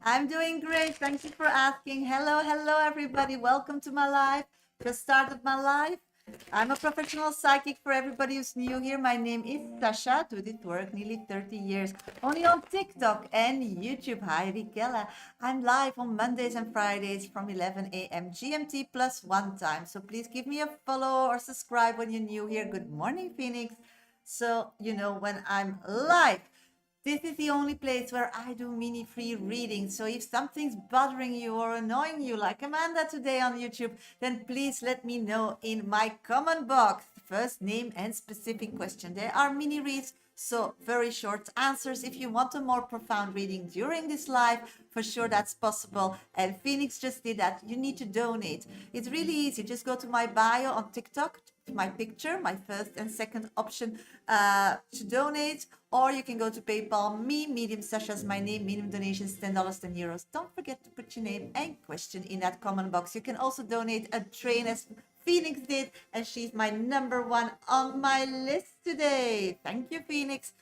I'm doing great. Thank you for asking. Hello, everybody. Welcome to my life. Just started my life. I'm a professional psychic for everybody who's new here. My name is Shasha. Do this work nearly 30 years. Only on TikTok and YouTube. Hi, Rikella. I'm live on Mondays and Fridays from 11 a.m. GMT plus one time. So please give me a follow or subscribe when you're new here. Good morning, Phoenix. So you know when I'm live. This is the only place where I do mini free readings. So if something's bothering you or annoying you, like Amanda today on YouTube, then please let me know in my comment box. First name and specific question. There are mini reads, so very short answers. If you want a more profound reading during this live, for sure that's possible. And Phoenix just did that. You need to donate. It's really easy. Just go to my bio on TikTok, my picture, my first and second option to donate, or you can go to PayPal me, Medium Sasha's my name, minimum donations $10, €10. Don't forget to put your name and question in that comment box. You can also donate a train as Phoenix did, and she's my number one on my list today. Thank you, Phoenix.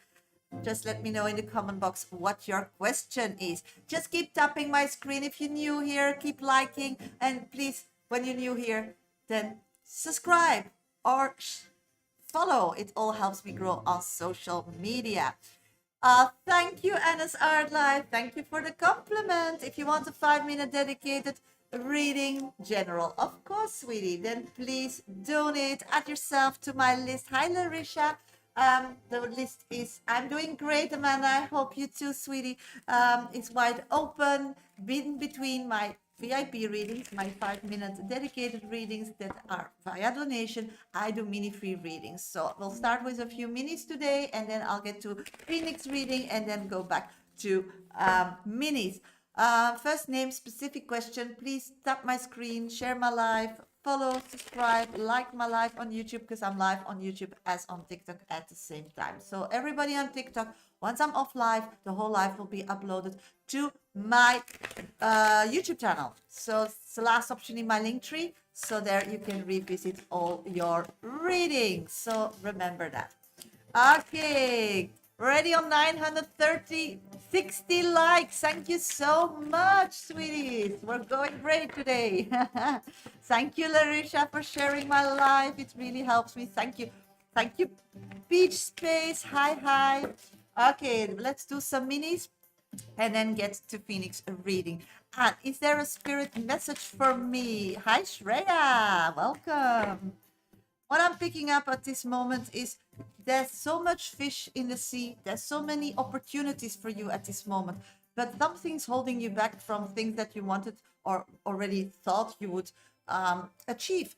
Just let me know in the comment box what your question is. Just keep tapping my screen if you're new here, keep liking, and please, when you're new here, then subscribe or follow. It all helps me grow on social media. Thank you, Anna's Art Life. Thank you for the compliment. If you want a 5-minute dedicated reading, general, of course, sweetie, then please donate. Add yourself to my list. Hi, Larisha. The list is, I'm doing great, Amanda. I hope you too, sweetie. It's wide open in between my VIP readings, my 5-minute dedicated readings that are via donation. I do mini free readings. So we'll start with a few minis today, and then I'll get to Phoenix reading and then go back to minis. First name, specific question. Please tap my screen, share my live, follow, subscribe, like my live on YouTube, because I'm live on YouTube as on TikTok at the same time. So everybody on TikTok, once I'm off live, the whole live will be uploaded to my YouTube channel. So it's the last option in my link tree. So there you can revisit all your readings. So remember that. Okay, ready on 930, 60 likes. Thank you so much, sweeties. We're going great today. Thank you, Larisha, for sharing my life. It really helps me. Thank you. Thank you, Beach Space. Hi. Okay, let's do some minis and then get to Phoenix reading. And is there a spirit message for me? Hi, Shreya. Welcome. What I'm picking up at this moment is there's so much fish in the sea. There's so many opportunities for you at this moment, but something's holding you back from things that you wanted or already thought you would achieve.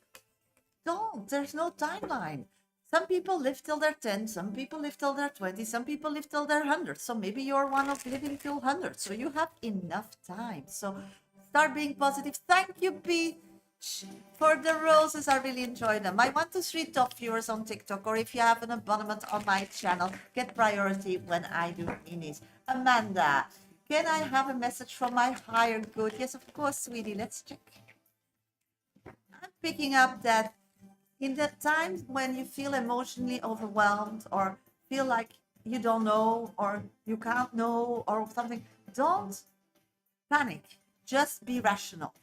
Don't. There's no timeline. Some people live till they're 10, some people live till they're 20, some people live till they're 100. So maybe you're one of living till 100. So you have enough time. So start being positive. Thank you, Pete, for the roses. I really enjoy them. My 1 to 3 top viewers on TikTok, or if you have an abonnement on my channel, get priority when I do minis. Amanda, can I have a message from my higher good? Yes, of course, sweetie. Let's check. I'm picking up that in the times when you feel emotionally overwhelmed or feel like you don't know or you can't know or something, don't panic. Just be rational.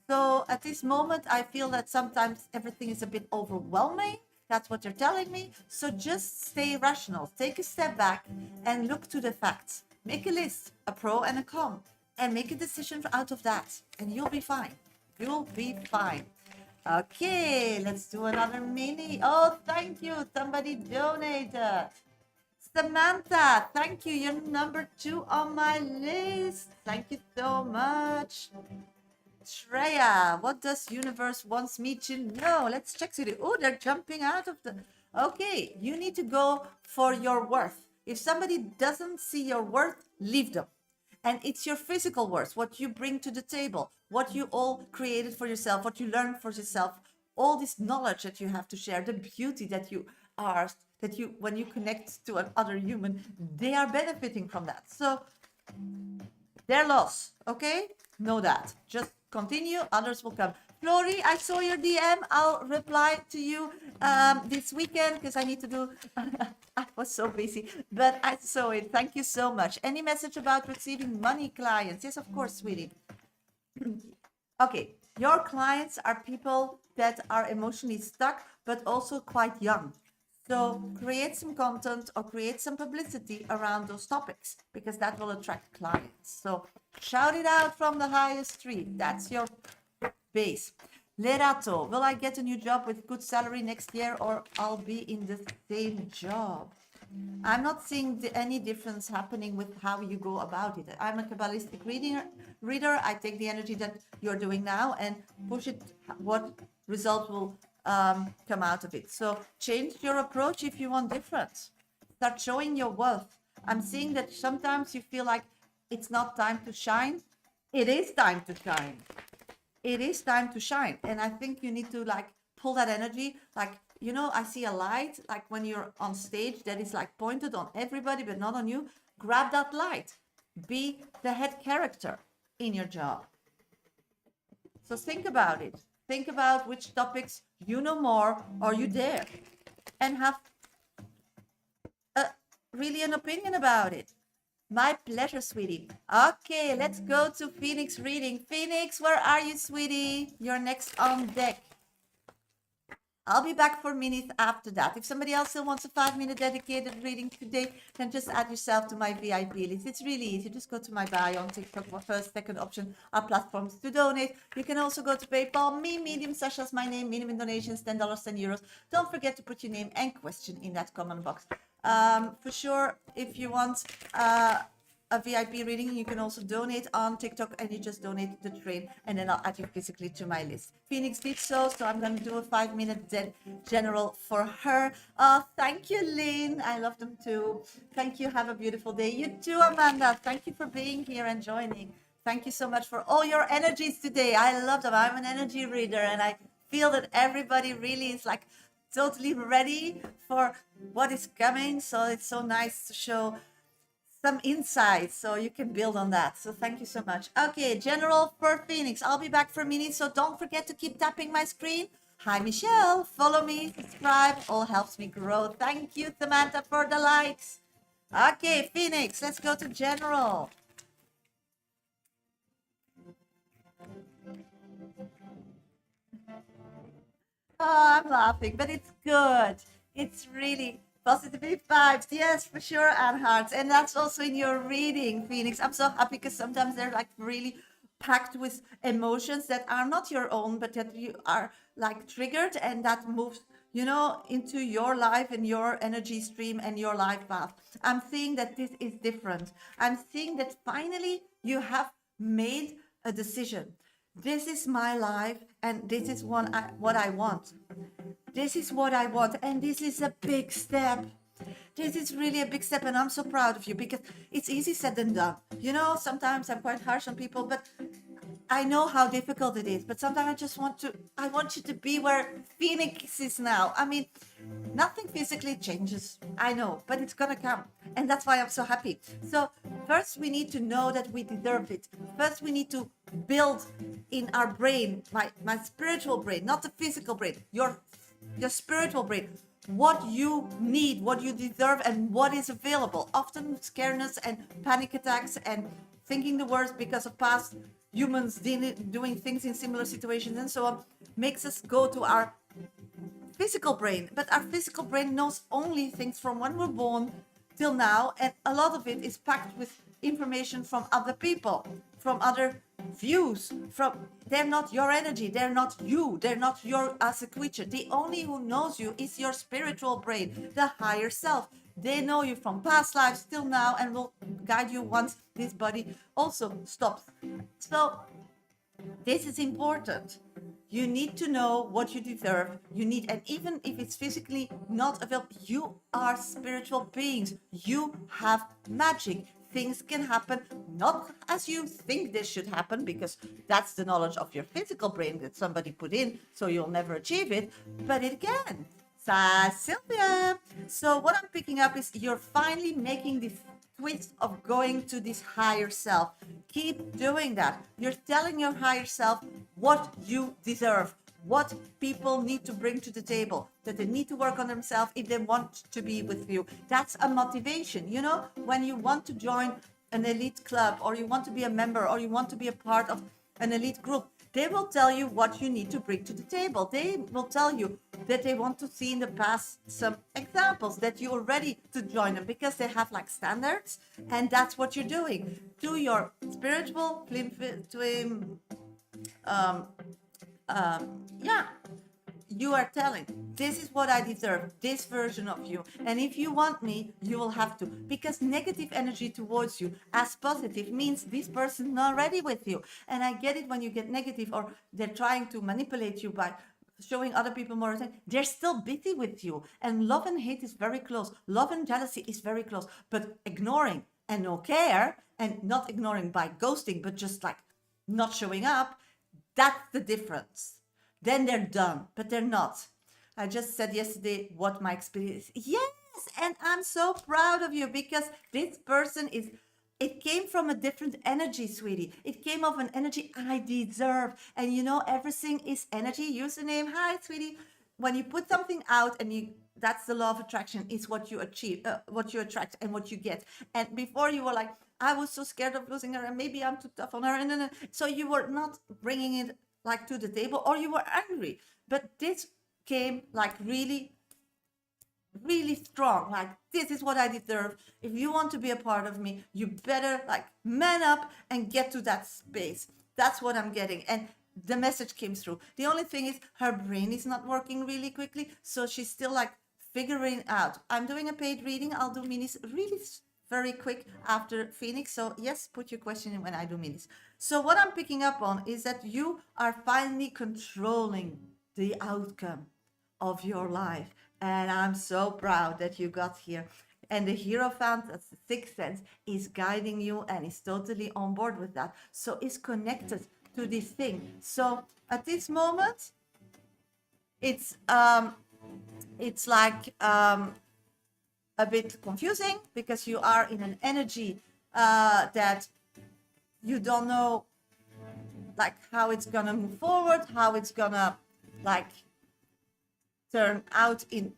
So at this moment, I feel that sometimes everything is a bit overwhelming. That's what you're telling me. So just stay rational. Take a step back and look to the facts. Make a list, a pro and a con, and make a decision out of that. And you'll be fine. You'll be fine. Okay, let's do another mini. Oh, thank you. Somebody donated. Samantha, thank you. You're number 2 on my list. Thank you so much. Shreya, what does universe wants me to know? Let's check today. Oh, they're jumping out of the... Okay, you need to go for your worth. If somebody doesn't see your worth, leave them. And it's your physical worth, what you bring to the table, what you all created for yourself, what you learned for yourself, all this knowledge that you have to share, the beauty that you are, that you, when you connect to another human, they are benefiting from that. So their loss, okay? Know that. Just continue, others will come. Flori, I saw your DM. I'll reply to you this weekend because I need to do I was so busy, but I saw it. Thank you so much. Any message about receiving money clients? Yes, of course, sweetie. Okay, your clients are people that are emotionally stuck, but also quite young. So create some content or create some publicity around those topics because that will attract clients. So shout it out from the highest tree. That's your base. Lerato, will I get a new job with good salary next year or I'll be in the same job? I'm not seeing any difference happening with how you go about it. I'm a Kabbalistic reader. I take the energy that you're doing now and push it, what result will come out of it. So change your approach if you want difference. Start showing your worth. I'm seeing that sometimes you feel like it's not time to shine. It is time to shine. It is time to shine. And I think you need to like pull that energy. Like, you know, I see a light, like when you're on stage that is like pointed on everybody, but not on you. Grab that light. Be the head character in your job. So think about it. Think about which topics you know more or you dare and have really an opinion about it. My pleasure, sweetie. Okay, let's go to Phoenix reading. Phoenix, where are you, sweetie? You're next on deck. I'll be back for minutes after that. If somebody else still wants a 5-minute dedicated reading today, then just add yourself to my VIP list. It's really easy. Just go to my bio on TikTok for first, second option, our platforms to donate. You can also go to PayPal, me, Medium, Sasha's my name, minimum donations, $10, €10. Don't forget to put your name and question in that comment box. For sure, if you want a VIP reading, you can also donate on TikTok and you just donate the train and then I'll add you physically to my list. Phoenix did so I'm going to do a 5-minute general for her. Oh, thank you, Lynn. I love them too. Thank you. Have a beautiful day. You too, Amanda. Thank you for being here and joining. Thank you so much for all your energies today. I love them. I'm an energy reader and I feel that everybody really is like totally ready for what is coming. So it's so nice to show some insights so you can build on that. So thank you so much. Okay, general for Phoenix. I'll be back for a minute, so don't forget to keep tapping my screen. Hi, Michelle. Follow me, subscribe. All helps me grow. Thank you, Samantha, for the likes. Okay, Phoenix, let's go to general. Oh, I'm laughing, but it's good. It's really positive vibes. Yes, for sure, and hearts. And that's also in your reading, Phoenix. I'm so happy because sometimes they're like really packed with emotions that are not your own, but that you are like triggered and that moves, you know, into your life and your energy stream and your life path. I'm seeing that this is different. I'm seeing that finally you have made a decision. This is my life and this is what I want. This is what I want and this is a big step. This is really a big step and I'm so proud of you because it's easy said than done. You know, sometimes I'm quite harsh on people, but I know how difficult it is, but sometimes I want you to be where Phoenix is now. I mean, nothing physically changes, I know, but it's gonna come. And that's why I'm so happy. So first we need to know that we deserve it. First we need to build in our brain, my spiritual brain, not the physical brain, your spiritual brain, what you need, what you deserve, and what is available. Often scaredness and panic attacks and thinking the worst because of past humans doing things in similar situations and so on makes us go to our physical brain. But our physical brain knows only things from when we're born till now, and a lot of it is packed with information from other people, from other views. They're not your energy, they're not you, they're not your as a creature. The only who knows you is your spiritual brain, the higher self. They know you from past lives till now and will guide you once this body also stops. So this is important. You need to know what you deserve. And even if it's physically not available, you are spiritual beings. You have magic. Things can happen not as you think they should happen, because that's the knowledge of your physical brain that somebody put in, so you'll never achieve it, but it can. Sylvia. So what I'm picking up is you're finally making this twist of going to this higher self. Keep doing that. You're telling your higher self what you deserve, what people need to bring to the table, that they need to work on themselves if they want to be with you. That's a motivation. You know, when you want to join an elite club, or you want to be a member, or you want to be a part of an elite group, they will tell you what you need to bring to the table. They will tell you that they want to see in the past some examples that you are ready to join them, because they have like standards, and that's what you're doing. Do your spiritual twin, yeah, you are telling, this is what I deserve, this version of you. And if you want me, you will have to. Because negative energy towards you as positive means this person is not ready with you. And I get it when you get negative, or they're trying to manipulate you by showing other people more attention. They're still busy with you. And love and hate is very close. Love and jealousy is very close. But ignoring and no care, and not ignoring by ghosting, but just like not showing up, that's the difference. Then they're done, but they're not. I just said yesterday what my experience is. Yes, and I'm so proud of you, because this person is, it came from a different energy, sweetie. It came of an energy I deserve. And you know, everything is energy. Username, hi, sweetie. When you put something out, and you, that's the law of attraction, is what you achieve, what you attract and what you get. And before, you were like, I was so scared of losing her, and maybe I'm too tough on her. And then, so you were not bringing it like to the table, or you were angry. But this came like really, really strong. Like, this is what I deserve. If you want to be a part of me, you better like man up and get to that space. That's what I'm getting. And the message came through. The only thing is, her brain is not working really quickly, so she's still like figuring out. I'm doing a paid reading. I'll do minis really very quick after Phoenix. So yes, put your question in when I do minis. So what I'm picking up on is that you are finally controlling the outcome of your life. And I'm so proud that you got here. And the Hierophant, that's the sixth sense, is guiding you and is totally on board with that. So is connected to this thing. So at this moment, it's like a bit confusing, because you are in an energy that you don't know like how it's gonna move forward, how it's gonna like turn out in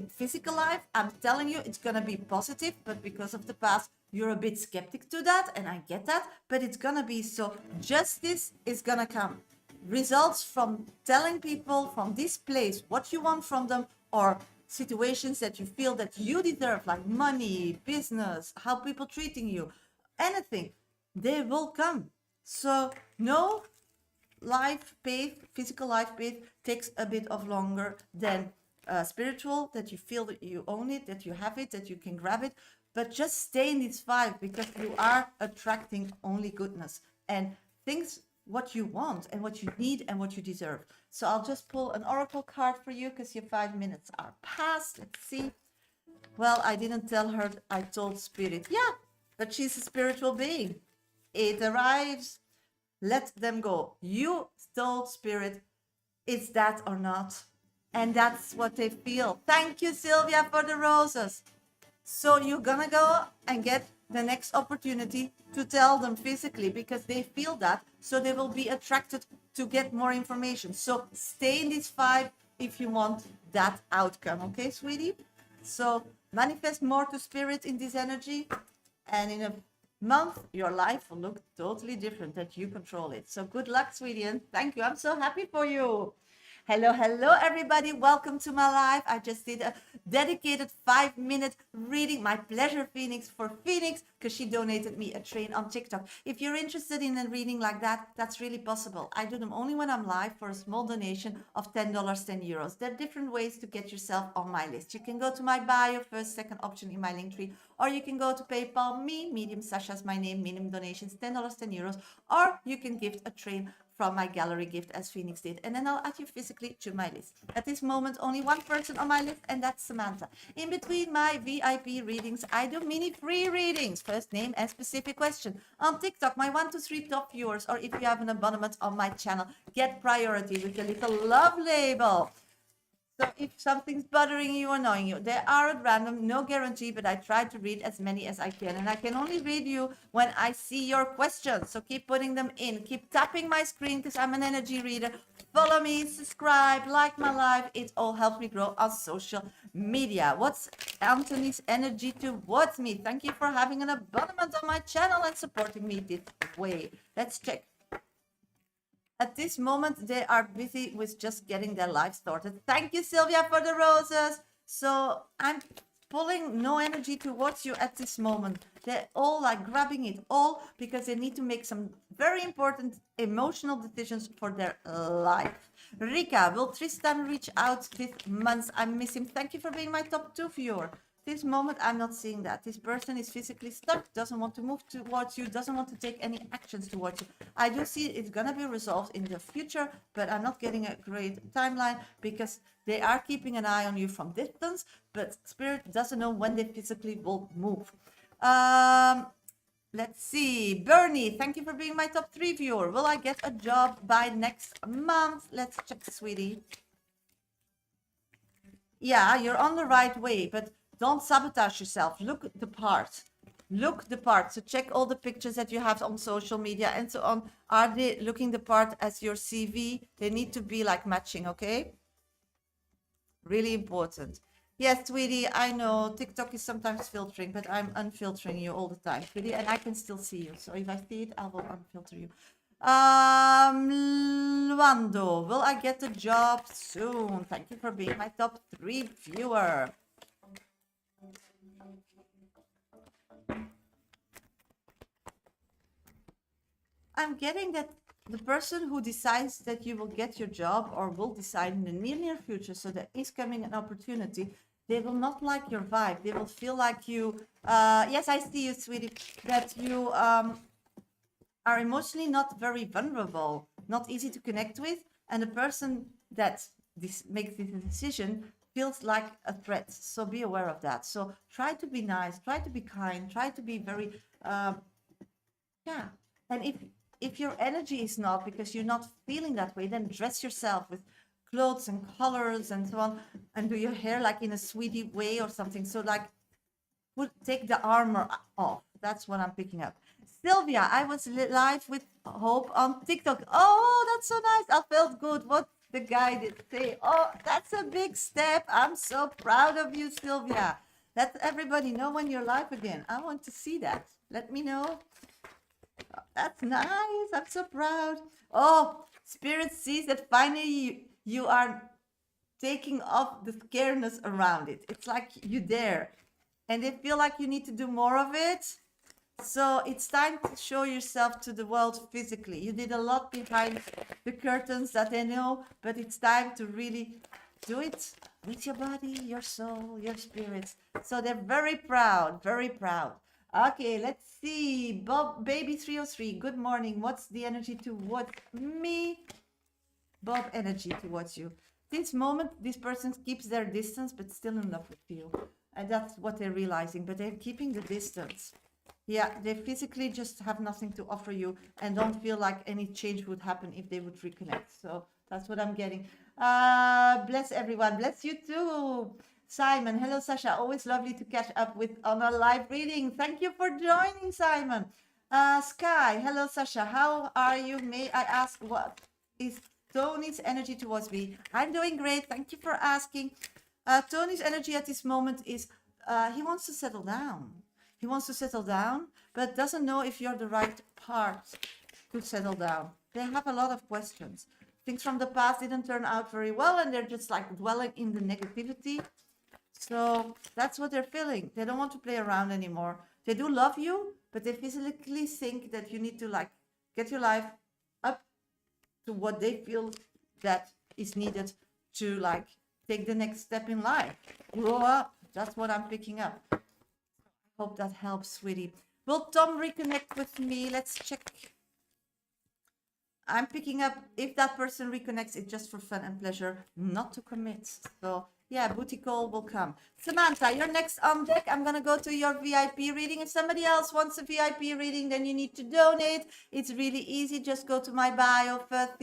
physical life. I'm telling you, it's gonna be positive, but because of the past, you're a bit skeptic to that, and I get that, but it's gonna be so. Justice is gonna come. Results from telling people from this place what you want from them, or situations that you feel that you deserve, like money, business, how people treating you, anything, they will come. So no, life path, physical life path takes a bit of longer than spiritual, that you feel that you own it, that you have it, that you can grab it. But just stay in this vibe, because you are attracting only goodness and things, what you want and what you need and what you deserve. So I'll just pull an oracle card for you, because your 5 minutes are past. Let's see. Well, I didn't tell her, I told Spirit. Yeah, that she's a spiritual being. It arrives. Let them go. You told Spirit, it's that or not. And that's what they feel. Thank you, Sylvia, for the roses. So you're gonna go and get the next opportunity to tell them physically, because they feel that. So they will be attracted to get more information. So stay in this vibe if you want that outcome. Okay, sweetie? So manifest more to Spirit in this energy. And in a month, your life will look totally different, that you control it. So good luck, sweetie, and thank you. I'm so happy for you. Hello, everybody. Welcome to my live. I just did a dedicated 5-minute reading. My pleasure, Phoenix, for Phoenix, because she donated me a train on TikTok. If you're interested in a reading like that, that's really possible. I do them only when I'm live for a small donation of $10, €10. There are different ways to get yourself on my list. You can go to my bio, first, second option in my link tree, or you can go to PayPal me, Medium Sasha's my name, minimum donations, $10, €10, or you can gift a train from my gallery gift, as Phoenix did, and then I'll add you physically to my list. At this moment, only one person on my list, and that's Samantha. In between my VIP readings, I do mini free readings, first name and specific question. On TikTok, my 1 to 3 top viewers, or if you have an abonnement on my channel, get priority with a little love label. So if something's bothering you or annoying you, they are at random, no guarantee, but I try to read as many as I can. And I can only read you when I see your questions. So keep putting them in. Keep tapping my screen because I'm an energy reader. Follow me, subscribe, like my live. It all helps me grow on social media. What's Anthony's energy towards me? Thank you for having an abonnement on my channel and supporting me this way. Let's check. At this moment, they are busy with just getting their life started. Thank you, Sylvia, for the roses. So I'm pulling no energy towards you at this moment. They're all like grabbing it all because they need to make some very important emotional decisions for their life. Rika, will Tristan reach out this month? I miss him. Thank you for being my top 2 viewer. This moment, I'm not seeing that. This person is physically stuck, doesn't want to move towards you, doesn't want to take any actions towards you. I do see it's going to be resolved in the future, but I'm not getting a great timeline because they are keeping an eye on you from distance, but Spirit doesn't know when they physically will move. Let's see. Bernie, thank you for being my top 3 viewer. Will I get a job by next month? Let's check, sweetie. Yeah, you're on the right way, but don't sabotage yourself. Look the part. Look the part. So check all the pictures that you have on social media and so on. Are they looking the part as your CV? They need to be like matching, okay? Really important. Yes, sweetie, I know TikTok is sometimes filtering, but I'm unfiltering you all the time, sweetie, and I can still see you. So if I see it, I will unfilter you. Luando, will I get a job soon? Thank you for being my top 3 viewer. I'm getting that the person who decides that you will get your job or will decide in the near future, so there is coming an opportunity, they will not like your vibe. They will feel like you, yes, I see you, sweetie, that you are emotionally not very vulnerable, not easy to connect with, and the person that makes this decision feels like a threat. So be aware of that. So try to be nice, try to be kind, try to be very, yeah. And if your energy is not because you're not feeling that way, then dress yourself with clothes and colors and so on, and do your hair like in a sweetie way or something. So like, take the armor off. That's what I'm picking up. Sylvia, I was live with Hope on TikTok. Oh, that's so nice. I felt good. What the guy did say. Oh, that's a big step. I'm so proud of you, Sylvia. Let everybody know when you're live again. I want to see that. Let me know. That's nice. I'm so proud. Oh, Spirit sees that finally you are taking off the scaredness around it. It's like you're there. And they feel like you need to do more of it. So it's time to show yourself to the world physically. You did a lot behind the curtains that they know, but it's time to really do it with your body, your soul, your spirit. So they're very proud, very proud. Okay, let's see. Bob, baby 303, good morning. What's the energy towards me? Bob, energy towards you. This moment, this person keeps their distance, but still in love with you. And that's what they're realizing, but they're keeping the distance. Yeah, they physically just have nothing to offer you and don't feel like any change would happen if they would reconnect. So that's what I'm getting. Bless everyone. Bless you too. Simon, hello Sasha. Always lovely to catch up with on a live reading. Thank you for joining, Simon. Sky, hello Sasha. How are you? May I ask what is Tony's energy towards me? I'm doing great. Thank you for asking. Tony's energy at this moment is he wants to settle down. He wants to settle down, but doesn't know if you're the right part to settle down. They have a lot of questions. Things from the past didn't turn out very well, and they're just like dwelling in the negativity. So that's what they're feeling. They don't want to play around anymore. They do love you, but they physically think that you need to like get your life up to what they feel that is needed to like take the next step in life. Grow up. That's what I'm picking up. Hope that helps, sweetie. Will Tom reconnect with me? Let's check. I'm picking up if that person reconnects, it's just for fun and pleasure, not to commit. So yeah, booty call will come. Samantha, you're next on deck. I'm going to go to your VIP reading. If somebody else wants a VIP reading, then you need to donate. It's really easy. Just go to my bio first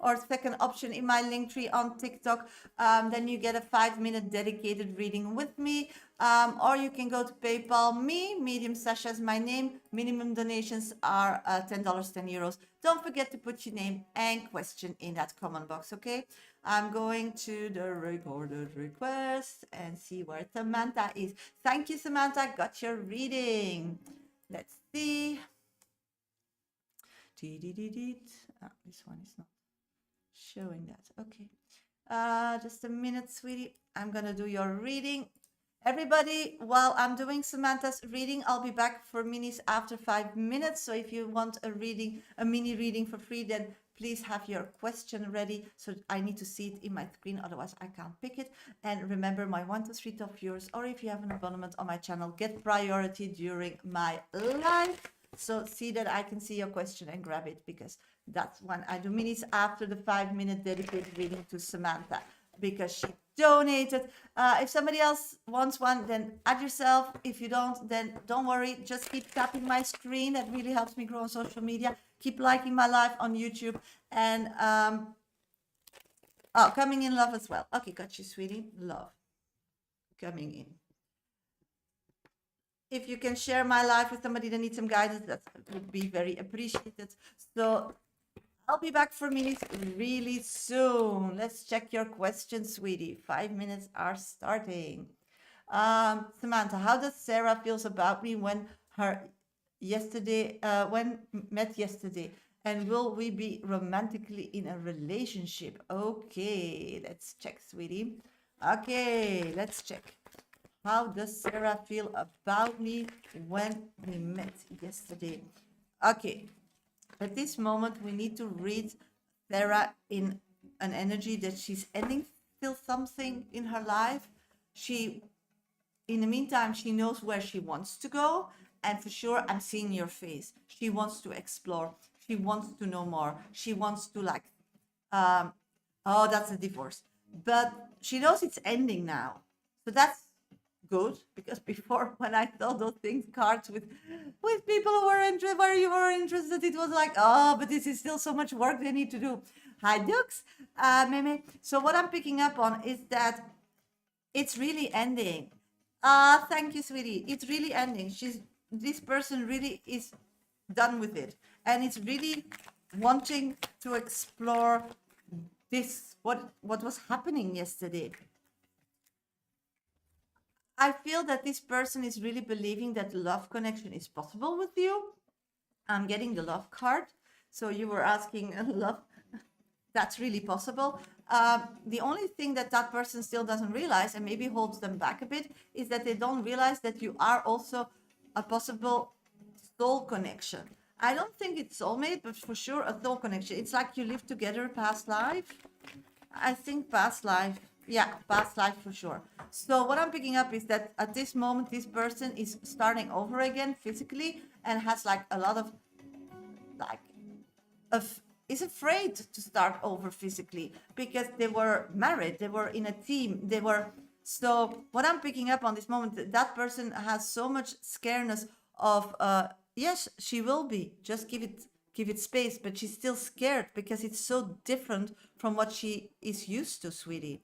or second option in my link tree on TikTok. Then you get a 5-minute dedicated reading with me. Or you can go to PayPal me, Medium Sasha is my name. Minimum donations are $10, 10 euros. Don't forget to put your name and question in that comment box, okay? I'm going to the recorded request and see where Samantha is. Thank you, Samantha. Got your reading. Let's see. This one is not showing that. Okay. Just a minute, sweetie. I'm going to do your reading. Everybody, while I'm doing Samantha's reading, I'll be back for minis after 5 minutes. So if you want a reading, a mini reading for free, then please have your question ready. So I need to see it in my screen, otherwise I can't pick it. And remember, my 1 to 3 top viewers, or if you have an abonnement on my channel, get priority during my live. So see that I can see your question and grab it, because that's when I do minis after the 5-minute dedicated reading to Samantha, because she donated. If somebody else wants one, then add yourself. If you don't, then don't worry. Just keep tapping my screen. That really helps me grow on social media. Keep liking my live on YouTube. And coming in love as well. Okay, got you, sweetie. Love. Coming in. If you can share my life with somebody that needs some guidance, that would be very appreciated. So I'll be back for minutes really soon. Let's check your questions, sweetie. 5 minutes are starting. Samantha, how does Sarah feels about me when met yesterday? And will we be romantically in a relationship? Okay, let's check, sweetie. Okay, let's check. How does Sarah feel about me when we met yesterday? Okay, at this moment, we need to read Sarah in an energy that she's ending still something in her life. In the meantime, she knows where she wants to go. And for sure, I'm seeing your face. She wants to explore. She wants to know more. She wants to that's a divorce. But she knows it's ending now. So that's good, because before, when I saw those things, cards with people who were interested, where you were interested, it was like, oh, but this is still so much work they need to do. Hi, Dukes, Meme. So what I'm picking up on is that it's really ending. Thank you, sweetie. It's really ending. This person really is done with it, and it's really wanting to explore this, what was happening yesterday. I feel that this person is really believing that love connection is possible with you. I'm getting the love card. So you were asking love. That's really possible. The only thing that person still doesn't realize, and maybe holds them back a bit, is that they don't realize that you are also a possible soul connection. I don't think it's soulmate, but for sure a soul connection. It's like you lived together past life. I think past life. Yeah, past life for sure. So what I'm picking up is that at this moment, this person is starting over again physically, and has a lot of is afraid to start over physically, because they were married, they were in a team, so what I'm picking up on this moment, that person has so much scaredness of, yes, she will be, just give it space, but she's still scared because it's so different from what she is used to, sweetie.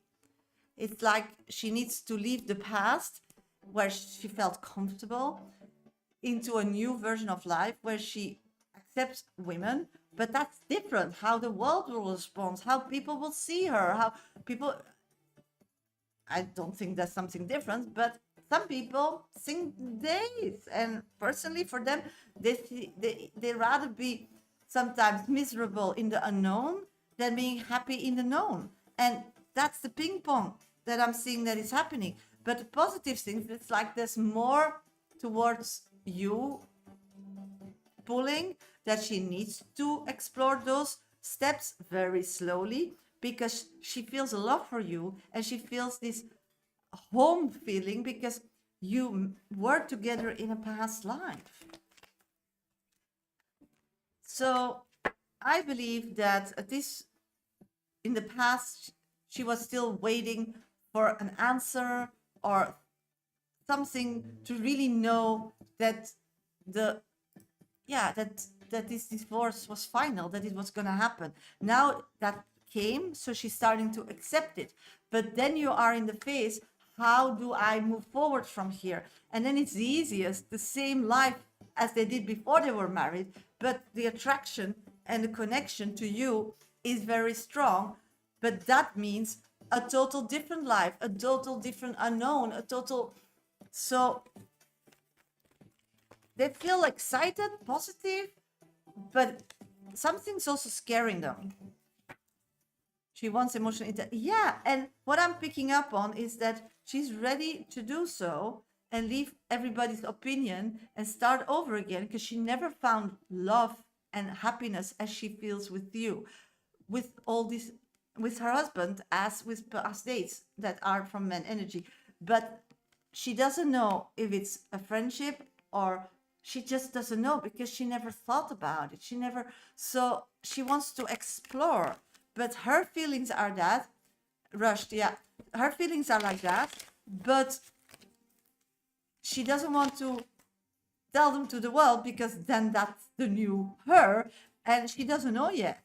It's like she needs to leave the past where she felt comfortable into a new version of life where she accepts women, but that's different. How the world will respond, how people will see her, I don't think that's something different, but some people think days, and personally for them, they rather be sometimes miserable in the unknown than being happy in the known. And that's the ping pong that I'm seeing that is happening. But the positive things, it's like there's more towards you pulling, that she needs to explore those steps very slowly, because she feels a love for you, and she feels this home feeling because you were together in a past life. So I believe that in the past, she was still waiting for an answer or something to really know that that this divorce was final, that it was going to happen. Now that came, so she's starting to accept it. But then you are in the phase, how do I move forward from here? And then it's the easiest, the same life as they did before they were married, but the attraction and the connection to you is very strong. But that means a total different life, a total different unknown, a total. So they feel excited, positive, but something's also scaring them. She wants emotional yeah, and what I'm picking up on is that she's ready to do so and leave everybody's opinion and start over again, because she never found love and happiness as she feels with you, with all this, with her husband, as with past dates that are from men energy. But she doesn't know if it's a friendship, or she just doesn't know because she never thought about it. She never, so she wants to explore. But her feelings are that, rushed, yeah. Her feelings are like that, but she doesn't want to tell them to the world, because then that's the new her, and she doesn't know yet.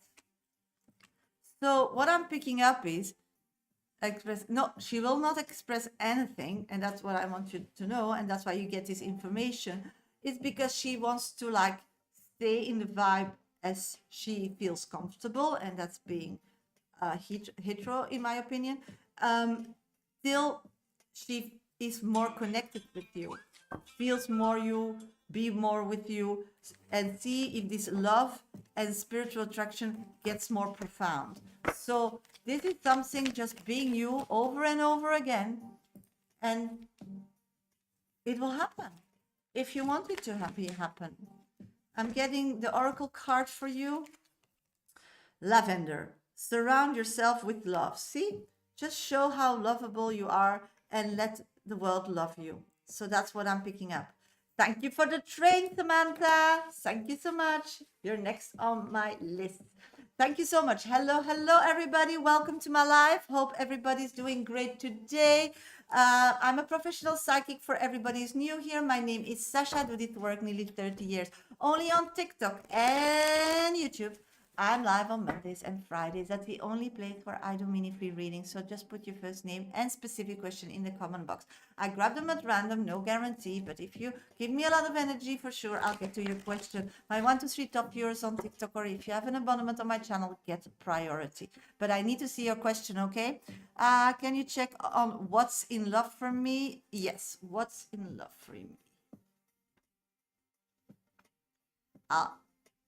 So what I'm picking up is, she will not express anything, and that's what I want you to know, and that's why you get this information. It's because she wants to like stay in the vibe as she feels comfortable, and that's being hetero, in my opinion, till she is more connected with you, feels more you, be more with you, and see if this love and spiritual attraction gets more profound. So this is something, just being you over and over again, and it will happen if you want it to happen. I'm getting the oracle card for you. Lavender. Surround yourself with love. See? Just show how lovable you are and let the world love you. So that's what I'm picking up. Thank you for the train, Samantha. Thank you so much. You're next on my list. Thank you so much. Hello, hello, everybody. Welcome to my life. Hope everybody's doing great today. I'm a professional psychic for everybody who's new here. My name is Shasha. I do this work nearly 30 years. Only on TikTok and YouTube. I'm live on Mondays and Fridays. That's the only place where I do mini free readings. So just put your first name and specific question in the comment box. I grab them at random, no guarantee. But if you give me a lot of energy, for sure, I'll get to your question. My 1, 2, 3 top viewers on TikTok, or if you have an abonnement on my channel, get priority. But I need to see your question, okay? Can you check on what's in love for me? Yes, what's in love for me?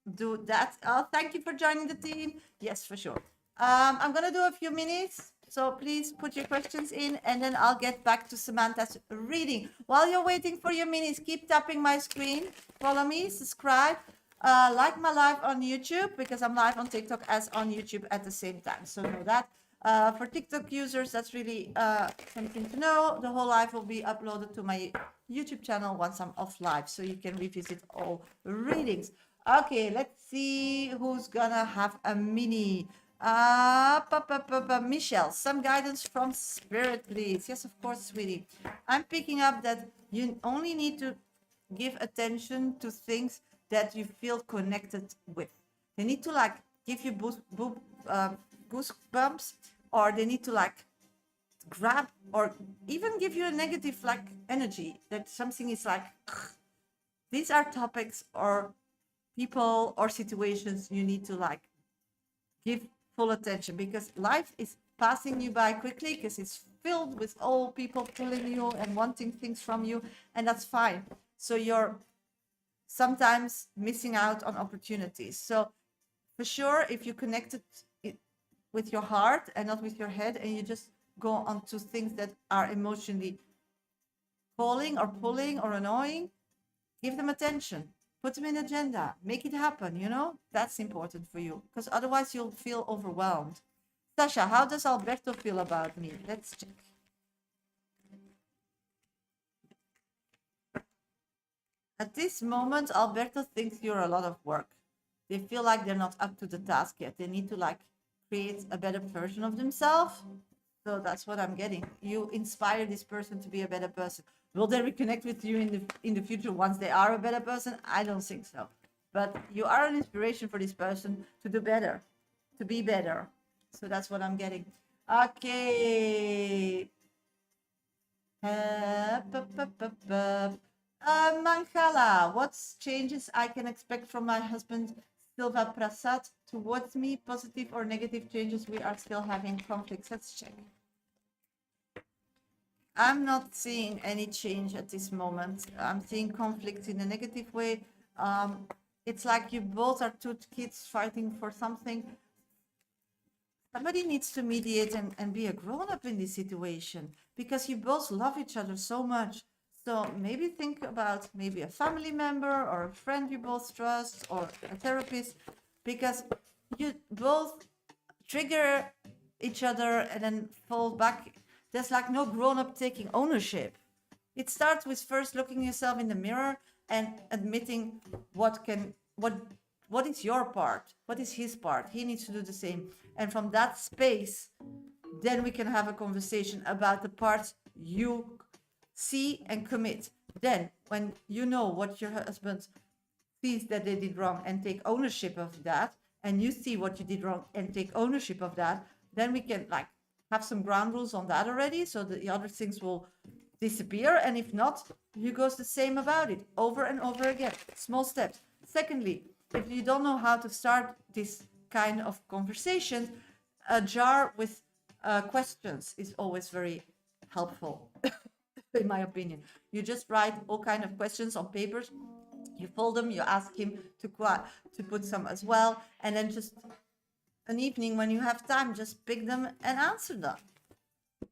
Do that. Oh, thank you for joining the team. Yes, for sure. I'm gonna do a few minutes, so please put your questions in, and then I'll get back to Samantha's reading. While you're waiting for your minutes, keep tapping my screen. Follow me, subscribe, like my live on YouTube, because I'm live on TikTok as on YouTube at the same time. So know that. For TikTok users, that's really something to know. The whole live will be uploaded to my YouTube channel once I'm off live, so you can revisit all readings. Okay, let's see who's gonna have a mini. Michelle, some guidance from spirit, please. Yes, of course, sweetie. I'm picking up that you only need to give attention to things that you feel connected with. They need to like give you goosebumps, or they need to like grab, or even give you a negative like energy, that something is like, these are topics or people or situations you need to like give full attention, because life is passing you by quickly, because it's filled with all people pulling you and wanting things from you, and that's fine. So you're sometimes missing out on opportunities. So for sure, if you connected it with your heart and not with your head, and you just go on to things that are emotionally calling or pulling or annoying, give them attention. Put them in agenda, make it happen, you know? That's important for you, because otherwise you'll feel overwhelmed. Shasha, how does Alberto feel about me? Let's check. At this moment, Alberto thinks you're a lot of work. They feel like they're not up to the task yet. They need to like create a better version of themselves. So that's what I'm getting. You inspire this person to be a better person. Will they reconnect with you in the future once they are a better person? I don't think so. but you are an inspiration for this person to do better, to be better. So that's what I'm getting. Okay. Manchala, what changes I can expect from my husband Silva Prasad towards me? Positive or negative changes? We are still having conflicts. Let's check. I'm not seeing any change at this moment. I'm seeing conflict in a negative way. It's like you both are two kids fighting for something. Somebody needs to mediate and be a grown-up in this situation because you both love each other so much. So maybe think about maybe a family member or a friend you both trust or a therapist, because you both trigger each other and then fall back. There's like no grown-up taking ownership. It starts with first looking yourself in the mirror and admitting what is your part, what is his part. He needs to do the same. And from that space, then we can have a conversation about the parts you see and commit. Then when you know what your husband sees that they did wrong and take ownership of that, and you see what you did wrong and take ownership of that, then we can like have some ground rules on that already, so that the other things will disappear. And if not, you goes the same about it over and over again, small steps. Secondly, if you don't know how to start this kind of conversation, a jar with questions is always very helpful. In my opinion, you just write all kind of questions on papers, you fold them, you ask him to put some as well, and then just an evening when you have time, just pick them and answer them.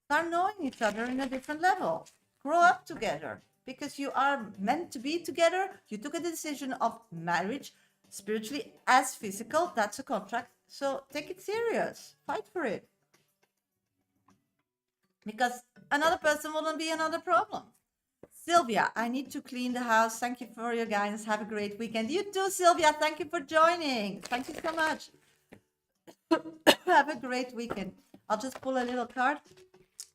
Start knowing each other in a different level. Grow up together because you are meant to be together. You took a decision of marriage, spiritually as physical. That's a contract. So take it serious. Fight for it. Because another person wouldn't be another problem. Sylvia, I need to clean the house. Thank you for your guidance. Have a great weekend. You too, Sylvia. Thank you for joining. Thank you so much. Have a great weekend. I'll just pull a little card.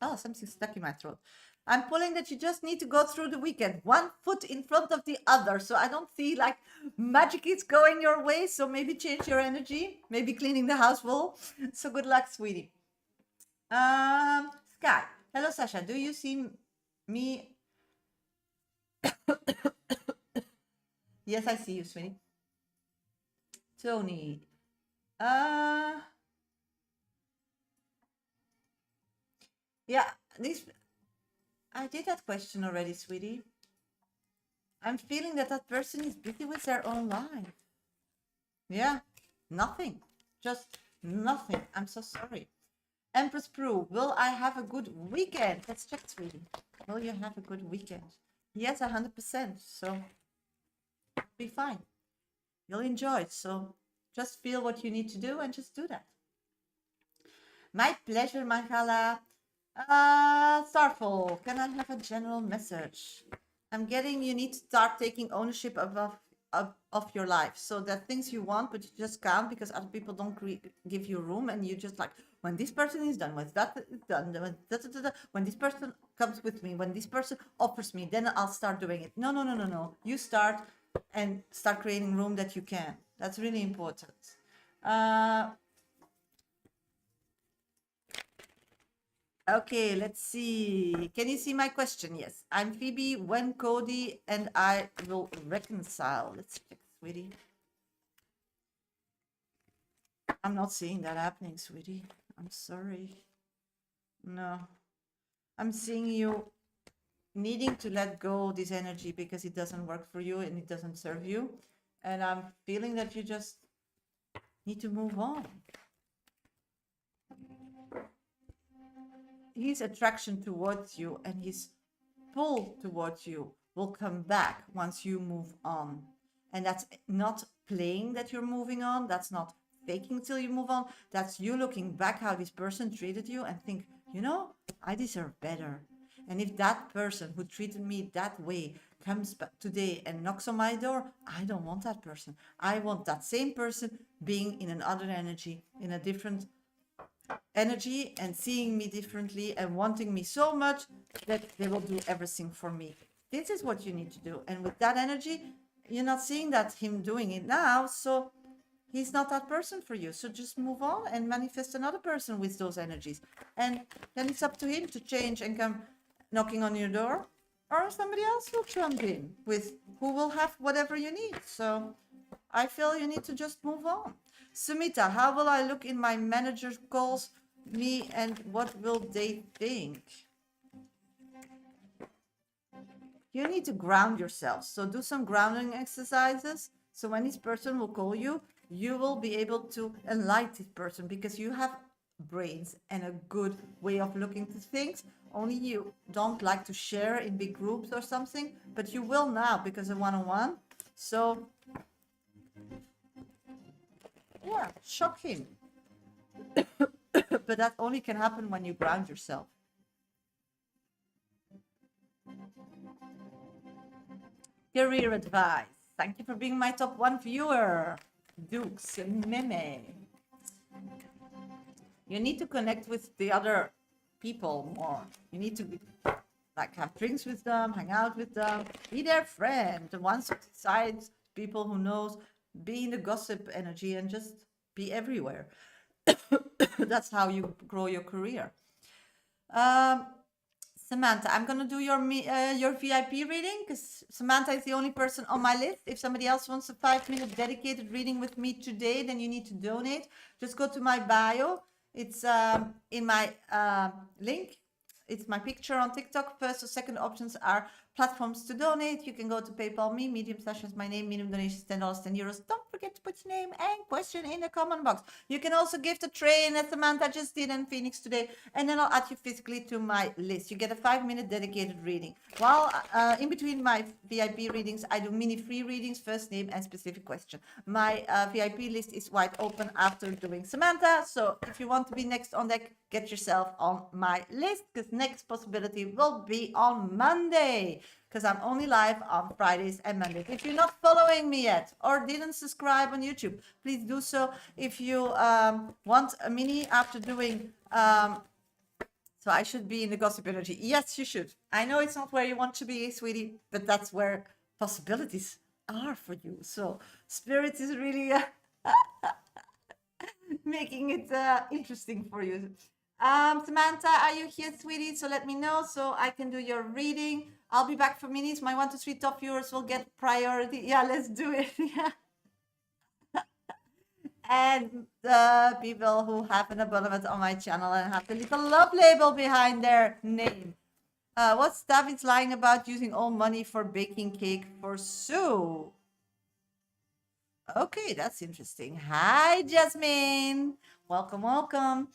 Oh, something stuck in my throat. I'm pulling that you just need to go through the weekend, one foot in front of the other. So I don't see like magic is going your way. So maybe change your energy. Maybe cleaning the house will. So good luck, sweetie. Sky. Hello, Sasha. Do you see me? Yes, I see you, sweetie. Tony. Yeah, this I did that question already, sweetie. I'm feeling that that person is busy with their own life. Yeah, nothing. Just nothing. I'm so sorry. Empress Prue, will I have a good weekend? Let's check, sweetie. Will you have a good weekend? Yes, 100%. So be fine. You'll enjoy it. So just feel what you need to do and just do that. My pleasure, Mahala. Starfall, can I have a general message? I'm getting you need to start taking ownership of your life. So there are things you want, but you just can't because other people don't give you room. And you just like, when this person is done, when that is done, when this person comes with me, when this person offers me, then I'll start doing it. No, no, no, no, no. You start and start creating room that you can. That's really important. Okay, let's see. Can you see my question? Yes. I'm Phoebe. When Cody and I will reconcile. Let's check, sweetie. I'm not seeing that happening, sweetie. I'm sorry. No. I'm seeing you needing to let go of this energy because it doesn't work for you and it doesn't serve you. And I'm feeling that you just need to move on. His attraction towards you and his pull towards you will come back once you move on. And that's not playing that you're moving on. That's not faking till you move on. That's you looking back how this person treated you and think, you know, I deserve better. And if that person who treated me that way comes back today and knocks on my door, I don't want that person. I want that same person being in another energy, in a different energy and seeing me differently and wanting me so much that they will do everything for me. This is what you need to do. And with that energy, you're not seeing that him doing it now, so he's not that person for you. So just move on and manifest another person with those energies. And then it's up to him to change and come knocking on your door, or somebody else will jump in with who will have whatever you need. So I feel you need to just move on. Sumita, how will I look in my manager calls me and what will they think? You need to ground yourself. So do some grounding exercises. So when this person will call you, you will be able to enlighten this person because you have brains and a good way of looking to things. Only you don't like to share in big groups or something, but you will now because of one-on-one. So yeah, shock him. But that only can happen when you ground yourself. Career advice. Thank you for being my top 1 viewer. Dukes and Meme. You need to connect with the other people more. You need to like have drinks with them, hang out with them, be their friend. The ones besides people who knows, be in the gossip energy and just be everywhere. That's how you grow your career. Samantha, I'm gonna do your VIP reading because Samantha is the only person on my list. If somebody else wants a 5-minute dedicated reading with me today, then you need to donate. Just go to my bio. It's in my link. It's my picture on TikTok. First or second options are platforms to donate. You can go to PayPal me, Medium Shasha is my name, minimum donation is $10, €10. Don't forget to put your name and question in the comment box. You can also gift a train as Samantha just did in Phoenix today, and then I'll add you physically to my list. You get a 5-minute dedicated reading. While in between my VIP readings, I do mini free readings, first name and specific question. My VIP list is wide open after doing Samantha, so if you want to be next on deck, get yourself on my list because next possibility will be on Monday because I'm only live on Fridays and Mondays. If you're not following me yet or didn't subscribe on YouTube, please do so. If you want a mini after doing, so I should be in the gossip energy. Yes, you should. I know it's not where you want to be, sweetie, but that's where possibilities are for you. So spirit is really making it interesting for you. Samantha, are you here, sweetie? So let me know so I can do your reading. I'll be back for minis. My 1 to 3 top viewers will get priority. Yeah, let's do it. Yeah. And the people who have an abonnement on my channel and have the little love label behind their name. What's David's lying about using all money for baking cake for Sue? Okay, that's interesting. Hi, Jasmine. Welcome, welcome.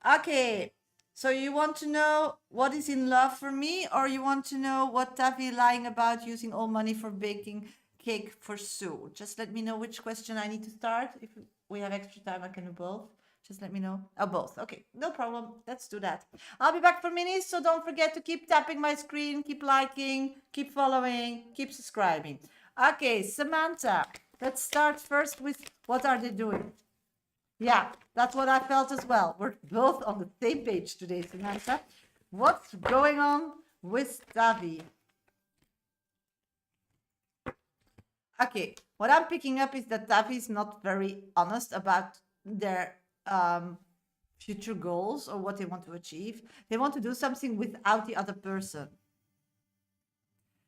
Okay, so you want to know what is in love for me, or you want to know what Tavi lying about using all money for baking cake for Sue? Just let me know which question I need to start. If we have extra time, I can do both. Just let me know. Oh, both. Okay, no problem. Let's do that. I'll be back for minis, so don't forget to keep tapping my screen, keep liking, keep following, keep subscribing. Okay, Samantha, let's start first with what are they doing? Yeah, that's what I felt as well. We're both on the same page today, Samantha. What's going on with Tavi? Okay, what I'm picking up is that Tavi is not very honest about their future goals or what they want to achieve. They want to do something without the other person.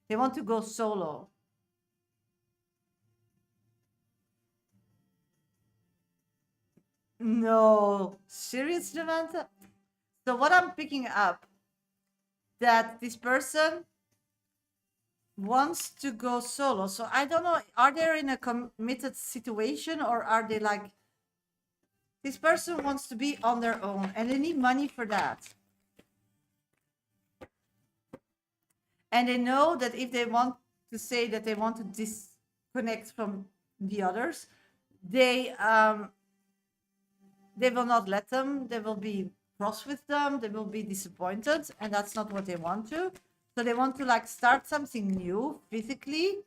They want to go solo. No, serious, Samantha? So what I'm picking up, that this person wants to go solo. So I don't know, are they in a committed situation or are they like, this person wants to be on their own and they need money for that. And they know that if they want to say that they want to disconnect from the others, they will not let them. They will be cross with them. They will be disappointed, and that's not what they want to. So they want to like start something new physically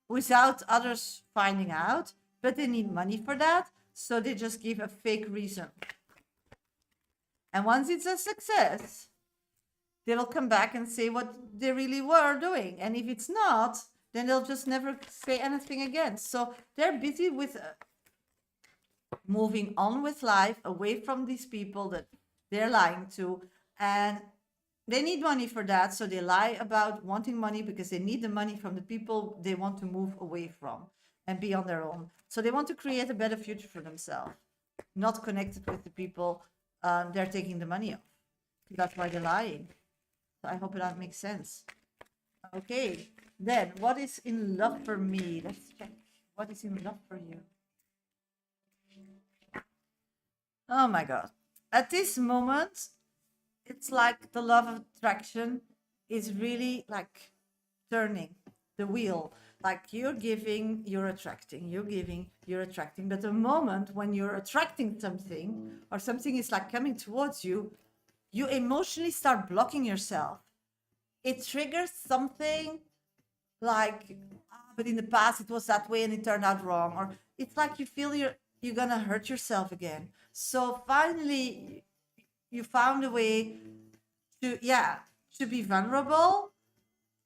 without others finding out, but they need money for that. So they just give a fake reason. And once it's a success, they will come back and say what they really were doing. And if it's not, then they'll just never say anything again. So they're busy with moving on with life away from these people that they're lying to. And they need money for that. So they lie about wanting money because they need the money from the people they want to move away from and be on their own. So they want to create a better future for themselves, not connected with the people they're taking the money off. That's why they're lying. So I hope that makes sense. Okay, then what is in love for me? Let's check. What is in love for you? Oh my God. At this moment, it's like the love of attraction is really like turning the wheel. Like you're giving, you're attracting, you're giving, you're attracting. But the moment when you're attracting something or something is like coming towards you, you emotionally start blocking yourself. It triggers something like, but in the past it was that way and it turned out wrong. Or it's like you feel you're gonna hurt yourself again. So finally you found a way to be vulnerable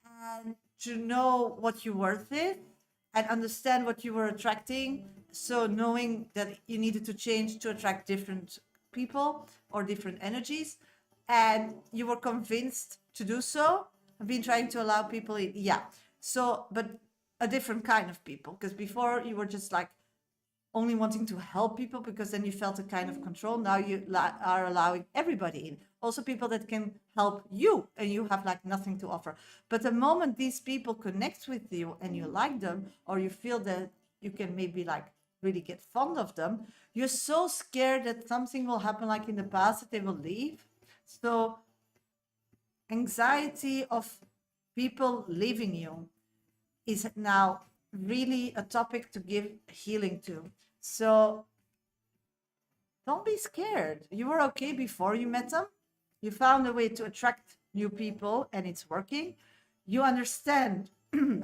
and to know what your worth is and understand what you were attracting. So knowing that you needed to change to attract different people or different energies, and you were convinced to do so. I've been trying to allow people in, so but a different kind of people, because before you were just like only wanting to help people because then you felt a kind of control. Now you are allowing everybody in, also people that can help you and you have like nothing to offer. But the moment these people connect with you and you like them, or you feel that you can maybe like really get fond of them, you're so scared that something will happen like in the past, that they will leave. So anxiety of people leaving you is now really a topic to give healing to. So don't be scared. You were okay before you met them. You found a way to attract new people and it's working. You understand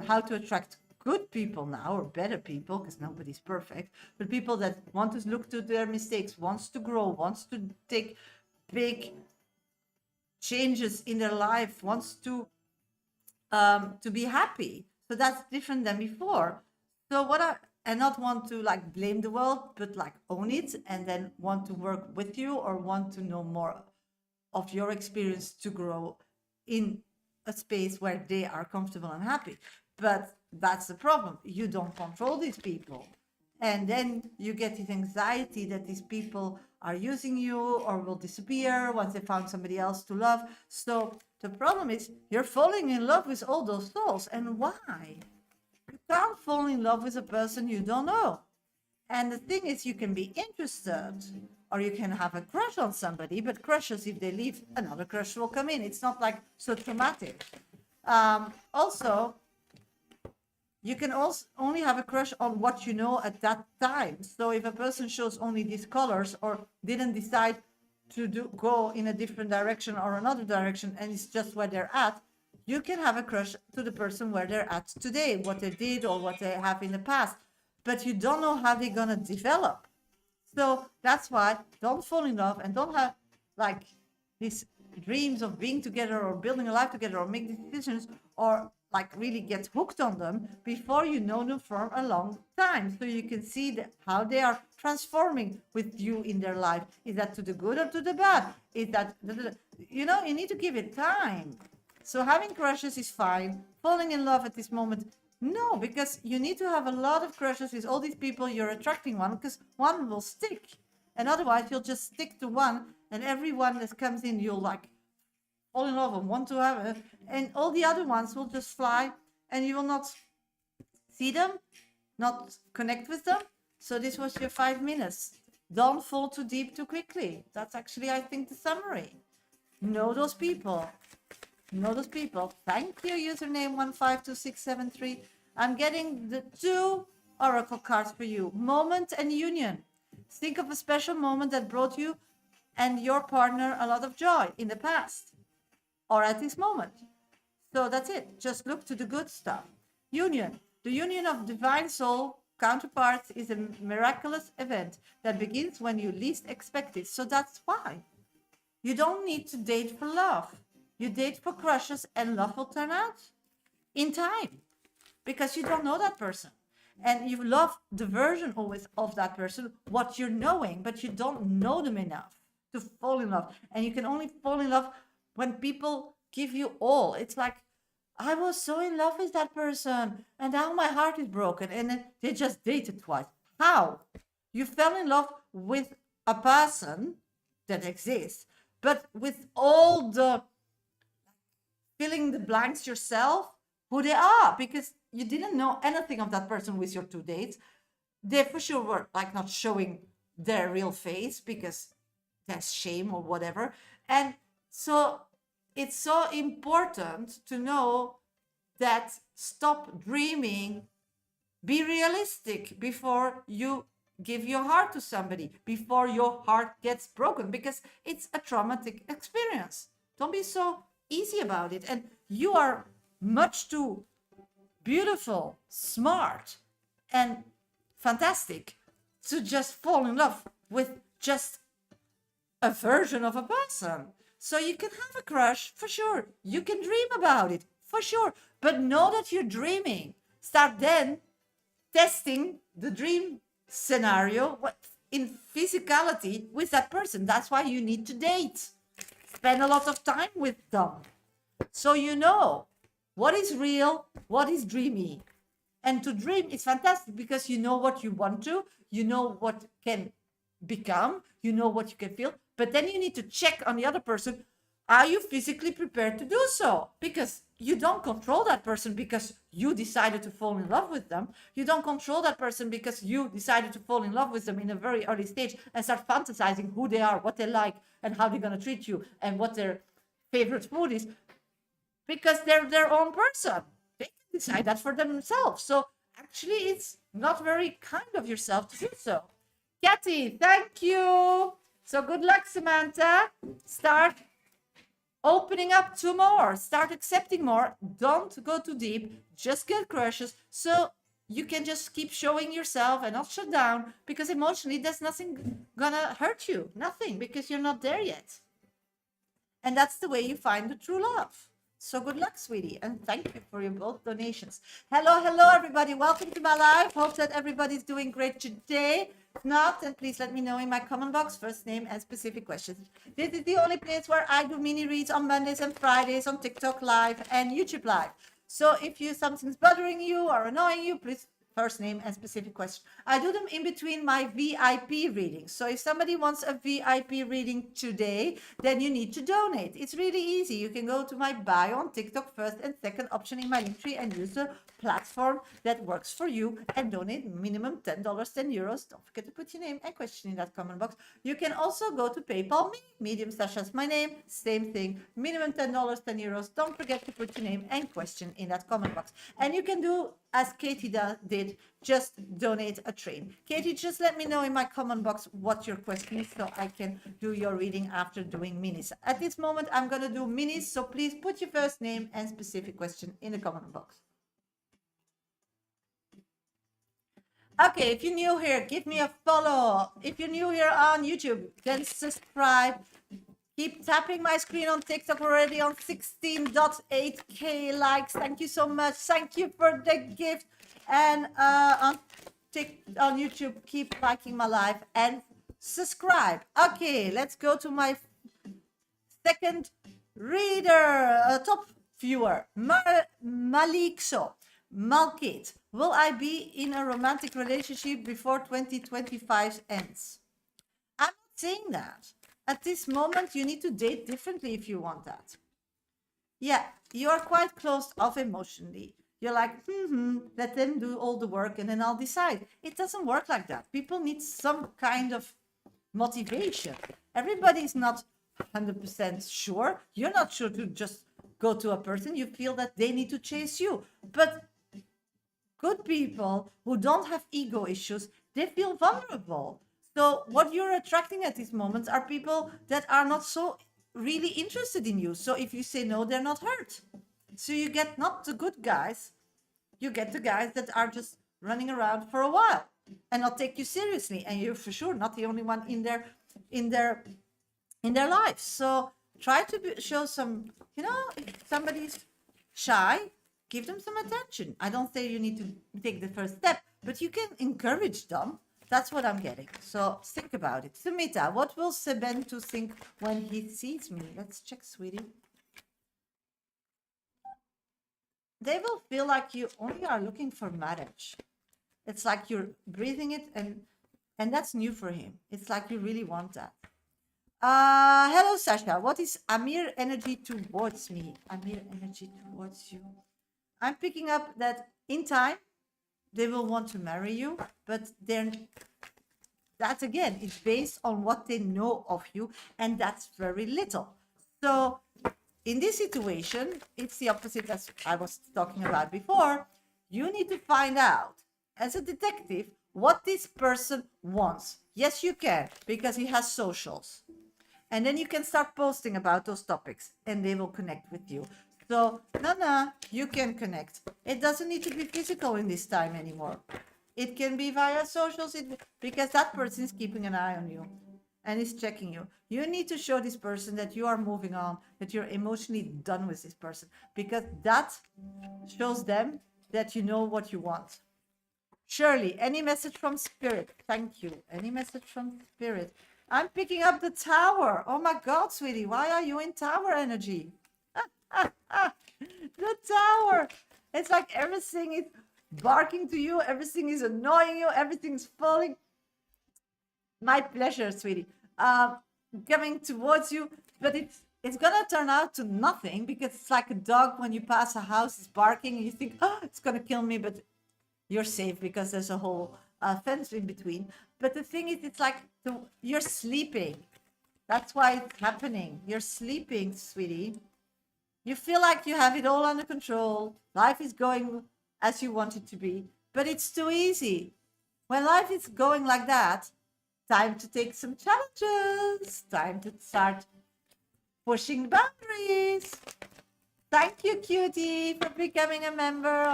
how to attract good people now, or better people, because nobody's perfect, but people that want to look to their mistakes, wants to grow, wants to take big changes in their life, wants to be happy. So that's different than before. So and not want to like blame the world, but like own it, and then want to work with you or want to know more of your experience to grow in a space where they are comfortable and happy. But that's the problem. You don't control these people. And then you get this anxiety that these people are using you or will disappear once they found somebody else to love. So the problem is you're falling in love with all those souls. And why? You can't fall in love with a person you don't know. And the thing is, you can be interested or you can have a crush on somebody, but crushes, if they leave, another crush will come in. It's not like so traumatic. Also, you can also only have a crush on what you know at that time. So if a person shows only these colors or didn't decide to go in a different direction or another direction, and it's just where they're at, you can have a crush to the person where they're at today, what they did or what they have in the past, but you don't know how they're gonna develop. So that's why don't fall in love and don't have like these dreams of being together or building a life together or make decisions or like really get hooked on them before you know them for a long time, so you can see how they are transforming with you in their life. Is that to the good or to the bad? Is that, you need to give it time. So having crushes is fine. Falling in love at this moment, no, because you need to have a lot of crushes with all these people you're attracting one, because one will stick, and otherwise you'll just stick to one, and everyone that comes in you'll like fall in love and want to have it, and all the other ones will just fly and you will not see them, not connect with them. So this was your 5 minutes. Don't fall too deep too quickly. That's actually, I think, the summary. Know those people. Know those people. Thank you, username 152673. I'm getting the 2 oracle cards for you. Moment and union. Think of a special moment that brought you and your partner a lot of joy in the past or at this moment. So that's it. Just look to the good stuff. Union. The union of divine soul counterparts is a miraculous event that begins when you least expect it. So that's why you don't need to date for love. You date for crushes and love will turn out in time because you don't know that person. And you love the version always of that person, what you're knowing, but you don't know them enough to fall in love. And you can only fall in love when people give you all. It's like, I was so in love with that person and now my heart is broken. And then they just dated twice. How? You fell in love with a person that exists, but with all the filling the blanks yourself, who they are, because you didn't know anything of that person with your 2 dates. They for sure were like not showing their real face because that's shame or whatever. And so it's so important to know that stop dreaming, be realistic before you give your heart to somebody, before your heart gets broken, because it's a traumatic experience. Don't be so easy about it. And you are much too beautiful, smart, and fantastic to just fall in love with just a version of a person. So you can have a crush for sure. You can dream about it for sure. But know that you're dreaming. Start then testing the dream scenario in physicality with that person. That's why you need to date. Spend a lot of time with them. So you know what is real, what is dreamy. And to dream is fantastic because you know what you want to, you know what can become, you know what you can feel. But then you need to check on the other person, are you physically prepared to do so? Because you don't control that person because you decided to fall in love with them. You don't control that person because you decided to fall in love with them in a very early stage and start fantasizing who they are, what they like, and how they're going to treat you, and what their favorite food is. Because they're their own person. They can decide that for themselves. So actually, it's not very kind of yourself to do so. Kathy, thank you. So good luck, Samantha. Start opening up to more. Start accepting more. Don't go too deep. Just get crushes. So you can just keep showing yourself and not shut down, because emotionally, there's nothing gonna hurt you. Nothing, because you're not there yet. And that's the way you find the true love. So good luck, sweetie. And thank you for your both donations. Hello, hello, everybody. Welcome to my live. Hope that everybody's doing great today. If not, then please let me know in my comment box, first name and specific questions. This is the only place where I do mini reads on Mondays and Fridays on TikTok Live and YouTube Live. So if something's bothering you or annoying you, please first name and specific question. I do them in between my VIP readings. So if somebody wants a VIP reading today, then you need to donate. It's really easy. You can go to my bio on TikTok, first and second option in my link tree, and use the platform that works for you and donate minimum $10, €10. Don't forget to put your name and question in that comment box. You can also go to PayPal me, Medium Sasha's my name, same thing, minimum $10, €10. Don't forget to put your name and question in that comment box. And you can do as Katie did, just donate a train. Katie, just let me know in my comment box what your question is so I can do your reading after doing minis. At this moment, I'm going to do minis, so please put your first name and specific question in the comment box. Okay, if you're new here, give me a follow. If you're new here on YouTube, then subscribe. Keep tapping my screen on TikTok, already on 16.8K likes. Thank you so much. Thank you for the gift. And on YouTube, keep liking my live and subscribe. Okay, let's go to my second reader, top viewer, Malikso. Malkate, will I be in a romantic relationship before 2025 ends? I'm not saying that. At this moment, you need to date differently if you want that. Yeah, you are quite closed off emotionally. You're like, let them do all the work and then I'll decide. It doesn't work like that. People need some kind of motivation. Everybody's not 100% sure. You're not sure to just go to a person. You feel that they need to chase you. But good people who don't have ego issues, they feel vulnerable. So what you're attracting at these moments are people that are not so really interested in you. So if you say no, they're not hurt. So you get not the good guys, you get the guys that are just running around for a while and not take you seriously. And you're for sure not the only one in their lives. So Try to show some, if somebody's shy, give them some attention. I don't say you need to take the first step, but you can encourage them. That's what I'm getting. So think about it. Sumita, what will Sebentu think when he sees me? Let's check, sweetie. They will feel like you only are looking for marriage. It's like you're breathing it, and that's new for him. It's like you really want that. Hello, Sasha. What is Amir energy towards me? Amir energy towards you. I'm picking up that in time they will want to marry you, but that again is based on what they know of you, and that's very little. So in this situation, it's the opposite as I was talking about before. You need to find out as a detective what this person wants. Yes, you can, because he has socials. And then you can start posting about those topics and they will connect with you. So, Nana, you can connect. It doesn't need to be physical in this time anymore. It can be via socials because that person is keeping an eye on you and is checking you. You need to show this person that you are moving on, that you're emotionally done with this person, because that shows them that you know what you want. Shirley, any message from Spirit? Thank you. Any message from Spirit? I'm picking up the Tower. Oh my God, sweetie, why are you in Tower energy? The Tower. It's like everything is barking to you, everything is annoying you, everything is falling. My pleasure, sweetie. Coming towards you, but it's gonna turn out to nothing, because it's like a dog when you pass a house, it's barking, and you think, oh, it's gonna kill me, but you're safe because there's a whole fence in between. But the thing is, it's like you're sleeping. That's why it's happening. You're sleeping, sweetie. You feel like you have it all under control. Life is going as you want it to be, but it's too easy. When life is going like that, time to take some challenges. Time to start pushing boundaries. Thank you, cutie, for becoming a member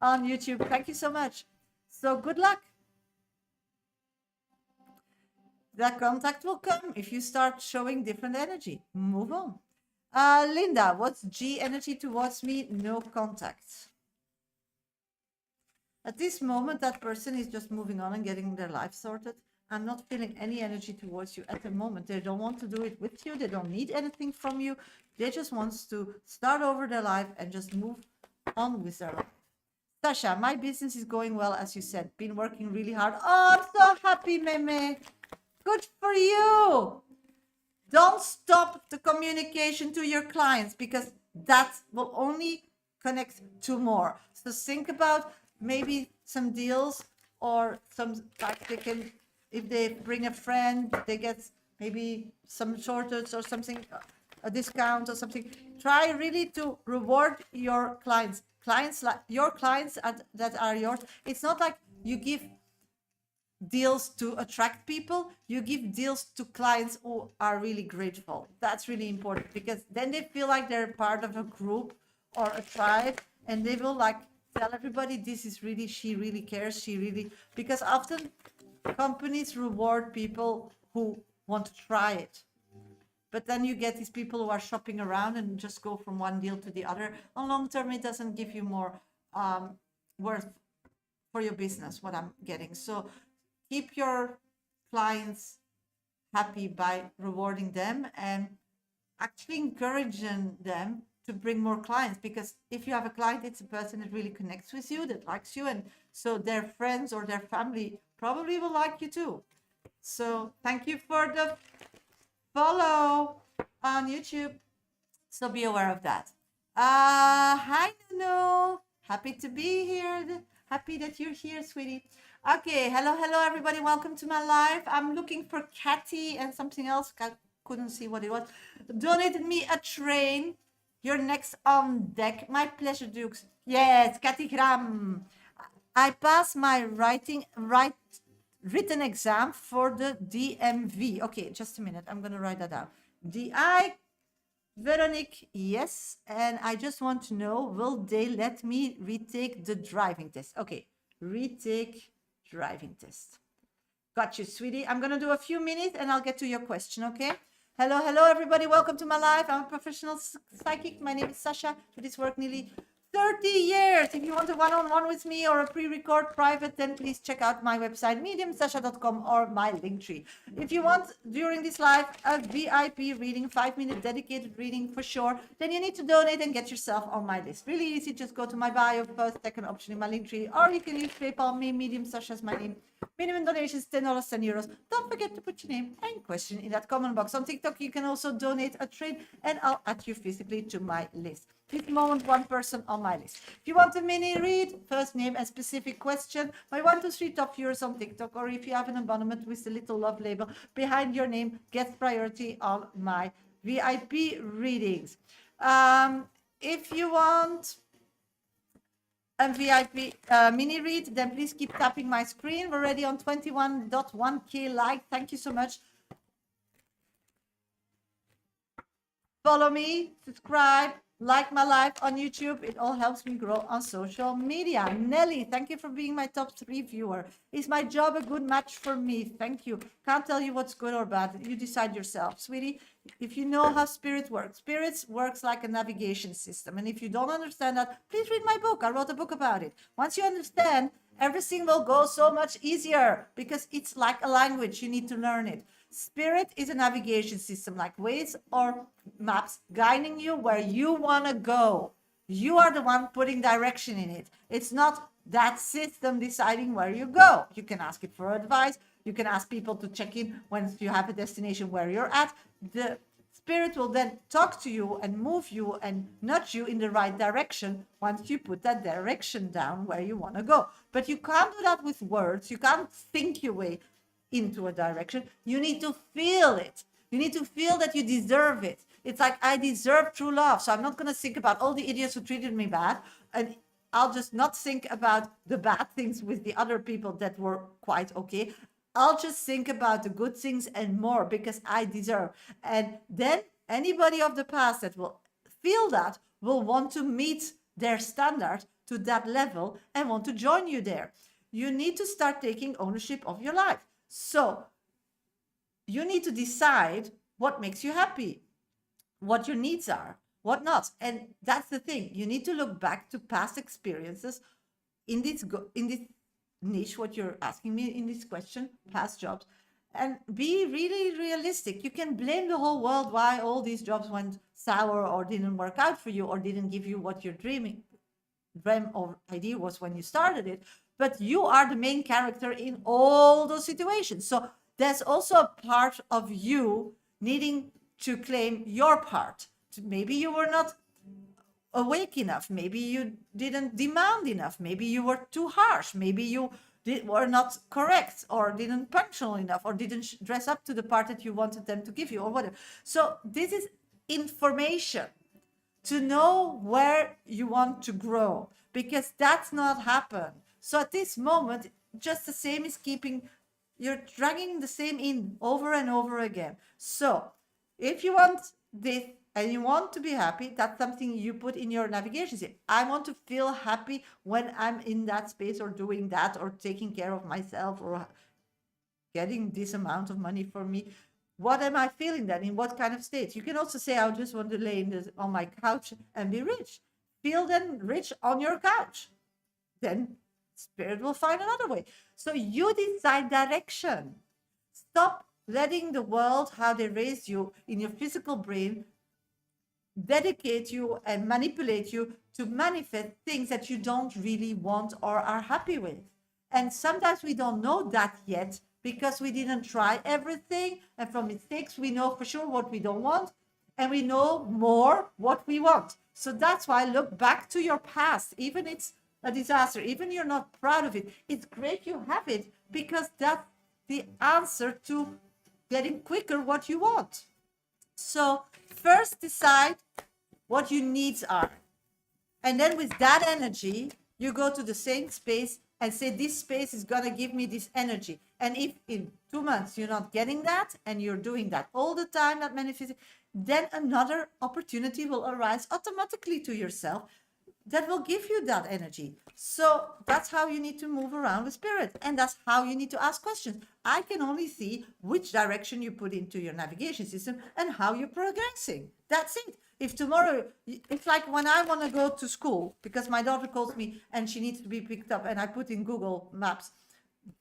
on YouTube. Thank you so much. So good luck. That contact will come if you start showing different energy. Move on. Linda, what's G energy towards me? No contact. At this moment, that person is just moving on and getting their life sorted. I'm not feeling any energy towards you at the moment. They don't want to do it with you. They don't need anything from you. They just want to start over their life and just move on with their life. Sasha, my business is going well, as you said. Been working really hard. Oh, I'm so happy, Meme. Good for you. Don't stop the communication to your clients, because that will only connect to more. So think about maybe some deals, or some, like, they can, if they bring a friend, they get maybe some shortage or something, a discount or something. Try really to reward your clients. Your clients that are yours. It's not like you give deals to attract people, you give deals to clients who are really grateful. That's really important, because then they feel like they're part of a group or a tribe, and they will like tell everybody, this is really, she really cares, because often companies reward people who want to try it. But then you get these people who are shopping around and just go from one deal to the other. On long term, it doesn't give you more worth for your business, what I'm getting. So keep your clients happy by rewarding them and actually encouraging them to bring more clients, because if you have a client, it's a person that really connects with you, that likes you, and so their friends or their family probably will like you too. So thank you for the follow on YouTube. So be aware of that. Hi, Nunu. Happy to be here. Happy that you're here, sweetie. Okay, hello, everybody. Welcome to my live. I'm looking for Cathy and something else. I couldn't see what it was. Donated me a train. You're next on deck. My pleasure, Dukes. Yes, Cathy Gram. I passed my written exam for the DMV. Okay, just a minute. I'm going to write that down. DI, Veronique, yes. And I just want to know, will they let me retake the driving test? Okay, retake driving test. Got you, sweetie. I'm going to do a few minutes and I'll get to your question, okay? Hello, hello, everybody. Welcome to my life. I'm a professional psychic. My name is Shasha. Do this work nearly 30 years. If you want a one-on-one with me or a pre-record private, then please check out my website, mediumsasha.com, or my Linktree. If you want, during this live, a VIP reading, 5-minute dedicated reading for sure, then you need to donate and get yourself on my list. Really easy. Just go to my bio, first, second option in my Linktree, or you can use PayPal me, Medium Sasha is my name. Minimum donations $10, €10. Don't forget to put your name and question in that comment box. On TikTok, you can also donate a trade, and I'll add you physically to my list. This moment, one person on my list. If you want a mini read, first name and specific question, my 1, 2, 3 top viewers on TikTok, or if you have an abonnement with the little love label behind your name, gets priority on my VIP readings. If you want a VIP mini read, then please keep tapping my screen. We're already on 21.1K likes. Thank you so much. Follow me, subscribe, like my live on YouTube. It all helps me grow on social media. Nelly, thank you for being my top 3 viewer. Is my job a good match for me? Thank you. Can't tell you what's good or bad. You decide yourself, sweetie. If you know how spirit works like a navigation system. And if you don't understand that, please read my book. I wrote a book about it. Once you understand, everything will go so much easier because it's like a language. You need to learn it. Spirit is a navigation system like Waze or maps guiding you where you want to go. You are the one putting direction in it. It's not that system deciding where you go. You can ask it for advice. You can ask people to check in when you have a destination where you're at. The spirit will then talk to you and move you and nudge you in the right direction once you put that direction down where you want to go. But you can't do that with words. You can't think your way into a direction. You need to feel it. You need to feel that you deserve it. It's like, I deserve true love. So I'm not going to think about all the idiots who treated me bad. And I'll just not think about the bad things with the other people that were quite okay. I'll just think about the good things and more because I deserve. And then anybody of the past that will feel that will want to meet their standard to that level and want to join you there. You need to start taking ownership of your life. So you need to decide what makes you happy, what your needs are, what not. And that's the thing. You need to look back to past experiences in this niche, what you're asking me in this question, past jobs, and be really realistic. You can blame the whole world why all these jobs went sour or didn't work out for you or didn't give you what you're dream or idea was when you started it. But you are the main character in all those situations. So there's also a part of you needing to claim your part. Maybe you were not awake enough. Maybe you didn't demand enough. Maybe you were too harsh. Maybe you were not correct or didn't punctual enough or didn't dress up to the part that you wanted them to give you or whatever. So this is information to know where you want to grow, because that's not happened. So at this moment, just the same is you're dragging the same in over and over again. So if you want this and you want to be happy, that's something you put in your navigation. Say, I want to feel happy when I'm in that space or doing that or taking care of myself or getting this amount of money for me. What am I feeling then? In what kind of state? You can also say, I just want to lay on my couch and be rich. Feel then rich on your couch. Then spirit will find another way. So you decide direction. Stop letting the world, how they raised you in your physical brain, dedicate you and manipulate you to manifest things that you don't really want or are happy with. And sometimes we don't know that yet because we didn't try everything. And from mistakes, we know for sure what we don't want. And we know more what we want. So that's why look back to your past. Even it's a disaster, even you're not proud of it, it's great you have it because that's the answer to getting quicker what you want. So first decide what your needs are. And then with that energy, you go to the same space and say, this space is going to give me this energy. And if in 2 months you're not getting that and you're doing that all the time, that manifesting, then another opportunity will arise automatically to yourself. that will give you that energy. So that's how you need to move around with spirit. And that's how you need to ask questions. I can only see which direction you put into your navigation system and how you're progressing. That's it. If tomorrow, it's like when I want to go to school, because my daughter calls me and she needs to be picked up, and I put in Google Maps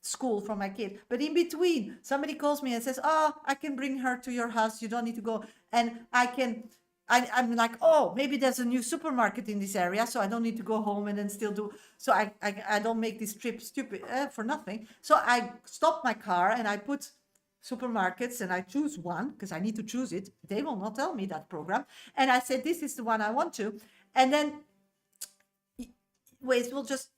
school for my kid. But in between, somebody calls me and says, "Oh, I can bring her to your house. You don't need to go." And I'm like, "Oh, maybe there's a new supermarket in this area, so I don't need to go home and then still do." So I don't make this trip stupid for nothing. So I stop my car and I put supermarkets and I choose one because I need to choose it. They will not tell me that program. And I said, "This is the one I want to." And then Waze will just,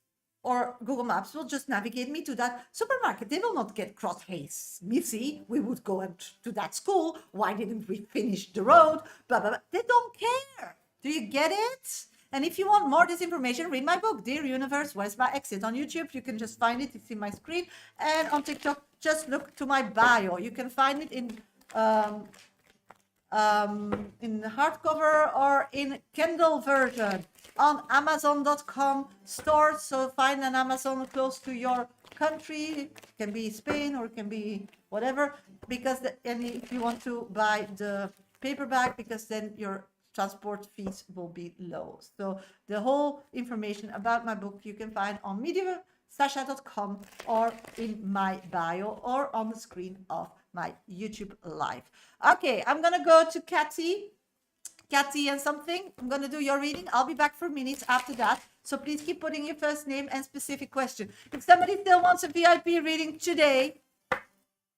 or Google Maps will just navigate me to that supermarket. They will not get cross, "Hey, Missy, we would go to that school. Why didn't we finish the road?" Blah, blah, blah. They don't care. Do you get it? And if you want more disinformation, read my book, Dear Universe, Where's My Exit? On YouTube, you can just find it. It's in my screen. And on TikTok, just look to my bio. You can find it in hardcover or in Kindle version on Amazon.com store. So find an Amazon close to your country. It can be Spain or it can be whatever, because and if you want to buy the paperback, because then your transport fees will be low. So the whole information about my book you can find on mediumsasha.com or in my bio or on the screen of my YouTube live. Okay, I'm gonna go to Kathy and something. I'm gonna do your reading. I'll be back for minutes after that. So please keep putting your first name and specific question. If somebody still wants a VIP reading today,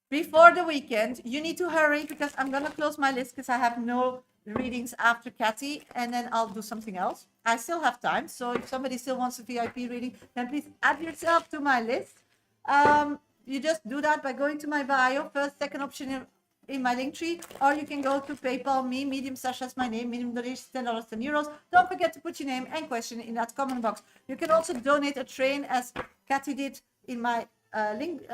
before the weekend, you need to hurry because I'm gonna close my list because I have no readings after Kathy, and then I'll do something else. I still have time, so if somebody still wants a VIP reading, then please add yourself to my list. You just do that by going to my bio, first, second option in my link tree, or you can go to PayPal me, Medium Sasha is my name, minimum donation $10, 10 euros. Don't forget to put your name and question in that comment box. You can also donate a train, as Kathy did in my link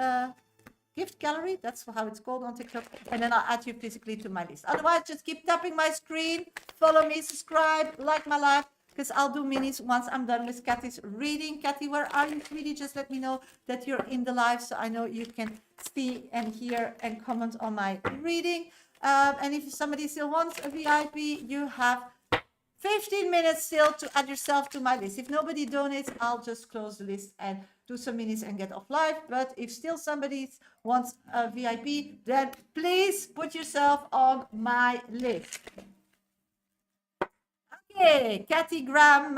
gift gallery. That's how it's called on TikTok. And then I'll add you physically to my list. Otherwise, just keep tapping my screen, follow me, subscribe, like my live, because I'll do minis once I'm done with Kathy's reading. Kathy, where are you, sweetie? Just let me know that you're in the live so I know you can see and hear and comment on my reading. And if somebody still wants a VIP, you have 15 minutes still to add yourself to my list. If nobody donates, I'll just close the list and do some minutes and get off live. But if still somebody wants a VIP, then please put yourself on my list. Okay, Kathy Graham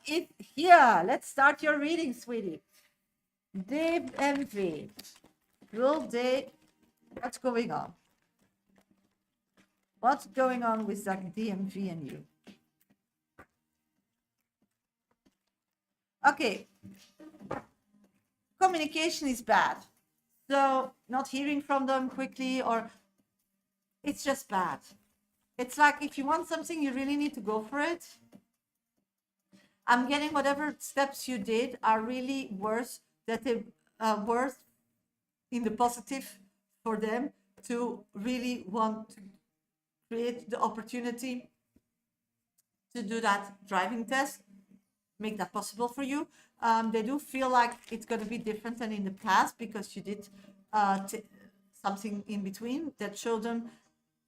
is here. Let's start your reading, sweetie. DMV. What's going on? What's going on with that DMV and you? Okay. Communication is bad. So not hearing from them quickly, or it's just bad. It's like if you want something, you really need to go for it. I'm getting whatever steps you did are really worse, that they worse in the positive for them to really want to create the opportunity to do that driving test, make that possible for you. They do feel like it's going to be different than in the past because you did something in between that showed them,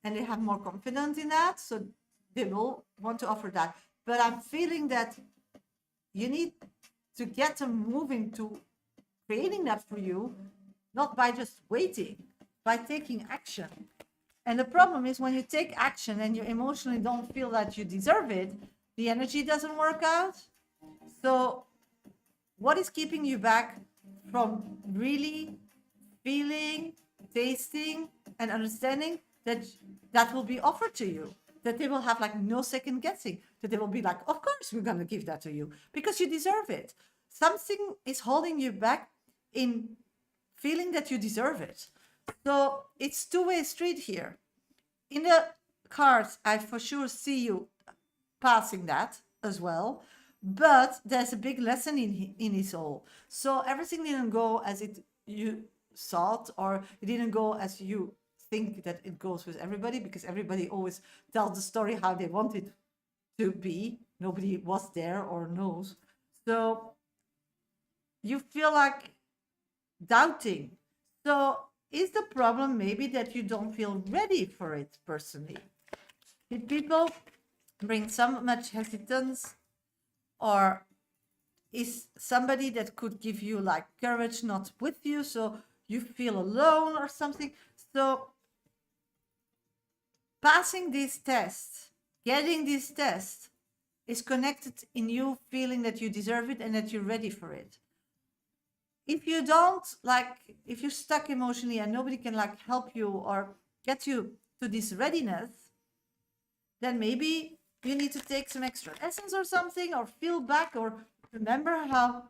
and they have more confidence in that. So they will want to offer that. But I'm feeling that you need to get them moving to creating that for you, not by just waiting, by taking action. And the problem is when you take action and you emotionally don't feel that you deserve it, the energy doesn't work out. So what is keeping you back from really feeling, tasting, and understanding that that will be offered to you? That they will have like no second guessing, that they will be like, of course we're going to give that to you because you deserve it. Something is holding you back in feeling that you deserve it. So it's two-way street here. In the cards, I for sure see you passing that as well, but there's a big lesson in it all. So everything didn't go as you thought, or it didn't go as you think that it goes with everybody, because everybody always tells the story how they want it to be, nobody was there or knows. So you feel like doubting. So is the problem maybe that you don't feel ready for it personally? Did people bring so much hesitance, or is somebody that could give you like courage not with you, so you feel alone or something? So passing these tests, getting these tests, is connected in you feeling that you deserve it and that you're ready for it. If you don't, like, if you're stuck emotionally and nobody can like help you or get you to this readiness, then maybe you need to take some extra lessons or something, or feel back, or remember how,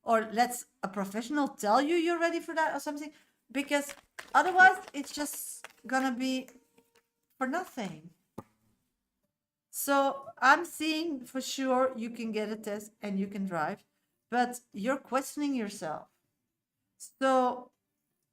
or let a professional tell you you're ready for that or something, because otherwise it's just gonna be for nothing. So I'm seeing for sure you can get a test and you can drive, but you're questioning yourself. So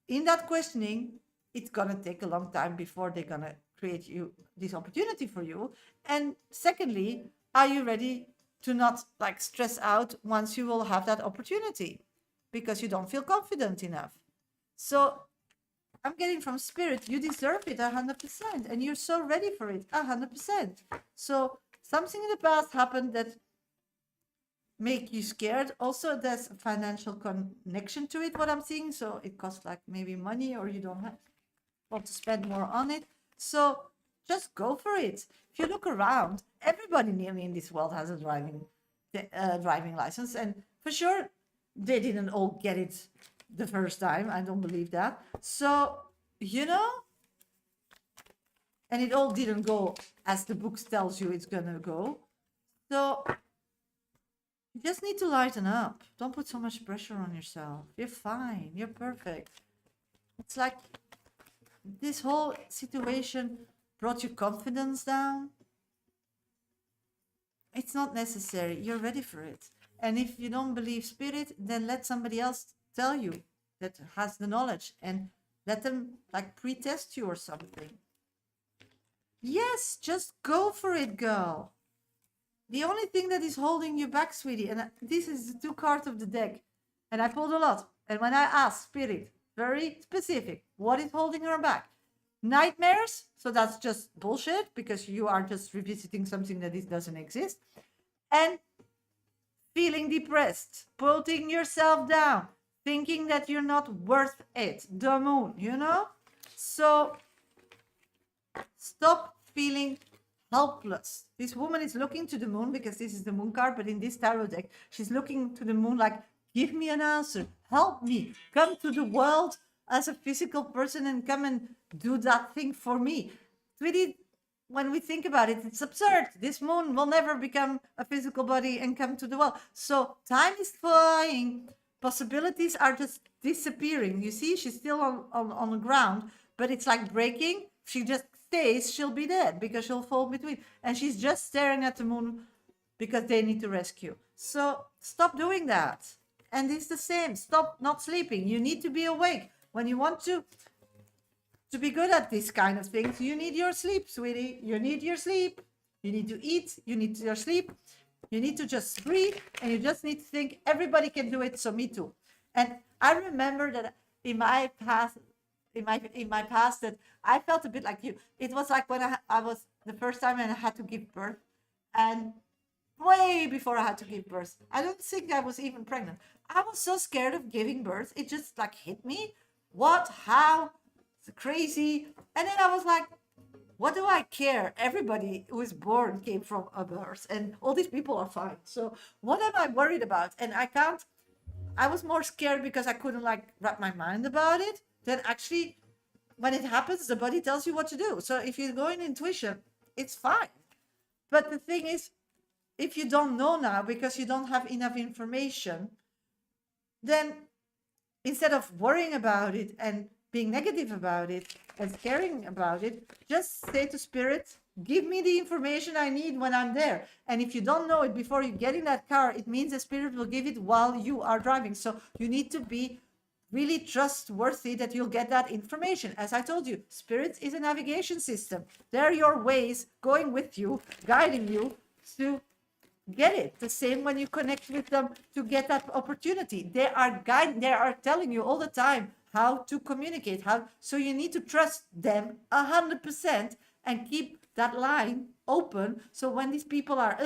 in that questioning, it's gonna take a long time before they're gonna create you this opportunity for you. And secondly, are you ready to not like stress out once you will have that opportunity because you don't feel confident enough? So I'm getting from spirit, you deserve it 100%, and you're so ready for it 100%. So something in the past happened that make you scared. Also, there's a financial connection to it, what I'm seeing. So it costs like maybe money, or you don't want to spend more on it. So just go for it. If you look around, everybody nearly in this world has a driving license, and for sure they didn't all get it the first time. I don't believe that. So, you know, and it all didn't go as the book tells you it's gonna go. So you just need to lighten up. Don't put so much pressure on yourself. You're fine. You're perfect. It's like this whole situation brought your confidence down. It's not necessary. You're ready for it. And if you don't believe spirit, then let somebody else tell you that has the knowledge, and let them like pre-test you or something. Yes, just go for it, girl. The only thing that is holding you back, sweetie, and this is the 2 cards of the deck, and I pulled a lot. And when I asked spirit, very specific, what is holding her back? Nightmares. So that's just bullshit, because you are just revisiting something that doesn't exist. And feeling depressed, putting yourself down, thinking that you're not worth it. The moon, you know? So stop feeling helpless. This woman is looking to the moon, because this is the moon card, but in this tarot deck, she's looking to the moon like, give me an answer, help me, come to the world as a physical person and come and do that thing for me. Sweetie, when we think about it, it's absurd. This moon will never become a physical body and come to the world. So time is flying. Possibilities are just disappearing. You see, she's still on the ground, but it's like breaking. She just stays, she'll be dead, because she'll fall between. And she's just staring at the moon because they need to rescue. So stop doing that. And it's the same. Stop not sleeping. You need to be awake. When you want to be good at these kind of things, you need your sleep, sweetie. You need your sleep. You need to eat. You need your sleep. You need to just breathe, and you just need to think everybody can do it, so me too. And I remember that in my past, that I felt a bit like you. It was like when I was the first time and I had to give birth, and way before I had to give birth, I don't think I was even pregnant. I was so scared of giving birth. It just like hit me. What? How? It's crazy. And then I was like, what do I care? Everybody who is born came from a birth, and all these people are fine. So what am I worried about? And I was more scared because I couldn't like wrap my mind about it. Then actually, when it happens, the body tells you what to do. So if you go in intuition, it's fine. But the thing is, if you don't know now because you don't have enough information, then instead of worrying about it and being negative about it and caring about it, just say to spirit, give me the information I need when I'm there. And if you don't know it before you get in that car, it means the spirit will give it while you are driving. So you need to be really trustworthy that you'll get that information. As I told you, spirit is a navigation system. They're your ways going with you, guiding you to get it. The same when you connect with them to get that opportunity. They are telling you all the time how to communicate, so you need to trust them 100% and keep that line open. So when these people are,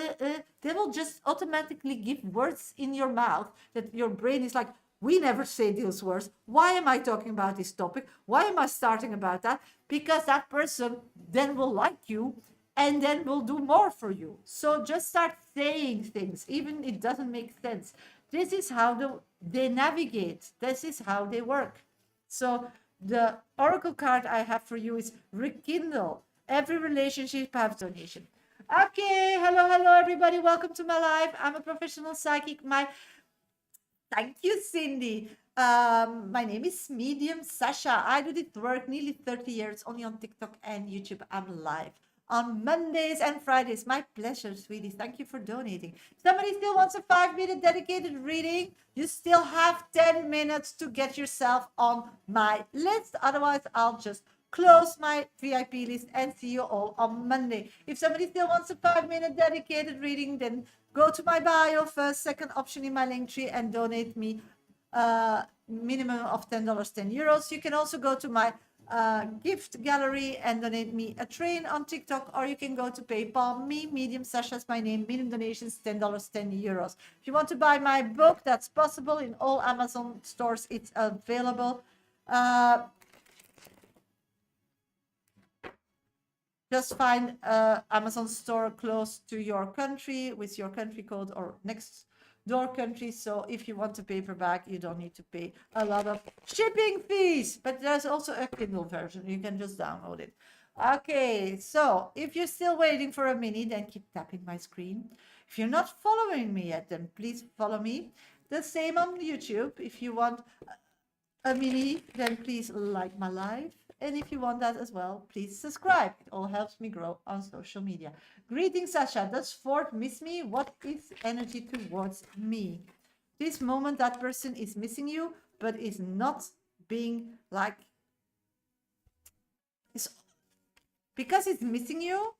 they will just automatically give words in your mouth that your brain is like, we never say those words. Why am I talking about this topic? Why am I starting about that? Because that person then will like you and then will do more for you. So just start saying things, even it doesn't make sense. This is how they navigate. This is how they work. So the oracle card I have for you is rekindle. Every relationship has donation. Okay, hello, everybody. Welcome to my life. I'm a professional psychic. Thank you, Cindy. My name is Medium Shasha. I do this work nearly 30 years, only on TikTok and YouTube. I'm live on Mondays and Fridays. My pleasure, sweetie. Thank you for donating. Somebody still wants a 5-minute dedicated reading? You still have 10 minutes to get yourself on my list. Otherwise, I'll just close my VIP list and see you all on Monday. If somebody still wants a 5-minute dedicated reading, then go to my bio, first, second option in my link tree, and donate me minimum of $10, 10 euros. You can also go to my gift gallery and donate me a train on TikTok, or you can go to PayPal. Medium Shasha is my name. Minimum donations $10, 10 euros. If you want to buy my book, that's possible in all Amazon stores. It's available. Just find Amazon store close to your country with your country code or next door country. So if you want a paperback, you don't need to pay a lot of shipping fees. But there's also a Kindle version. You can just download it. Okay, so if you're still waiting for a mini, then keep tapping my screen. If you're not following me yet, then please follow me. The same on YouTube. If you want a mini, then please like my live. And if you want that as well, please subscribe. It all helps me grow on social media. Greetings, Shasha. Does Ford miss me? What is energy towards me? This moment, that person is missing you, but is not being like... because it's missing you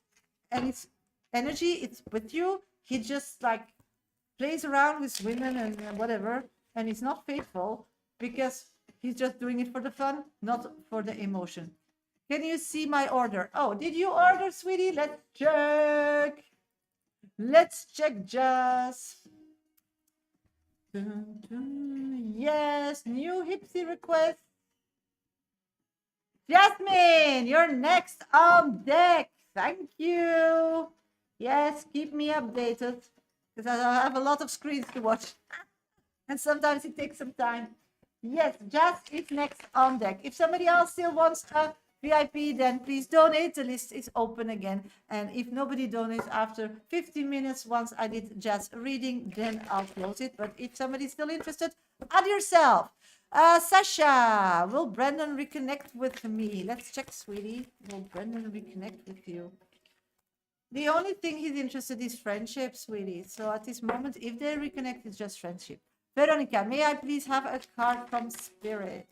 and it's energy, it's with you. He just like plays around with women and whatever, and it's not faithful because he's just doing it for the fun, not for the emotion. Can you see my order? Oh, did you order, sweetie? Let's check. Let's check, Jazz. Dun, dun. Yes, new hipsy request. Jasmine, you're next on deck. Thank you. Yes, keep me updated because I have a lot of screens to watch. And sometimes it takes some time. Yes, Jazz is next on deck. If somebody else still wants a VIP, then please donate. The list is open again. And if nobody donates after 15 minutes, once I did Jazz reading, then I'll close it. But if somebody's still interested, add yourself. Shasha, will Brandon reconnect with me? Let's check, sweetie. Will Brandon reconnect with you? The only thing he's interested is friendship, sweetie. So at this moment, if they reconnect, it's just friendship. Veronica, may I please have a card from Spirit?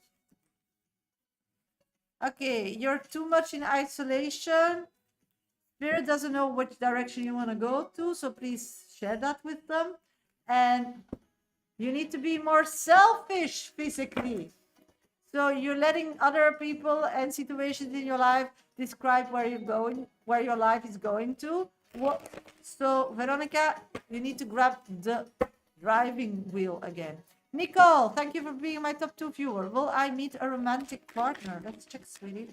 Okay, you're too much in isolation. Spirit doesn't know which direction you want to go to, so please share that with them. And you need to be more selfish physically. So you're letting other people and situations in your life describe where you're going, where your life is going to. So Veronica, you need to grab the driving wheel again. Nicole, thank you for being my top 2 viewer. Will I meet a romantic partner? Let's check, sweetie.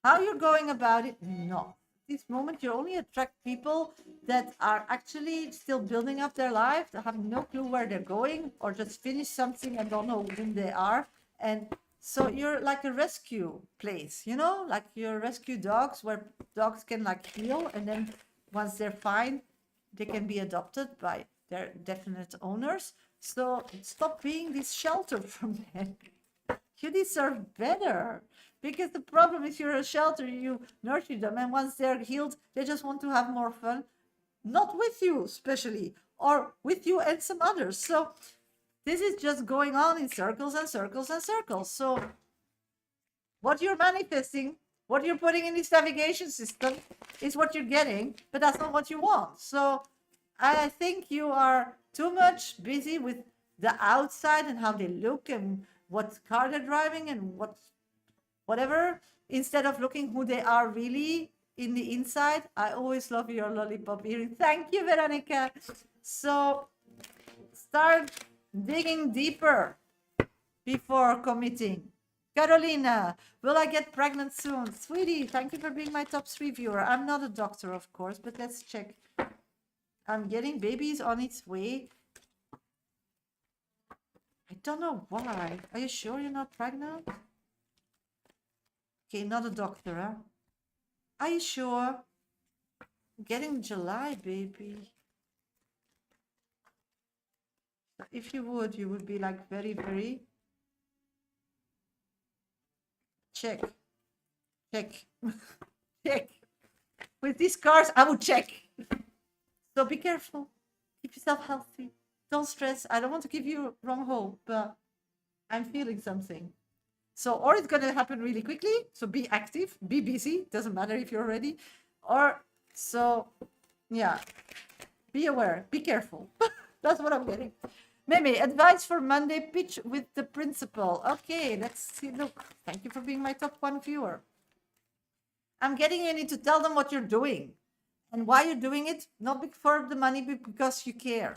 How you're going about it? No. At this moment, you only attract people that are actually still building up their life, that have no clue where they're going, or just finished something and don't know who they are. And so you're like a rescue place, you know, like you're rescue dogs, where dogs can like heal, and then once they're fine, they can be adopted by their definite owners. So stop being this shelter from them. You deserve better. Because the problem is you're a shelter, you nurture them, and once they're healed, they just want to have more fun. Not with you, especially, or with you and some others. So this is just going on in circles and circles and circles. So what you're manifesting What you're putting in this navigation system is what you're getting, but that's not what you want. So I think you are too much busy with the outside and how they look and what car they're driving and whatever, instead of looking who they are really in the inside. I always love your lollipop earring. Thank you, Veronica. So start digging deeper before committing. Carolina, will I get pregnant soon? Sweetie, thank you for being my top 3 viewer. I'm not a doctor, of course, but let's check. I'm getting babies on its way. I don't know why. Are you sure you're not pregnant? Okay, not a doctor, huh? Are you sure? Getting July, baby. If you would be like very, very... Check. Check. Check. With these cars, I would check. So be careful. Keep yourself healthy. Don't stress. I don't want to give you wrong hope, but I'm feeling something. So, or it's going to happen really quickly. So be active, be busy. Doesn't matter if you're ready. Or, so, yeah. Be aware. Be careful. That's what I'm getting. Mimi, advice for Monday pitch with the principal. Okay, let's see. Look, thank you for being my top 1 viewer. I'm getting you need to tell them what you're doing and why you're doing it. Not for the money, but because you care.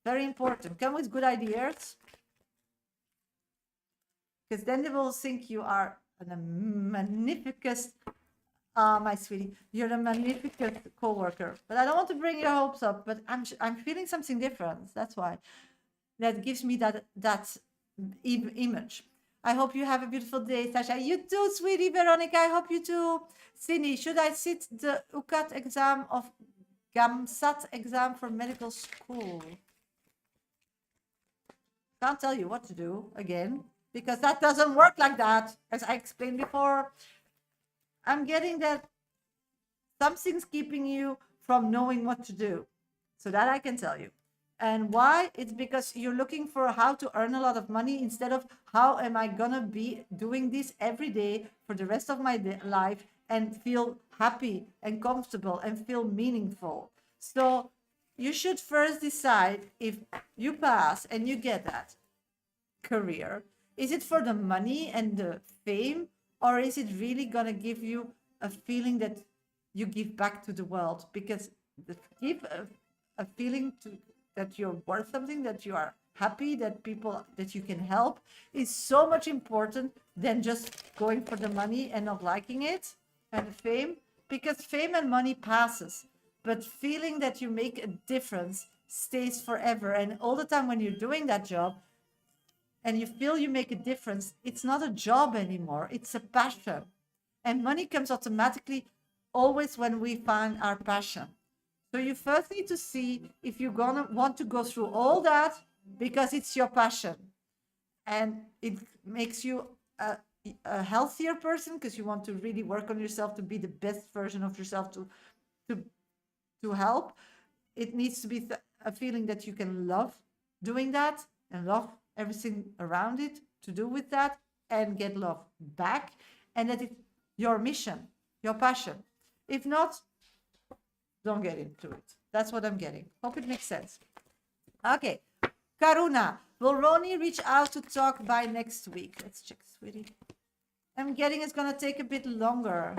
Very important. Come with good ideas. Because then they will think you are a magnificent, my sweetie, you're a magnificent co-worker. But I don't want to bring your hopes up, but I'm feeling something different. That's why. That gives me that image. I hope you have a beautiful day, Sasha. You too, sweetie. Veronica, I hope you too. Cindy, should I sit the UCAT exam of GAMSAT exam for medical school? Can't tell you what to do again, because that doesn't work like that, as I explained before. I'm getting that something's keeping you from knowing what to do. So that I can tell you. And why? It's because you're looking for how to earn a lot of money instead of how am I gonna be doing this every day for the rest of my life and feel happy and comfortable and feel meaningful. So you should first decide, if you pass and you get that career, is it for the money and the fame, or is it really gonna give you a feeling that you give back to the world? Because give a feeling to that you're worth something, that you are happy, that people that you can help, is so much important than just going for the money and not liking it and the fame. Because fame and money passes, but feeling that you make a difference stays forever. And all the time when you're doing that job and you feel you make a difference, it's not a job anymore, it's a passion. And money comes automatically always when we find our passion. So you first need to see if you're gonna want to go through all that because it's your passion, and it makes you a healthier person because you want to really work on yourself to be the best version of yourself to help. It needs to be a feeling that you can love doing that and love everything around it to do with that and get love back, and that it's your mission, your passion. If not, don't get into it. That's what I'm getting. Hope it makes sense. Okay. Karuna, will Ronnie reach out to talk by next week? Let's check, sweetie. I'm getting it's going to take a bit longer.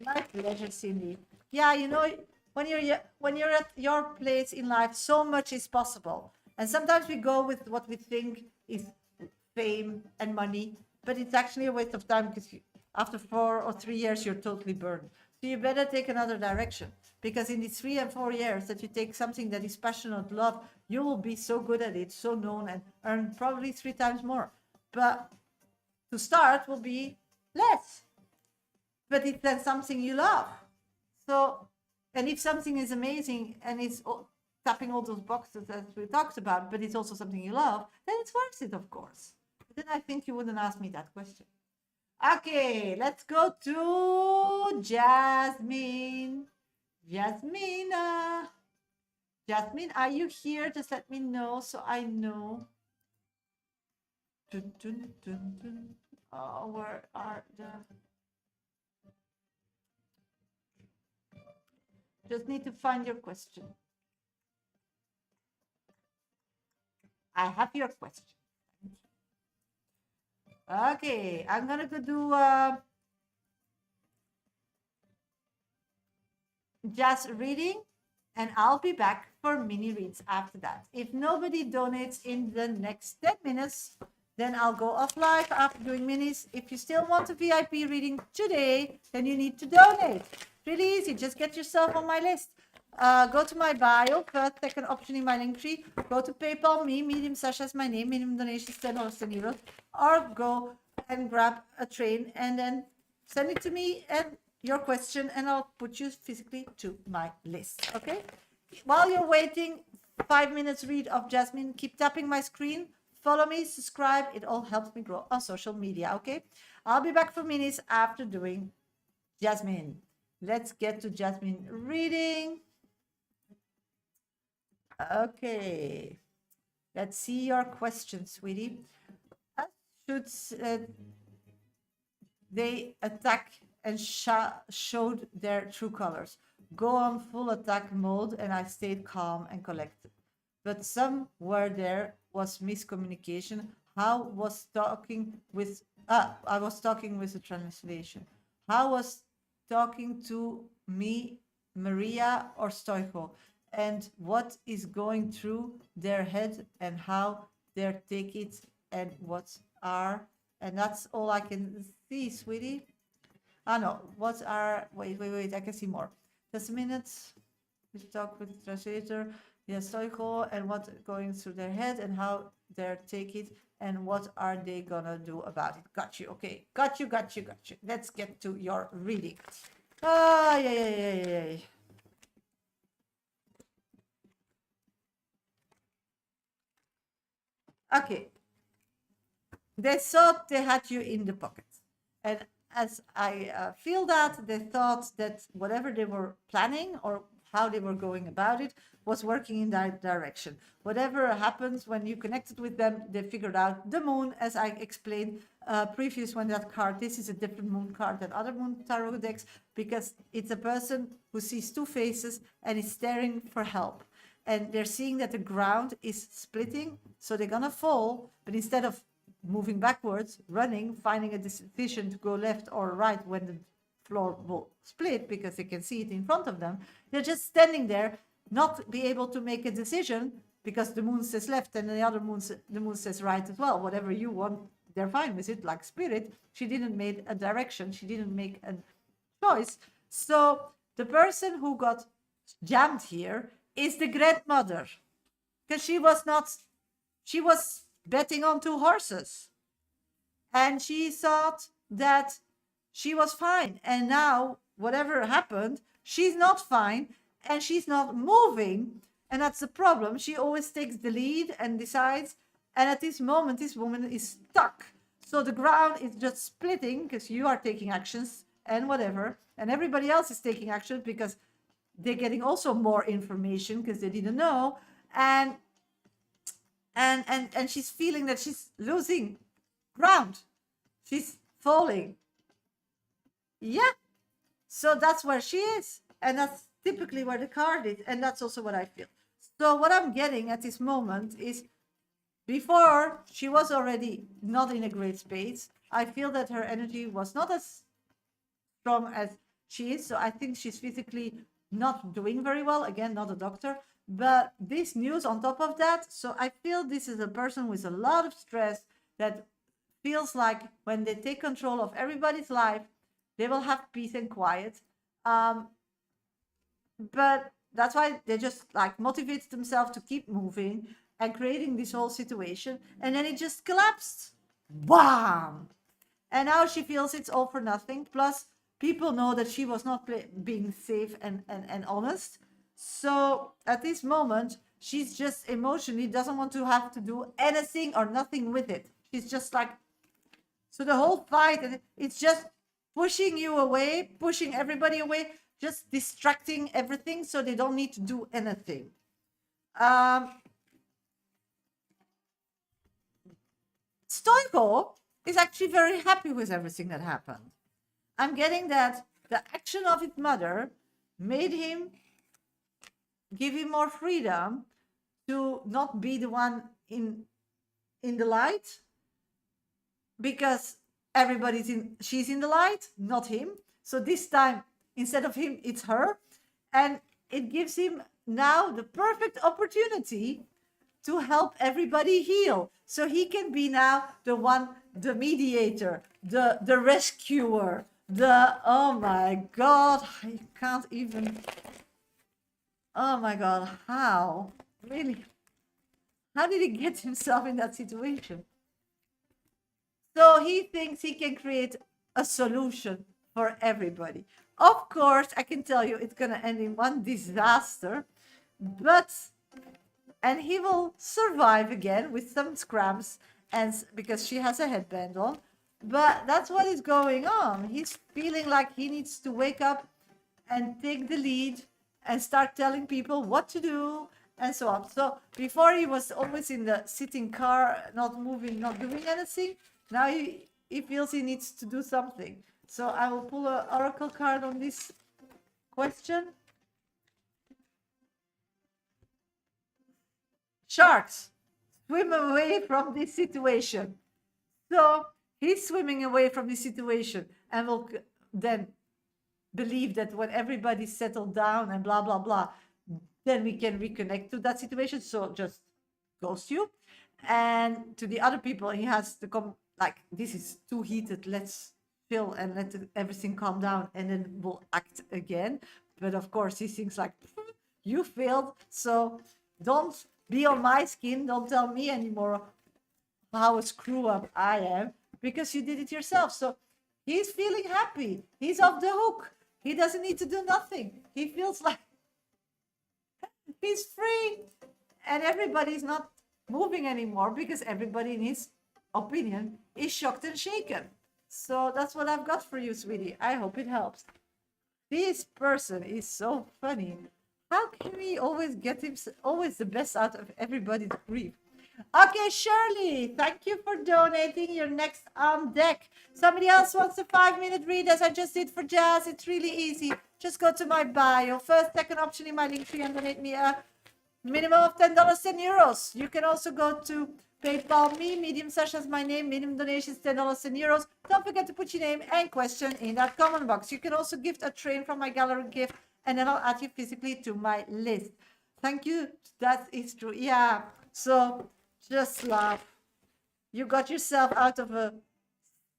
My pleasure, Cindy. Yeah, you know, when you're at your place in life, so much is possible. And sometimes we go with what we think is fame and money, but it's actually a waste of time because after 4 or 3 years, you're totally burned. So you better take another direction, because in these 3 and 4 years that you take something that is passionate, love, you will be so good at it, so known, and earn probably 3 times more. But to start will be less. But it's then something you love. So, and if something is amazing and it's tapping all those boxes that we talked about, but it's also something you love, then it's worth it, of course. But then I think you wouldn't ask me that question. Okay, let's go to Jasmine. Jasmina. Jasmine, are you here? Just let me know so I know. Dun, dun, dun, dun. Where are the... Just need to find your question. I have your question. Okay, I'm gonna go do just reading, and I'll be back for mini reads after that. If nobody donates in the next 10 minutes, then I'll go off live after doing minis. If you still want a VIP reading today, then you need to donate. Really easy, just get yourself on my list. Go to my bio, first, second option in my link tree. Go to PayPal me, Medium Shasha is my name, minimum donation is 10 or 10 euros. Or go and grab a train and then send it to me and your question, and I'll put you physically to my list. Okay, while you're waiting, 5 minutes read of Jasmine. Keep tapping my screen, follow me, subscribe, it all helps me grow on social media. Okay, I'll be back for minis after doing Jasmine. Let's get to Jasmine reading. Okay, let's see your question, sweetie. Should they attack and showed their true colors? Go on full attack mode, and I stayed calm and collected. But somewhere there was miscommunication. I was talking with the translation. How was talking to me, Maria or Stoico, and what is going through their head and how they take it and what are, and that's all I can see, sweetie. No, what are, wait, I can see more. Just a minute. We talk with the translator, yes, Stoico, and what's going through their head and how they take it and what are they gonna do about it. Got you, okay, got you. Let's get to your reading. Yeah. Okay. They thought they had you in the pocket. And as I feel that, they thought that whatever they were planning or how they were going about it was working in that direction. Whatever happens when you connected with them, they figured out the moon, as I explained previous when that card, this is a different moon card than other moon tarot decks, because it's a person who sees two faces and is staring for help. And they're seeing that the ground is splitting, so they're gonna fall, but instead of moving backwards, running, finding a decision to go left or right when the floor will split because they can see it in front of them, they're just standing there, not be able to make a decision because the moon says left and the moon says right as well. Whatever you want, they're fine with it, like Spirit. She didn't make a direction, she didn't make a choice. So the person who got jammed here is the grandmother, because she was betting on two horses and she thought that she was fine, and now whatever happened, she's not fine and she's not moving, and that's the problem. She always takes the lead and decides, and at this moment this woman is stuck. So the ground is just splitting because you are taking actions and whatever, and everybody else is taking action because they're getting also more information because they didn't know, and she's feeling that she's losing ground. She's falling. Yeah. So that's where she is. And that's typically where the card is. And that's also what I feel. So what I'm getting at this moment is, before she was already not in a great space. I feel that her energy was not as strong as she is. So I think she's physically not doing very well. Again, not a doctor. But this news on top of that, so I feel this is a person with a lot of stress that feels like when they take control of everybody's life, they will have peace and quiet. But that's why they just like motivate themselves to keep moving and creating this whole situation. And then it just collapsed. Bam! And now she feels it's all for nothing. Plus, people know that she was not being safe and honest. So at this moment, she's just emotionally doesn't want to have to do anything or nothing with it. She's just like, so the whole fight, it's just pushing you away, pushing everybody away, just distracting everything so they don't need to do anything. Stoico is actually very happy with everything that happened. I'm getting that the action of his mother made him, give him more freedom to not be the one in the light, because she's in the light, not him. So this time, instead of him, it's her. And it gives him now the perfect opportunity to help everybody heal. So he can be now the mediator, the rescuer, oh my God, I can't even, oh my God, how? Really? How did he get himself in that situation? So he thinks he can create a solution for everybody. Of course, I can tell you it's going to end in one disaster, and he will survive again with some scrams, and because she has a headband on. But that's what is going on. He's feeling like he needs to wake up and take the lead and start telling people what to do and so on. So before he was always in the sitting car, not moving, not doing anything. Now he feels he needs to do something. So I will pull an oracle card on this question. Sharks, swim away from this situation. So he's swimming away from this situation and will then believe that when everybody's settled down and blah, blah, blah, then we can reconnect to that situation. So just ghost you. And to the other people, he has to come like, this is too heated. Let's chill and let everything calm down, and then we'll act again. But of course, he thinks like, you failed. So don't be on my skin. Don't tell me anymore how a screw up I am, because you did it yourself. So he's feeling happy. He's off the hook. He doesn't need to do nothing. He feels like he's free, and everybody's not moving anymore because everybody, in his opinion, is shocked and shaken. So that's what I've got for you, sweetie. I hope it helps. This person is so funny. How can we always get him always the best out of everybody's grief? Okay, Shirley, thank you for donating. You're next on deck. Somebody else wants a 5-minute read, as I just did for Jazz. It's really easy. Just go to my bio, first, second option in my link tree, and donate me a minimum of $10, €10. You can also go to PayPal me, Medium Sasha is my name, minimum donations $10, €10. Don't forget to put your name and question in that comment box. You can also gift a train from my gallery gift, and then I'll add you physically to my list. Thank you. That is true. Yeah. So just laugh. You got yourself out of a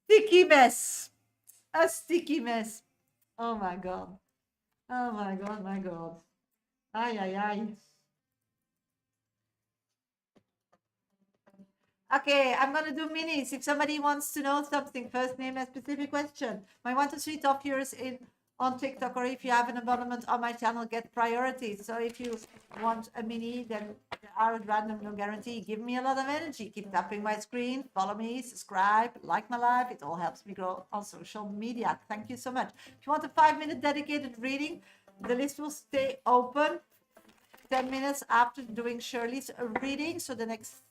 sticky mess. A sticky mess. Oh my God. Oh my God, my God. Ay, ay, ay. Okay, I'm gonna do minis. If somebody wants to know something, first name and specific question. My 1 to 3 top viewers on TikTok, or if you have an abonnement on my channel, get priority. So if you want a mini, then are at random, no guarantee. Give me a lot of energy. Keep tapping my screen, follow me, subscribe, like my live. It all helps me grow on social media. Thank you so much. If you want a 5-minute dedicated reading, the list will stay open 10 minutes after doing Shirley's reading. So the next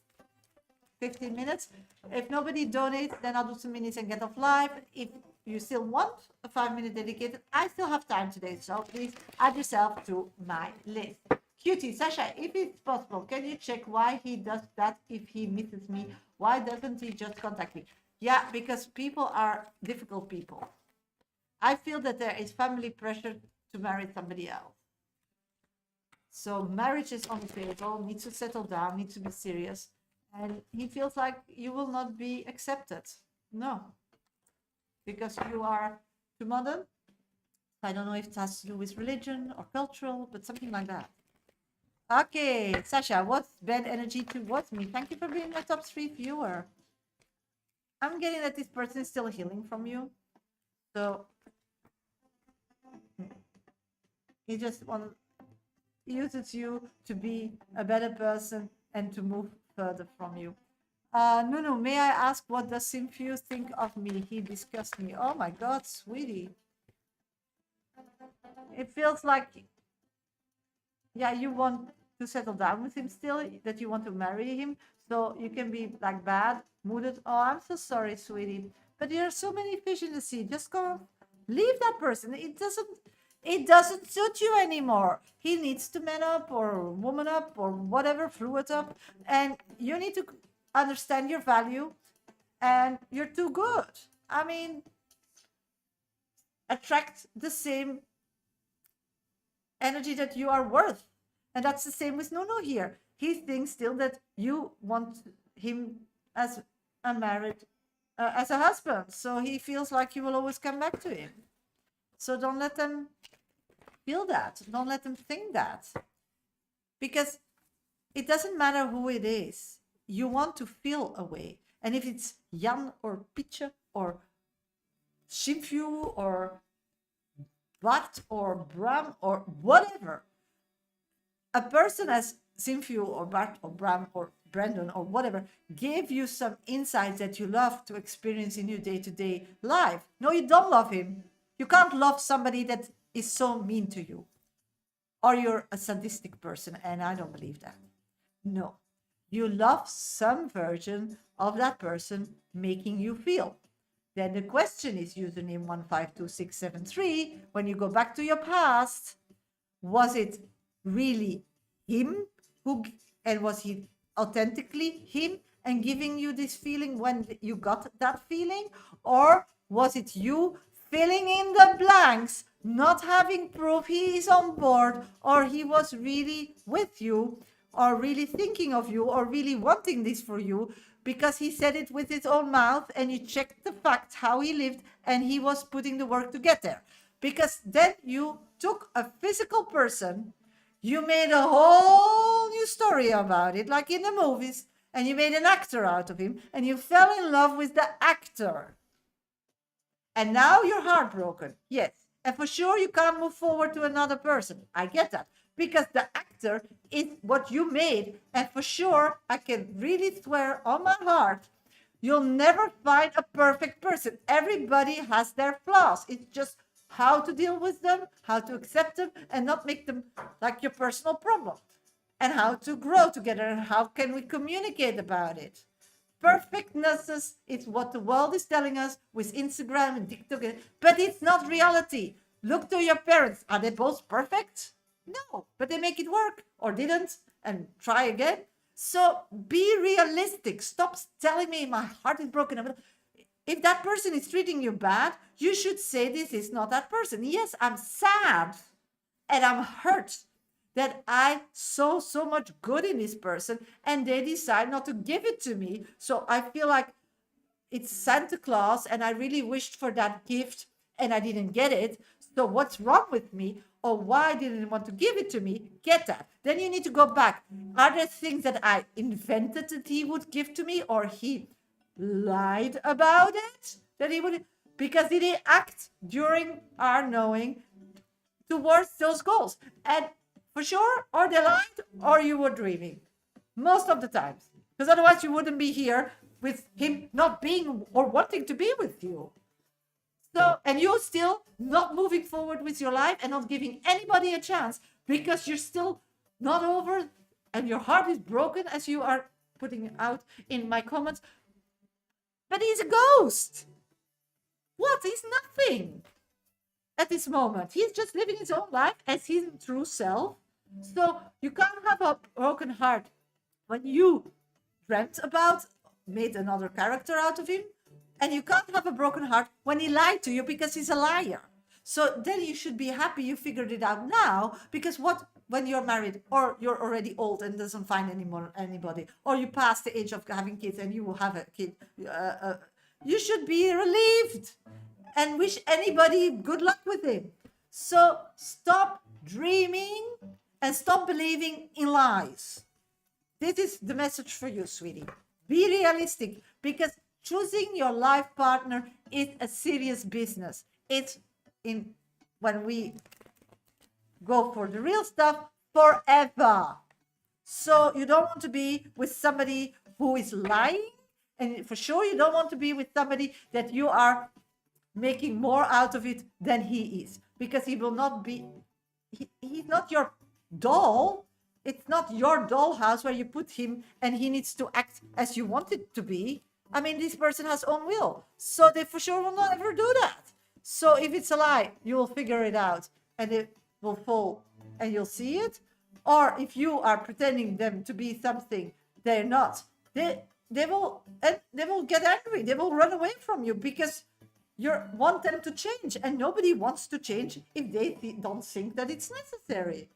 15 minutes. If nobody donates, then I'll do some minis and get off live. If you still want a 5-minute dedicated, I still have time today. So please add yourself to my list. Cutie, Sasha, if it's possible, can you check why he does that if he misses me? Why doesn't he just contact me? Yeah, because people are difficult people. I feel that there is family pressure to marry somebody else. So marriage is on the table, needs to settle down, needs to be serious. And he feels like you will not be accepted. No. Because you are too modern. I don't know if it has to do with religion or cultural, but something like that. Okay, Sasha, what's bad energy towards me? Thank you for being my top 3 viewer. I'm getting that this person is still healing from you. So he just uses you to be a better person and to move further from you. Nunu, may I ask, what does Simfuse think of me? He discussed me. Oh my God, sweetie. It feels like, yeah, you want to settle down with him still, that you want to marry him. So you can be like bad mooded. Oh, I'm so sorry, sweetie, but there are so many fish in the sea. Just go, leave that person. It doesn't suit you anymore. He needs to man up or woman up or whatever, fluid up, and you need to understand your value. And you're too good. I mean, attract the same energy that you are worth. And that's the same with Nuno here. He thinks still that you want him as a married, as a husband. So he feels like you will always come back to him. So don't let them feel that. Don't let them think that. Because it doesn't matter who it is. You want to feel a way. And if it's Jan or Pietje or Shimfu or Bart or Bram or whatever, a person as Simfu or Bart or Bram or Brandon or whatever gave you some insights that you love to experience in your day-to-day life. No, you don't love him. You can't love somebody that is so mean to you. Or you're a sadistic person, and I don't believe that. No. You love some version of that person making you feel. Then the question is username 152673. When you go back to your past, was it really him and was he authentically him and giving you this feeling when you got that feeling? Or was it you filling in the blanks, not having proof he is on board, or he was really with you, or really thinking of you, or really wanting this for you, because he said it with his own mouth and you checked the facts, how he lived, and he was putting the work to get there. Because then you took a physical person, you made a whole new story about it, like in the movies, and you made an actor out of him, and you fell in love with the actor. And now you're heartbroken. Yes. And for sure, you can't move forward to another person. I get that. Because the actor is what you made. And for sure, I can really swear on my heart, you'll never find a perfect person. Everybody has their flaws. It's just how to deal with them, how to accept them, and not make them like your personal problem. And how to grow together, and how can we communicate about it. Perfectness is what the world is telling us with Instagram and TikTok, but it's not reality. Look to your parents. Are they both perfect? No, but they make it work, or didn't, and try again. So be realistic. Stop telling me my heart is broken. If that person is treating you bad, you should say this is not that person. Yes, I'm sad and I'm hurt that I saw so much good in this person and they decide not to give it to me. So I feel like it's Santa Claus and I really wished for that gift and I didn't get it. So what's wrong with me? Or why didn't he want to give it to me? Get that. Then you need to go back. Are there things that I invented that he would give to me, or he lied about it? That he would, because did he act during our knowing towards those goals? And for sure, or they lied, or you were dreaming. Most of the times. Because otherwise you wouldn't be here with him not being or wanting to be with you. So, and you're still not moving forward with your life and not giving anybody a chance because you're still not over and your heart is broken, as you are putting out in my comments. But he's a ghost. What? He's nothing at this moment. He's just living his own life as his true self. So you can't have a broken heart when you dreamt about, made another character out of him. And you can't have a broken heart when he lied to you because he's a liar. So then you should be happy you figured it out now, because when you're married or you're already old and doesn't find anybody, or you pass the age of having kids and you will have a kid, you should be relieved and wish anybody good luck with him. So stop dreaming and stop believing in lies. This is the message for you, sweetie. Be realistic, because choosing your life partner is a serious business. It's when we go for the real stuff, forever. So you don't want to be with somebody who is lying, and for sure you don't want to be with somebody that you are making more out of it than he is, because he will not be, he's not your doll. It's not your dollhouse where you put him and he needs to act as you want it to be. I mean, this person has own will, so they for sure will not ever do that. So if it's a lie, you will figure it out and it will fall and you'll see it. Or if you are pretending them to be something they're not, they will, and they will get angry. They will run away from you because you want them to change, and nobody wants to change if they don't think that it's necessary.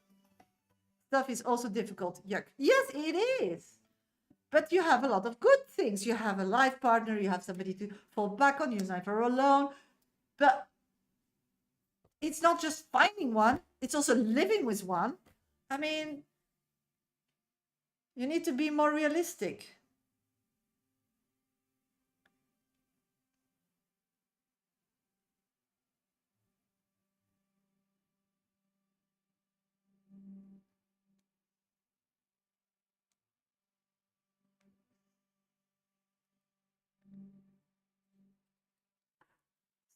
Stuff is also difficult. Yuck. Yes, it is. But you have a lot of good things. You have a life partner. You have somebody to fall back on. You're never alone. But it's not just finding one. It's also living with one. I mean, you need to be more realistic.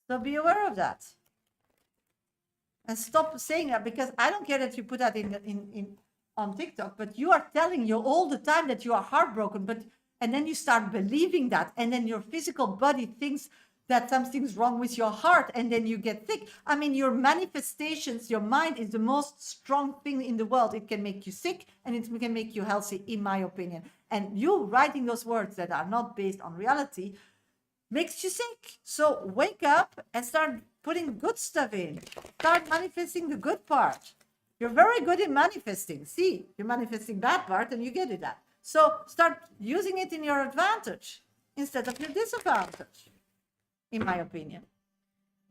So be aware of that. And stop saying that, because I don't care that you put that in on TikTok, but you are telling you all the time that you are heartbroken, and then you start believing that, and then your physical body thinks that something's wrong with your heart, and then you get sick. I mean, your manifestations, your mind is the most strong thing in the world. It can make you sick and it can make you healthy, in my opinion. And you writing those words that are not based on reality makes you sick. So wake up and start putting good stuff in. Start manifesting the good part. You're very good in manifesting. See, you're manifesting bad part and you get it out. So start using it in your advantage instead of your disadvantage, in my opinion.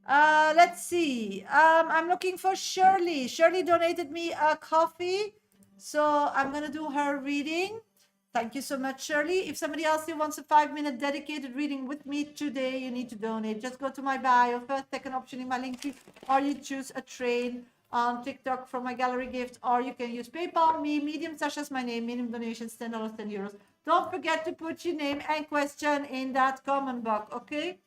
Let's see. I'm looking for Shirley. Shirley donated me a coffee, so I'm gonna do her reading. Thank you so much, Shirley. If somebody else wants a 5-minute dedicated reading with me today, you need to donate. Just go to my bio, first, second option in my link tree, or you choose a trade on TikTok from my gallery gift, or you can use PayPal, me, Medium Sasha's my name, minimum donations, $10, €10. Don't forget to put your name and question in that comment box, okay?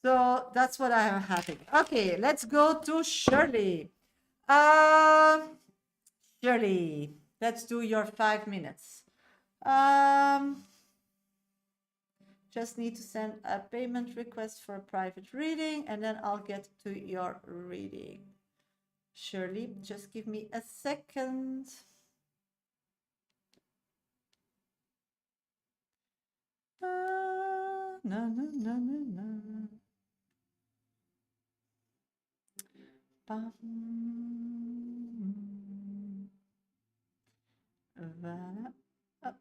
So that's what I am having. Okay, let's go to Shirley. Shirley, let's do your 5 minutes. Just need to send a payment request for a private reading, and then I'll get to your reading. Shirley, just give me a second. No. Voilà. Hop.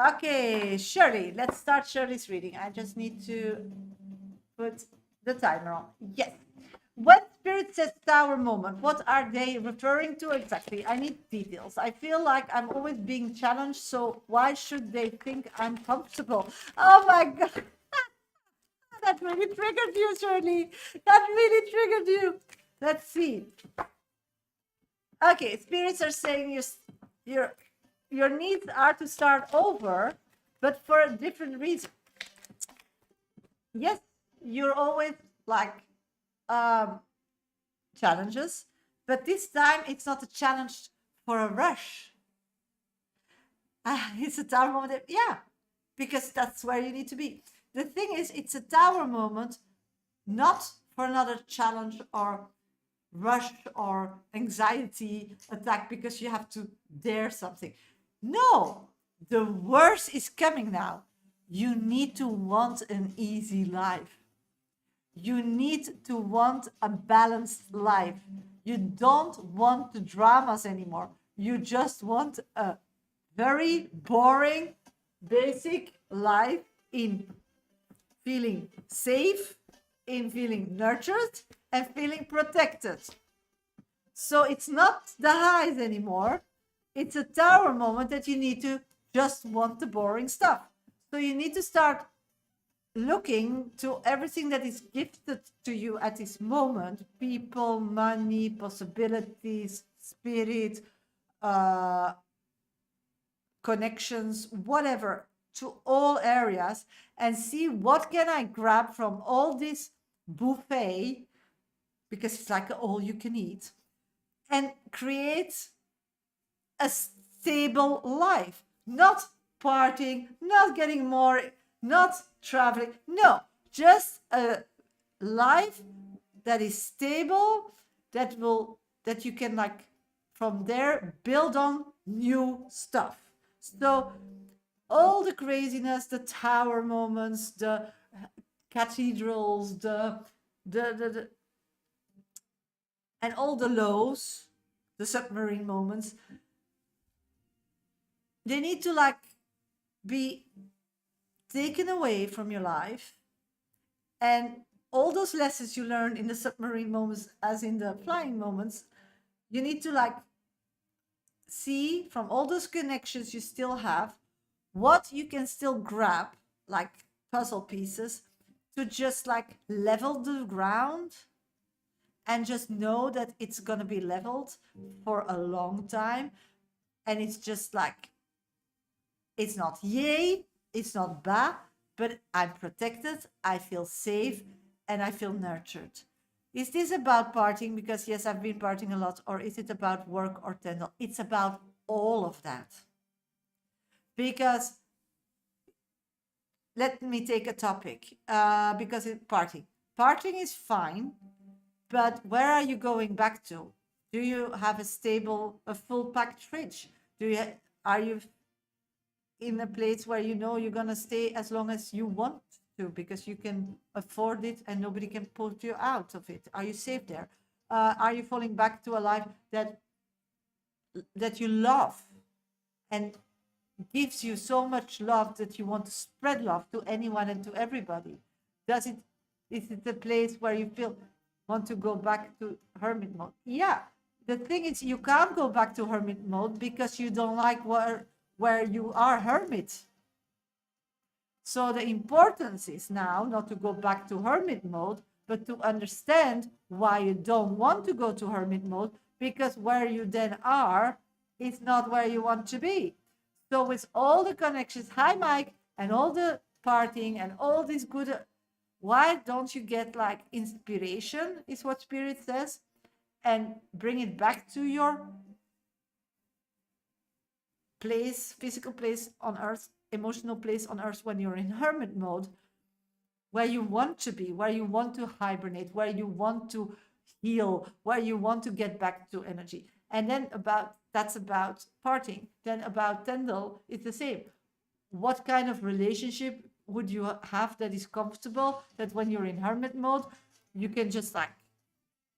Okay, Shirley, let's start Shirley's reading. I just need to put the timer on. Yes. When Spirit says tower moment, what are they referring to exactly? I need details. I feel like I'm always being challenged, so why should they think I'm comfortable? Oh my God. That really triggered you, Shirley. That really triggered you. Let's see. Okay, spirits are saying your needs are to start over, but for a different reason. Yes, you're always like challenges, but this time it's not a challenge for a rush. It's a tower moment. Yeah, because that's where you need to be. The thing is, it's a tower moment, not for another challenge or rush or anxiety attack because you have to dare something. No, the worst is coming now. You need to want an easy life. You need to want a balanced life. You don't want the dramas anymore. You just want a very boring, basic life in feeling safe, in feeling nurtured, and feeling protected. So it's not the highs anymore. It's a tower moment that you need to just want the boring stuff. So you need to start looking to everything that is gifted to you at this moment: people, money, possibilities, spirit, uh, connections, whatever, to all areas, and see what can I grab from all this buffet, because it's like all you can eat, and create a stable life, not partying, not getting more, not traveling. No, just a life that is stable, that you can, like, from there build on new stuff. So all the craziness, the tower moments, the cathedrals, the and all the lows, the submarine moments, they need to, like, be taken away from your life. And all those lessons you learn in the submarine moments, as in the flying moments, you need to, like, see from all those connections you still have what you can still grab, like puzzle pieces, to just, like, level the ground, and just know that it's going to be leveled for a long time. And it's just like, it's not yay, it's not bah, but I'm protected, I feel safe, and I feel nurtured. Is this about partying? Because yes, I've been partying a lot. Or is it about work or Tendel? It's about all of that. Because let me take a topic, because partying is fine, but where are you going back to? Do you have a full packed fridge? Are you in a place where you know you're going to stay as long as you want to, because you can afford it and nobody can put you out of it? Are you safe there? Are you falling back to a life that you love and gives you so much love that you want to spread love to anyone and to everybody? Is it a place where you want to go back to hermit mode? Yeah. The thing is, you can't go back to hermit mode because you don't like where you are hermit. So the importance is now not to go back to hermit mode, but to understand why you don't want to go to hermit mode, because where you then are is not where you want to be. So with all the connections, hi Mike, and all the partying and all this good, why don't you get, like, inspiration, is what Spirit says, and bring it back to your place, physical place on earth, emotional place on earth, when you're in hermit mode, where you want to be, where you want to hibernate, where you want to heal, where you want to get back to energy. And then that's about partying. Then about Tendel, it's the same. What kind of relationship would you have that is comfortable, that when you're in hermit mode, you can just, like,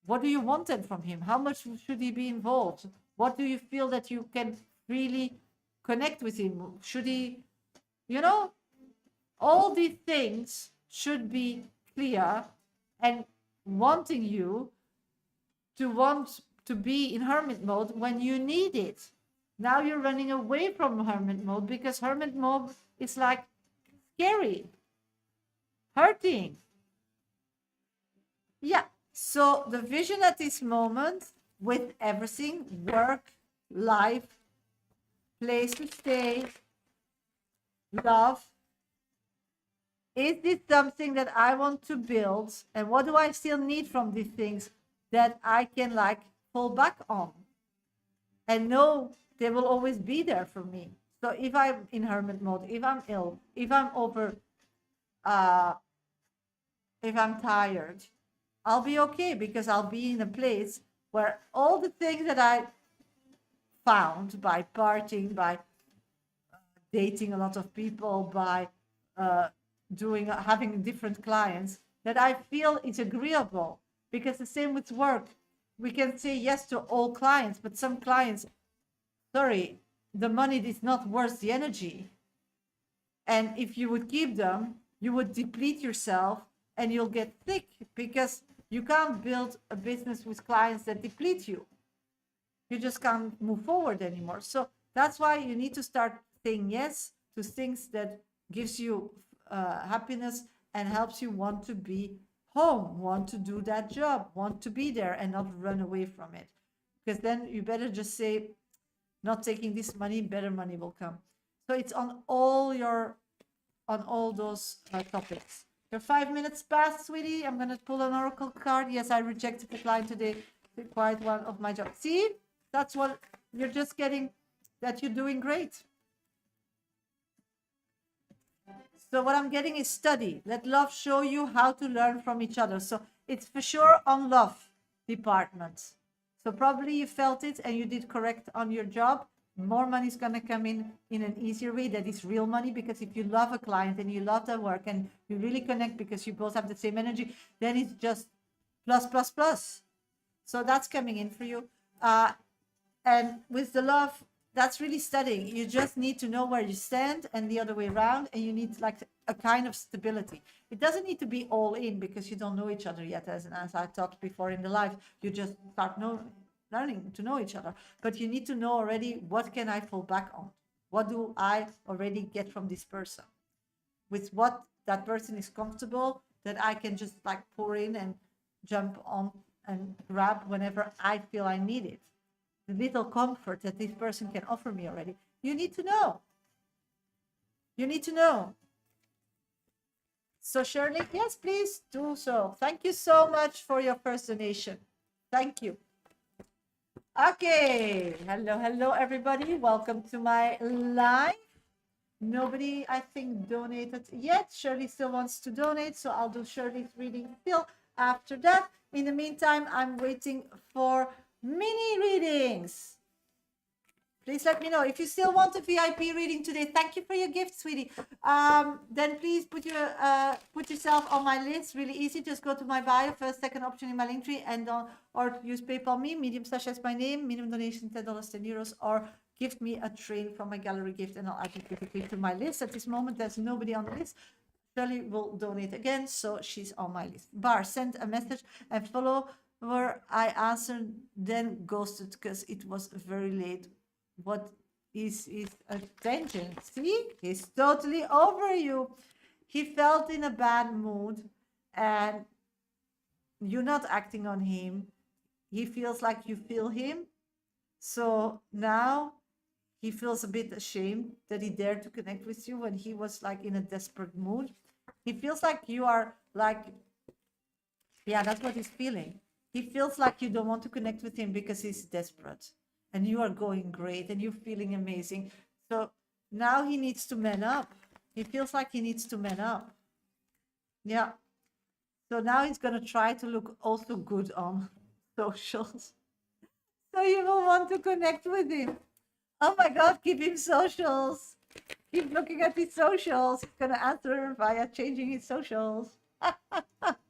what do you want then from him? How much should he be involved? What do you feel that you can really connect with him? Should he, all these things should be clear, and wanting you to want to be in hermit mode when you need it. Now you're running away from hermit mode because hermit mode is, like, scary, hurting. Yeah. So the vision at this moment, with everything, work, life, place to stay, love, is this something that I want to build? And what do I still need from these things that I can, like, fall back on and know they will always be there for me? So if I'm in hermit mode, if I'm ill, if I'm if I'm tired, I'll be okay, because I'll be in a place where all the things that I found by partying, by dating a lot of people, by having different clients, that I feel is agreeable. Because the same with work, we can say yes to all clients, but some clients, sorry, the money is not worth the energy. And if you would keep them, you would deplete yourself and you'll get sick, because you can't build a business with clients that deplete you. You just can't move forward anymore. So that's why you need to start saying yes to things that gives you happiness and helps you want to be home, want to do that job, want to be there and not run away from it. Because then you better just say, not taking this money, better money will come. So it's on all those topics. Your 5 minutes passed, sweetie. I'm going to pull an oracle card. Yes, I rejected the client today. Quite one of my job. See, that's what you're just getting, that you're doing great. So what I'm getting is study. Let love show you how to learn from each other. So it's for sure on love department. So probably you felt it and you did correct on your job. More money is going to come in an easier way. That is real money, because if you love a client and you love their work and you really connect because you both have the same energy, then it's just plus, plus, plus. So that's coming in for you. And with the love, that's really studying. You just need to know where you stand and the other way around. And you need like a kind of stability. It doesn't need to be all in because you don't know each other yet. As I talked before in the live, you just start learning to know each other. But you need to know already, what can I fall back on? What do I already get from this person? With what that person is comfortable, that I can just like pour in and jump on and grab whenever I feel I need it. The little comfort that this person can offer me already. You need to know. You need to know. So Shirley, yes, please do so. Thank you so much for your first donation. Thank you. Okay. Hello, everybody. Welcome to my live. Nobody, I think, donated yet. Shirley still wants to donate, so I'll do Shirley's reading still after that. In the meantime, I'm waiting for mini readings. Please let me know if you still want a VIP reading today. Thank you for your gift, sweetie. Then please put yourself on my list. Really easy. Just go to my bio, first, second option in my link tree, and or use PayPal me. Medium Shasha is my name. Minimum donation $10, €10, or gift me a train from my gallery gift, and I'll add you quickly to my list. At this moment, there's nobody on the list. Shirley will donate again, so she's on my list. Bar, send a message and follow where I answered, then ghosted because it was very late. What is his attention? See, he's totally over you. He felt in a bad mood and you're not acting on him. He feels like you feel him. So now he feels a bit ashamed that he dared to connect with you when he was like in a desperate mood. He feels like you are like, yeah, that's what he's feeling. He feels like you don't want to connect with him because he's desperate. And you are going great and you're feeling amazing. So now he needs to man up. He feels like he needs to man up. Yeah. So now he's going to try to look also good on socials. So you will want to connect with him. Oh my God, give him socials. Keep looking at his socials. He's going to answer via changing his socials.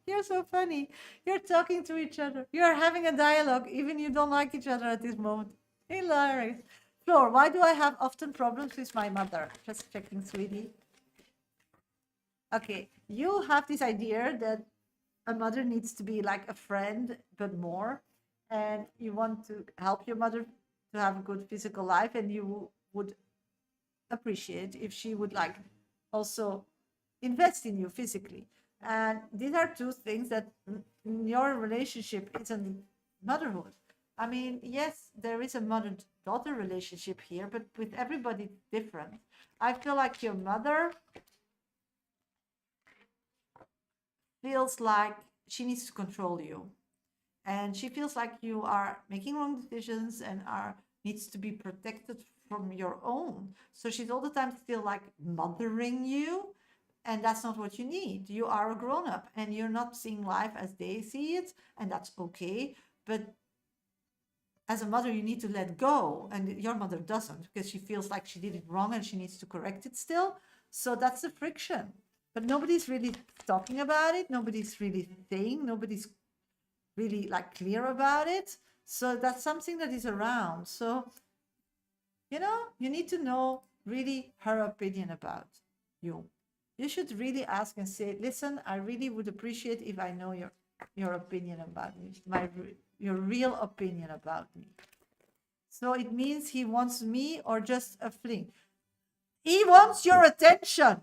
You're so funny. You're talking to each other. You're having a dialogue, even you don't like each other at this moment. Hilarious. Floor, why do I have often problems with my mother? Just checking, sweetie. Okay, you have this idea that a mother needs to be like a friend, but more. And you want to help your mother to have a good physical life. And you would appreciate if she would like also invest in you physically. And these are two things that in your relationship isn't motherhood. I mean, yes, there is a mother-daughter relationship here, but with everybody different. I feel like your mother feels like she needs to control you. And she feels like you are making wrong decisions and needs to be protected from your own. So she's all the time still like mothering you. And that's not what you need. You are a grown-up and you're not seeing life as they see it. And that's okay. But as a mother, you need to let go. And your mother doesn't, because she feels like she did it wrong and she needs to correct it still. So that's the friction. But nobody's really talking about it. Nobody's really saying. Nobody's really like clear about it. So that's something that is around. So, you know, you need to know really her opinion about you. You should really ask and say, listen, I really would appreciate if I know your opinion about me, your real opinion about me. So it means he wants me or just a fling. He wants your attention.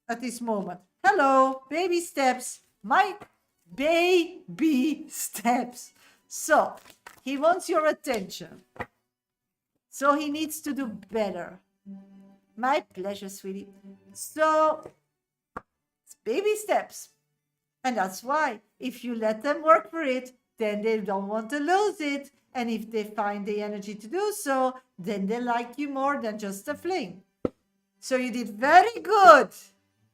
at this moment. Hello, baby steps. My baby steps. So he wants your attention. So he needs to do better. My pleasure, sweetie. So it's baby steps. And that's why if you let them work for it, then they don't want to lose it. And if they find the energy to do so, then they like you more than just a fling. So you did very good.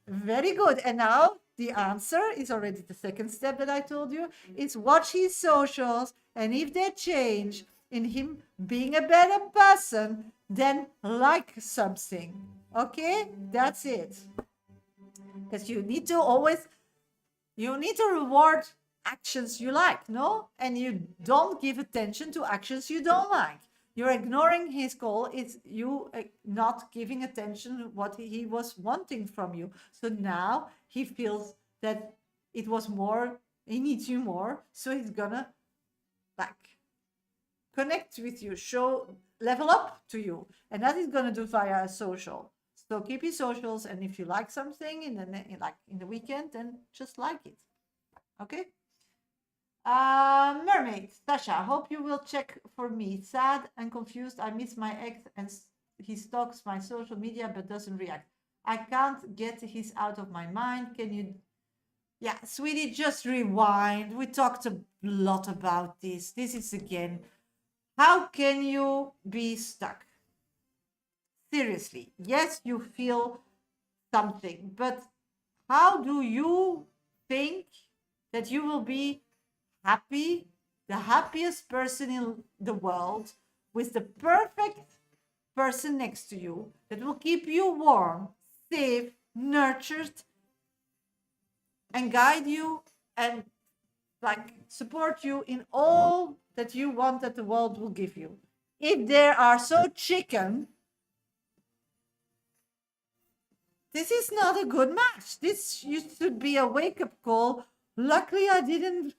Very good. And now the answer is already the second step that I told you. Is watch his socials. And if they change in him being a better person, then like something. Okay? That's it. Because you need to reward actions you like, no? And you don't give attention to actions you don't like. You're ignoring his call. It's you not giving attention to what he was wanting from you. So now he feels that it was more, he needs you more. So he's gonna like connect with you, level up to you. And that is gonna do via a social. So keep your socials, and if you like something in the weekend, then just like it. Okay. Mermaid, Sasha, I hope you will check for me. Sad and confused. I miss my ex and he stalks my social media but doesn't react. I can't get his out of my mind. Can you? Yeah, sweetie, just rewind. We talked a lot about this. This is again, how can you be stuck? Seriously, yes, you feel something, but how do you think that you will be happy, the happiest person in the world, with the perfect person next to you that will keep you warm, safe, nurtured, and guide you and like support you in all that you want that the world will give you? If they are so chicken, this is not a good match. This should be a wake-up call. Luckily, I didn't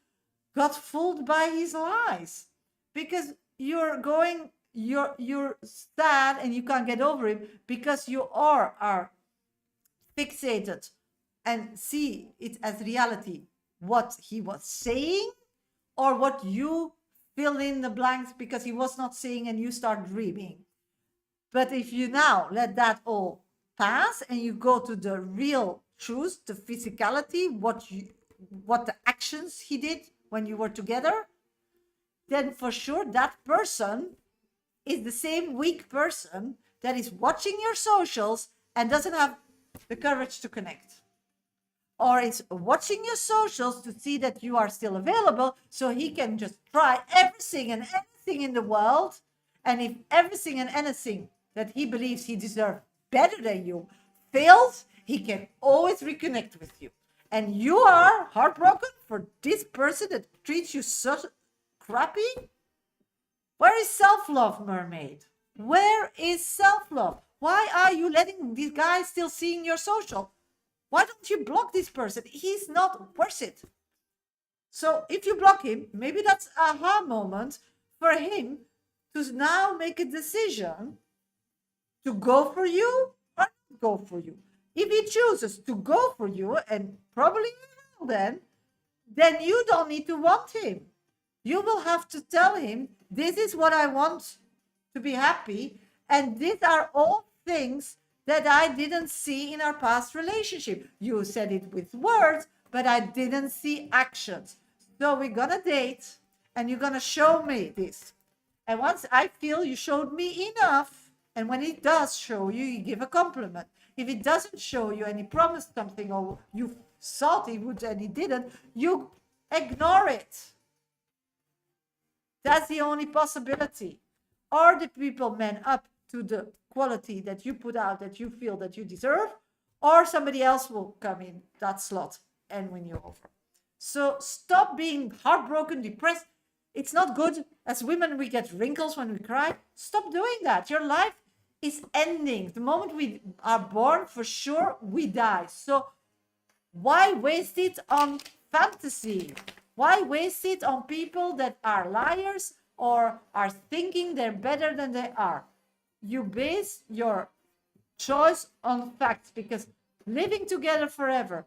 got fooled by his lies, because you're sad and you can't get over it because you are fixated and see it as reality what he was saying, or what you fill in the blanks because he was not saying and you start dreaming. But if you now let that all pass and you go to the real truth, the physicality, what the actions he did when you were together, then for sure that person is the same weak person that is watching your socials and doesn't have the courage to connect. Or is watching your socials to see that you are still available so he can just try everything and anything in the world. And if everything and anything that he believes he deserves better than you fails, he can always reconnect with you. And you are heartbroken for this person that treats you so crappy? Where is self-love, mermaid? Where is self-love? Why are you letting this guy still seeing your social? Why don't you block this person? He's not worth it. So if you block him, maybe that's an aha moment for him to now make a decision to go for you or not go for you. If he chooses to go for you, and probably he will then you don't need to want him. You will have to tell him, this is what I want to be happy, and these are all things that I didn't see in our past relationship. You said it with words, but I didn't see actions. So we're gonna date, and you're gonna show me this. And once I feel you showed me enough, and when he does show you, you give a compliment. If he doesn't show you and he promised something, or you thought he would and he didn't, you ignore it. That's the only possibility. Are the people man up to the quality that you put out, that you feel that you deserve, or somebody else will come in that slot and win you over? So stop being heartbroken, depressed. It's not good. As women, we get wrinkles when we cry. Stop doing that. Your life is ending. The moment we are born, for sure, we die. So why waste it on fantasy? Why waste it on people that are liars or are thinking they're better than they are? You base your choice on facts, because living together forever,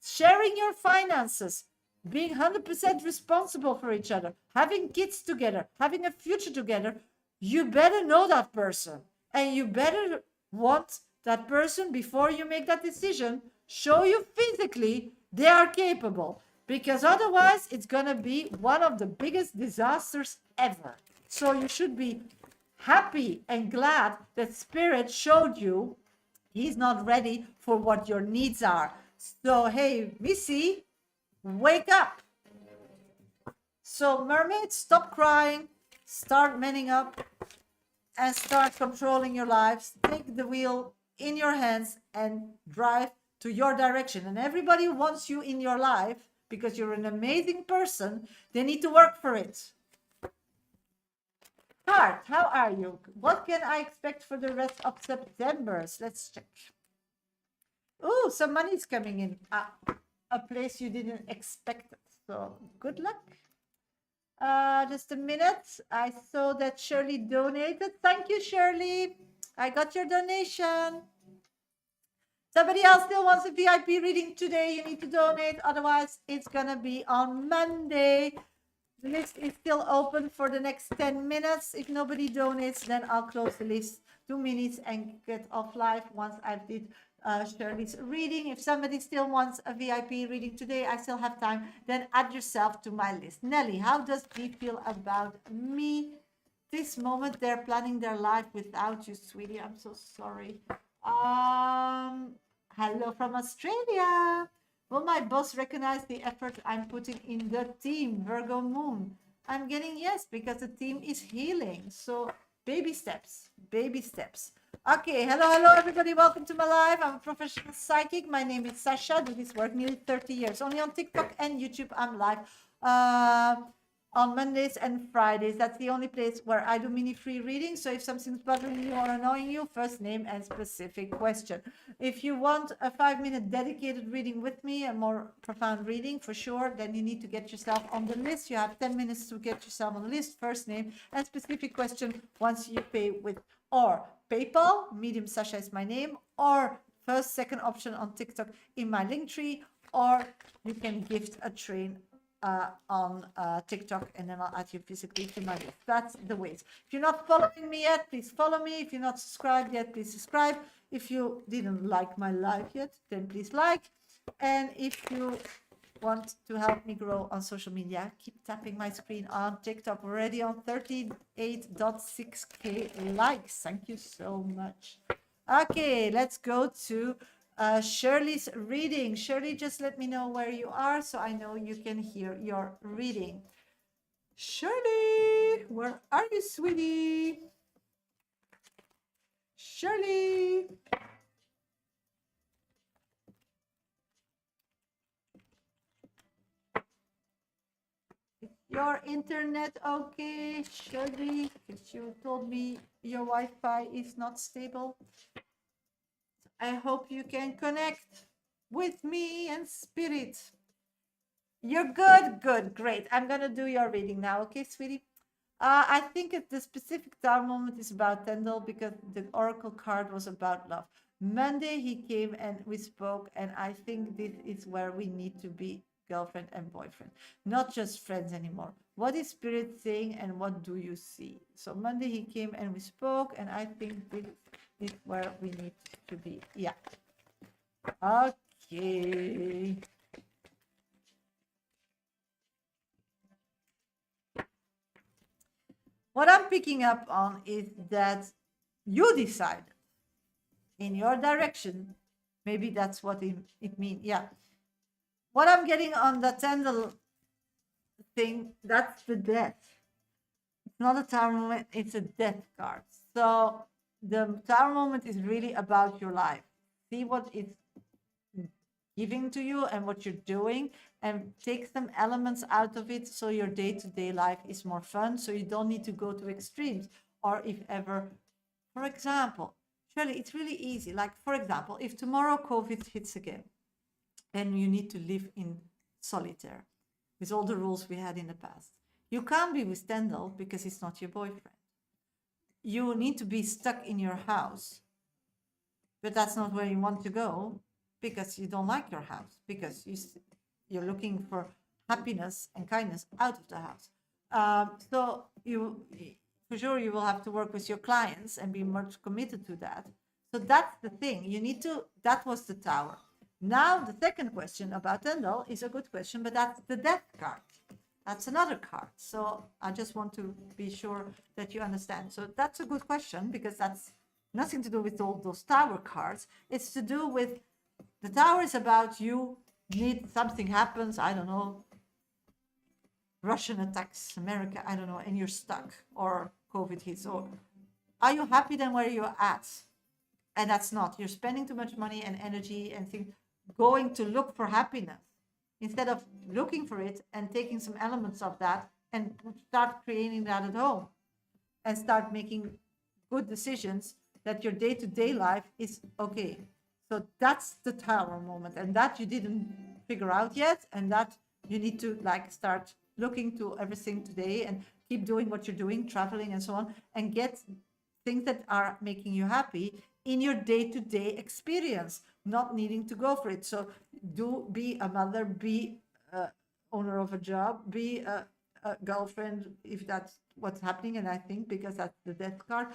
sharing your finances, being 100% responsible for each other, having kids together, having a future together, you better know that person. And you better want that person before you make that decision. Show you physically they are capable. Because otherwise, it's going to be one of the biggest disasters ever. So you should be happy and glad that Spirit showed you he's not ready for what your needs are. So, hey, Missy, wake up. So, mermaids, stop crying, start manning up, and start controlling your lives. Take the wheel in your hands and drive to your direction. And everybody wants you in your life because you're an amazing person. They need to work for it. Heart, how are you? What can I expect for the rest of September? Let's check. Oh, some money's coming in. A place you didn't expect. So good luck. Just a minute. I saw that Shirley donated. Thank you, Shirley. I got your donation. Somebody else still wants a VIP reading today. You need to donate. Otherwise, it's going to be on Monday. The list is still open for the next 10 minutes. If nobody donates, then I'll close the list 2 minutes and get off live once I've did Shirley's reading. If somebody still wants a VIP reading today, I still have time, then add yourself to my list. Nelly, how does Dee feel about me? This moment they're planning their life without you, sweetie. I'm so sorry. Hello from Australia. Will my boss recognize the effort I'm putting in the team, Virgo Moon? I'm getting yes, because the team is healing. So baby steps, baby steps. Okay, hello, everybody. Welcome to my live. I'm a professional psychic. My name is Shasha. I do this work nearly 30 years. Only on TikTok and YouTube, I'm live on Mondays and Fridays. That's the only place where I do mini free readings. So if something's bothering you or annoying you, first name and specific question. If you want a 5-minute dedicated reading with me, a more profound reading for sure, then you need to get yourself on the list. You have 10 minutes to get yourself on the list, first name and specific question once you pay with or PayPal, Medium Shasha is my name, or first, second option on TikTok in my link tree, or you can gift a train on TikTok, and then I'll add you physically to my list. That's the ways. If you're not following me yet, please follow me. If you're not subscribed yet, please subscribe. If you didn't like my live yet, then please like. And if you want to help me grow on social media, keep tapping my screen on TikTok. Already on 38.6k likes. Thank you so much. Okay, let's go to Shirley's reading. Shirley, just let me know where you are so I know you can hear your reading. Shirley, where are you, sweetie? Shirley. Your internet okay, Shirley? Because you told me your Wi-Fi is not stable. I hope you can connect with me and spirit. You're good, good, great. I'm gonna do your reading now, okay, sweetie? I think the specific time moment is about Tyndall because the oracle card was about love. Monday he came and we spoke, and I think this is where we need to be girlfriend and boyfriend, not just friends anymore. What is spirit saying and what do you see? So Monday he came and we spoke, and I think this is where we need to be. Yeah. Okay. What I'm picking up on is that you decided in your direction. Maybe that's what it means. Yeah. What I'm getting on the Tyndall thing, that's the death. It's not a tower moment, it's a death card. So the tower moment is really about your life. See what it's giving to you and what you're doing, and take some elements out of it so your day-to-day life is more fun, so you don't need to go to extremes. Or if ever, for example, Shirley, it's really easy. Like, for example, if tomorrow COVID hits again and you need to live in solitaire with all the rules we had in the past, you can't be with Tyndall because he's not your boyfriend. You need to be stuck in your house but that's not where you want to go because you don't like your house, because you're looking for happiness and kindness out of the house. So you, for sure, you will have to work with your clients and be much committed to that. So that's the thing. You need to, that was the tower. Now, the second question about Tendal is a good question, but that's the death card. That's another card. So I just want to be sure that you understand. So that's a good question because that's nothing to do with all those tower cards. It's to do with the tower is about you need something happens, I don't know, Russian attacks America, I don't know, and you're stuck, or COVID hits, or are you happy then where you're at? And that's not. You're spending too much money and energy and things going to look for happiness instead of looking for it and taking some elements of that and start creating that at home and start making good decisions that your day-to-day life is okay. So that's the tower moment, and that you didn't figure out yet, and that you need to like start looking to everything today and keep doing what you're doing, traveling and so on, and get things that are making you happy in your day-to-day experience, not needing to go for it. So be a mother, be a owner of a job, be a girlfriend, if that's what's happening, and I think because that's the death card,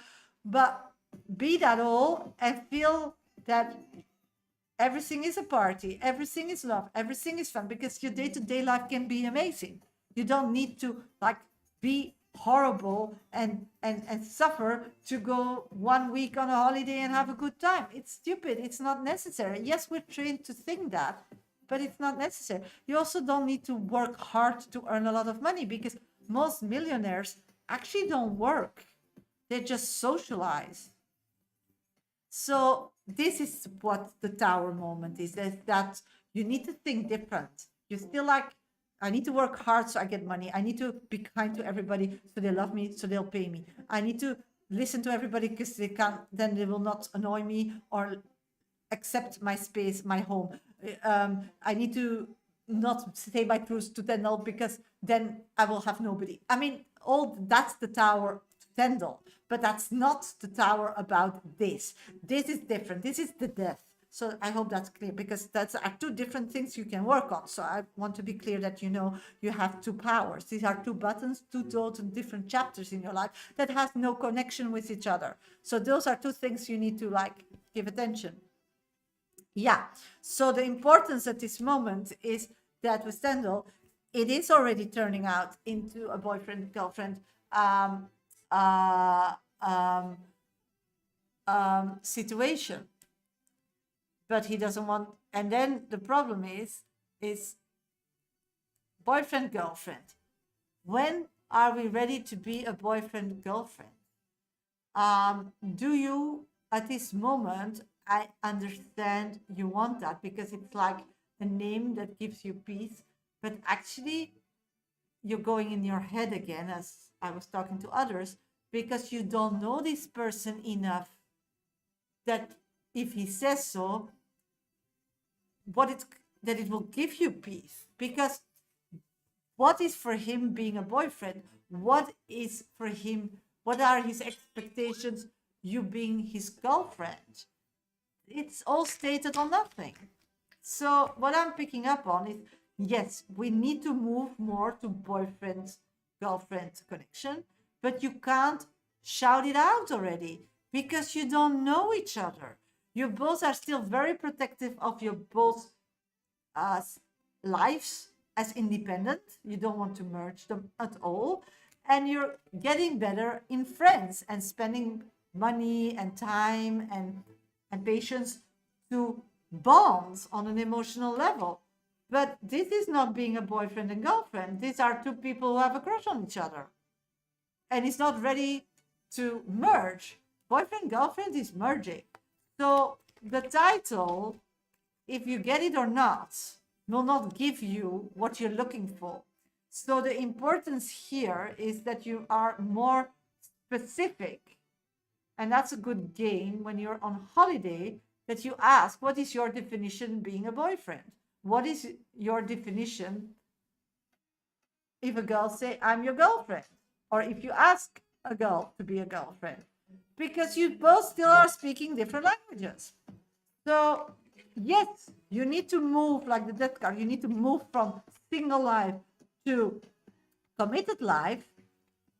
but be that all and feel that everything is a party, everything is love, everything is fun, because your day-to-day life can be amazing. You don't need to like be horrible and suffer to go 1 week on a holiday and have a good time. It's stupid. It's not necessary. Yes, we're trained to think that, but it's not necessary. You also don't need to work hard to earn a lot of money, because most millionaires actually don't work. They just socialize. So this is what the tower moment is, that you need to think different. You still like, I need to work hard so I get money. I need to be kind to everybody so they love me, so they'll pay me. I need to listen to everybody because they can't, then they will not annoy me or accept my space, my home. I need to not stay by cruise to Tendal because then I will have nobody. I mean, all that's the tower to Tendal, but that's not the tower about this. This is different. This is the death. So I hope that's clear, because that's are two different things you can work on. So I want to be clear that you know you have two powers. These are two buttons, two total different chapters in your life that has no connection with each other. So those are two things you need to like give attention. Yeah. So the importance at this moment is that with Stendhal, it is already turning out into a boyfriend-girlfriend uh, um, situation. But he doesn't want, and then the problem is boyfriend girlfriend. When are we ready to be a boyfriend girlfriend? Do you at this moment? I understand you want that because it's like a name that gives you peace, but actually you're going in your head again, as I was talking to others, because you don't know this person enough that if he says so, that it will give you peace. Because what is for him being a boyfriend? What is for him? What are his expectations? You being his girlfriend? It's all stated on nothing. So what I'm picking up on is, yes, we need to move more to boyfriend girlfriend connection, but you can't shout it out already because you don't know each other. You both are still very protective of your both lives as independent. You don't want to merge them at all. And you're getting better in friends and spending money and time and patience to bonds on an emotional level. But this is not being a boyfriend and girlfriend. These are two people who have a crush on each other. And it's not ready to merge. Boyfriend, girlfriend is merging. So the title, if you get it or not, will not give you what you're looking for. So the importance here is that you are more specific. And that's a good game when you're on holiday, that you ask, what is your definition being a boyfriend? What is your definition if a girl say, I'm your girlfriend? Or if you ask a girl to be a girlfriend? Because you both still are speaking different languages. So, yes, you need to move like the death card. You need to move from single life to committed life,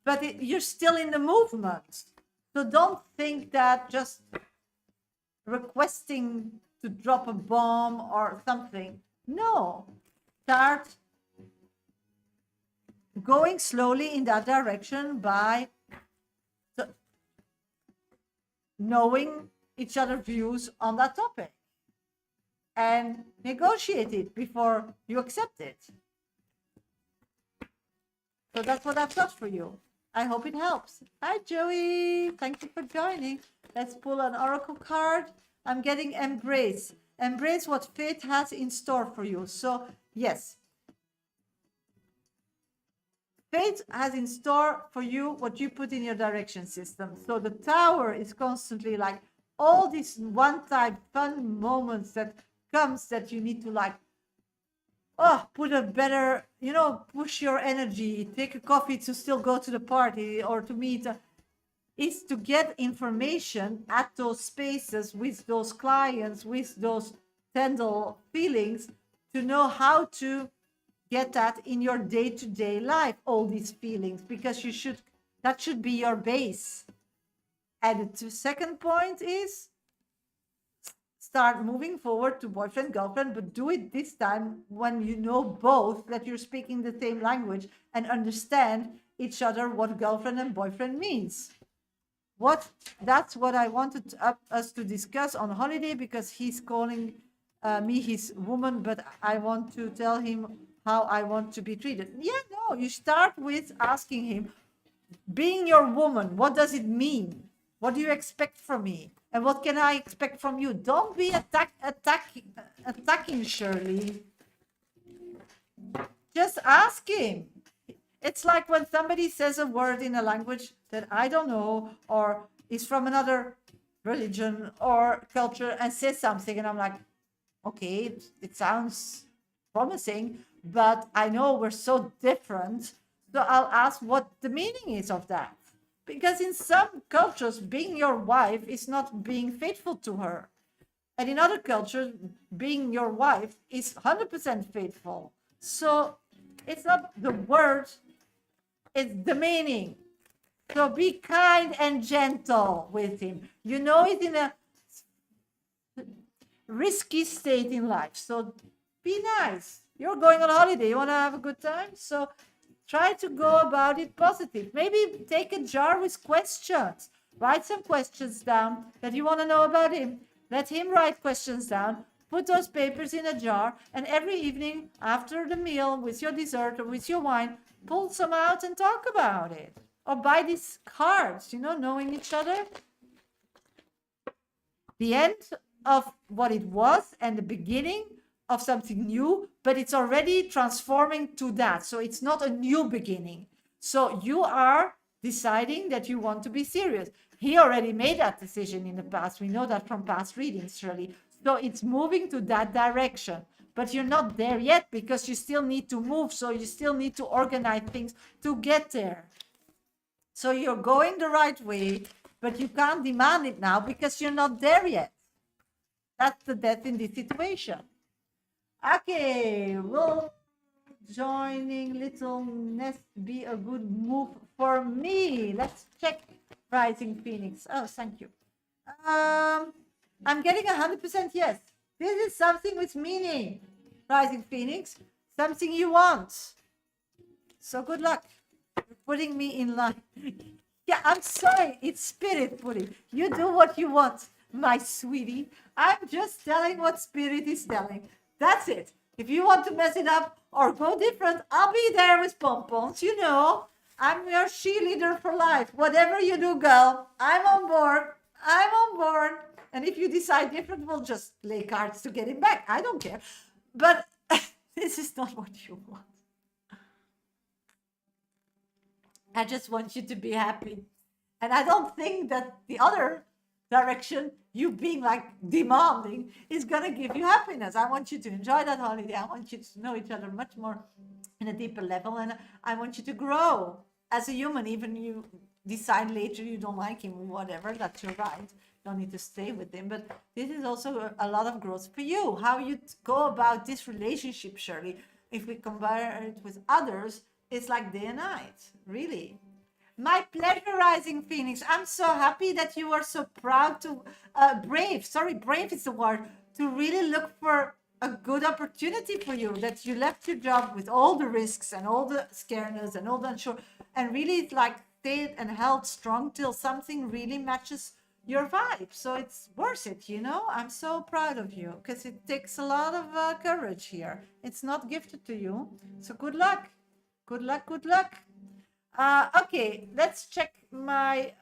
but you're still in the movement. So don't think that just requesting to drop a bomb or something. No, start going slowly in that direction by knowing each other's views on that topic and negotiate it before you accept it. So that's what I've got for you. I hope it helps. Hi, Joey. Thank you for joining. Let's pull an oracle card. I'm getting embrace. Embrace what fate has in store for you. So, yes. Fate has in store for you what you put in your direction system. So the tower is constantly like all these one-time fun moments that comes that you need to like, oh, put a better, push your energy, take a coffee to still go to the party or to meet. Is to get information at those spaces with those clients, with those tender feelings, to know how to get that in your day-to-day life, all these feelings, because that should be your base. And the second point is start moving forward to boyfriend, girlfriend, but do it this time when you know both that you're speaking the same language and understand each other what girlfriend and boyfriend means. That's what I wanted us to discuss on holiday, because he's calling me his woman, but I want to tell him how I want to be treated. Yeah, no, you start with asking him, being your woman, what does it mean? What do you expect from me? And what can I expect from you? Don't be attacking Shirley. Just ask him. It's like when somebody says a word in a language that I don't know, or is from another religion or culture, and says something, and I'm like, okay, it sounds promising, but I know we're so different. So I'll ask what the meaning is of that. Because in some cultures, being your wife is not being faithful to her. And in other cultures, being your wife is 100% faithful. So it's not the word, it's the meaning. So be kind and gentle with him. You know he's in a risky state in life. So be nice. You're going on holiday. You want to have a good time? So try to go about it positive. Maybe take a jar with questions. Write some questions down that you want to know about him. Let him write questions down. Put those papers in a jar. And every evening after the meal with your dessert or with your wine, pull some out and talk about it. Or buy these cards, knowing each other. The end of what it was and the beginning of something new, but it's already transforming to that. So it's not a new beginning. So you are deciding that you want to be serious. He already made that decision in the past. We know that from past readings, Shirley. So it's moving to that direction. But you're not there yet because you still need to move. So you still need to organize things to get there. So you're going the right way, but you can't demand it now because you're not there yet. That's the death in this situation. Okay, will joining Little Nest be a good move for me? Let's check Rising Phoenix. Oh, thank you. I'm getting 100% yes. This is something with meaning, Rising Phoenix. Something you want. So good luck. You're putting me in line. Yeah, I'm sorry. It's spirit putting. You do what you want, my sweetie. I'm just telling what spirit is telling. That's it. If you want to mess it up or go different, I'll be there with pom-poms. I'm your cheerleader for life. Whatever you do, girl, I'm on board. I'm on board. And if you decide different, we'll just lay cards to get him back. I don't care. But this is not what you want. I just want you to be happy. And I don't think that the other direction, you being like demanding, is going to give you happiness. I want you to enjoy that holiday. I want you to know each other much more in a deeper level. And I want you to grow as a human. Even you decide later you don't like him or whatever, that's your right. don't need to stay with him. But this is also a lot of growth for you. How you go about this relationship, Shirley, if we compare it with others, it's like day and night, really. My pleasure, Rising Phoenix. I'm so happy that you are so proud to, brave is the word, to really look for a good opportunity for you, that you left your job with all the risks and all the scareness and all the unsure, and really like stayed and held strong till something really matches your vibe. So it's worth it, you know? I'm so proud of you because it takes a lot of courage here. It's not gifted to you. So good luck. Good luck. Good luck. Okay, let's check my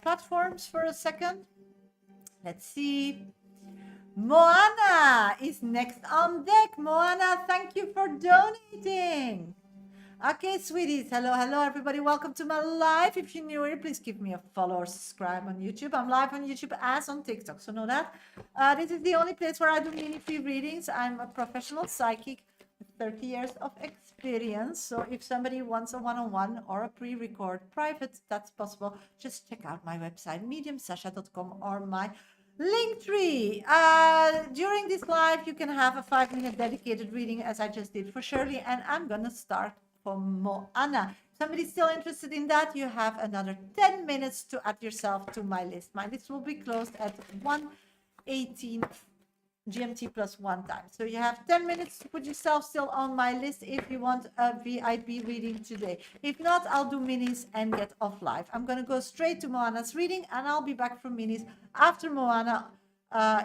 platforms for a second. Let's see. Moana is next on deck. Moana, thank you for donating. Okay, sweeties. Hello, hello, everybody. Welcome to my live. If you're new here, please give me a follow or subscribe on YouTube. I'm live on YouTube as on TikTok, so know that. This is the only place where I do mini free readings. I'm a professional psychic with 30 years of experience. So if somebody wants a one-on-one or a pre-record private, that's possible. Just check out my website, mediumsasha.com, or my Linktree. During this live, you can have a 5-minute dedicated reading, as I just did for Shirley, and I'm gonna start for Moana. If somebody's still interested in that, you have another 10 minutes to add yourself to my list. My list will be closed at 1:18 GMT plus 1 time. So you have 10 minutes to put yourself still on my list if you want a VIP reading today. If not, I'll do minis and get off live. I'm going to go straight to Moana's reading, and I'll be back for minis after Moana.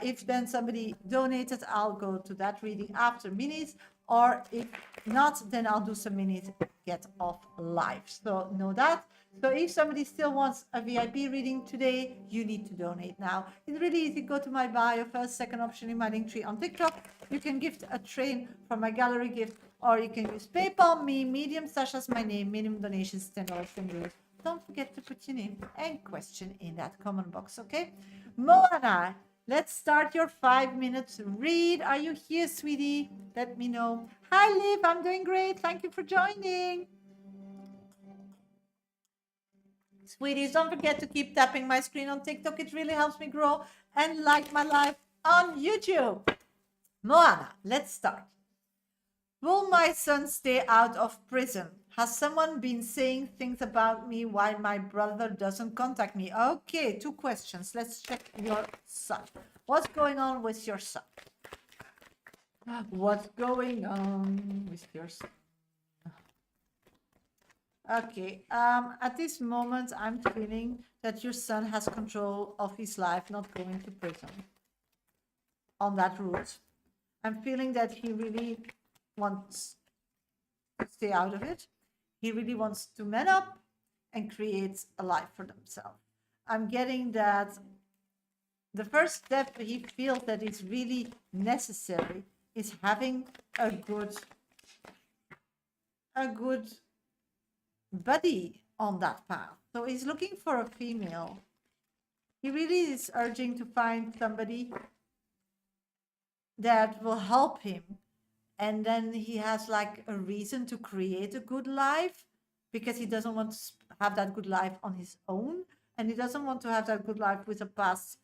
If then somebody donated, I'll go to that reading after minis. Or if not, then I'll do some minis, get off live. So know that. So if somebody still wants a VIP reading today, you need to donate now. It's really easy. Go to my bio, first, second option in my link tree on TikTok. You can gift a train from my gallery gift, or you can use PayPal me, Medium Sasha's my name, minimum donations $10 can do it. Don't forget to put your name and question in that comment box, okay? Moana, let's start your 5 minutes read. Are you here, sweetie? Let me know. Hi, Liv. I'm doing great. Thank you for joining. Sweeties, don't forget to keep tapping my screen on TikTok. It really helps me grow, and like my live on YouTube. Moana, let's start. Will my son stay out of prison? Has someone been saying things about me while my brother doesn't contact me? Okay, 2 questions. Let's check your son. What's going on with your son? What's going on with your son? Okay, at this moment, I'm feeling that your son has control of his life, not going to prison on that route. I'm feeling that he really wants to stay out of it. He really wants to man up and create a life for themselves. I'm getting that the first step he feels that is really necessary is having a good buddy on that path. So he's looking for a female. He really is urging to find somebody that will help him, and then he has like a reason to create a good life, because he doesn't want to have that good life on his own, and he doesn't want to have that good life with a past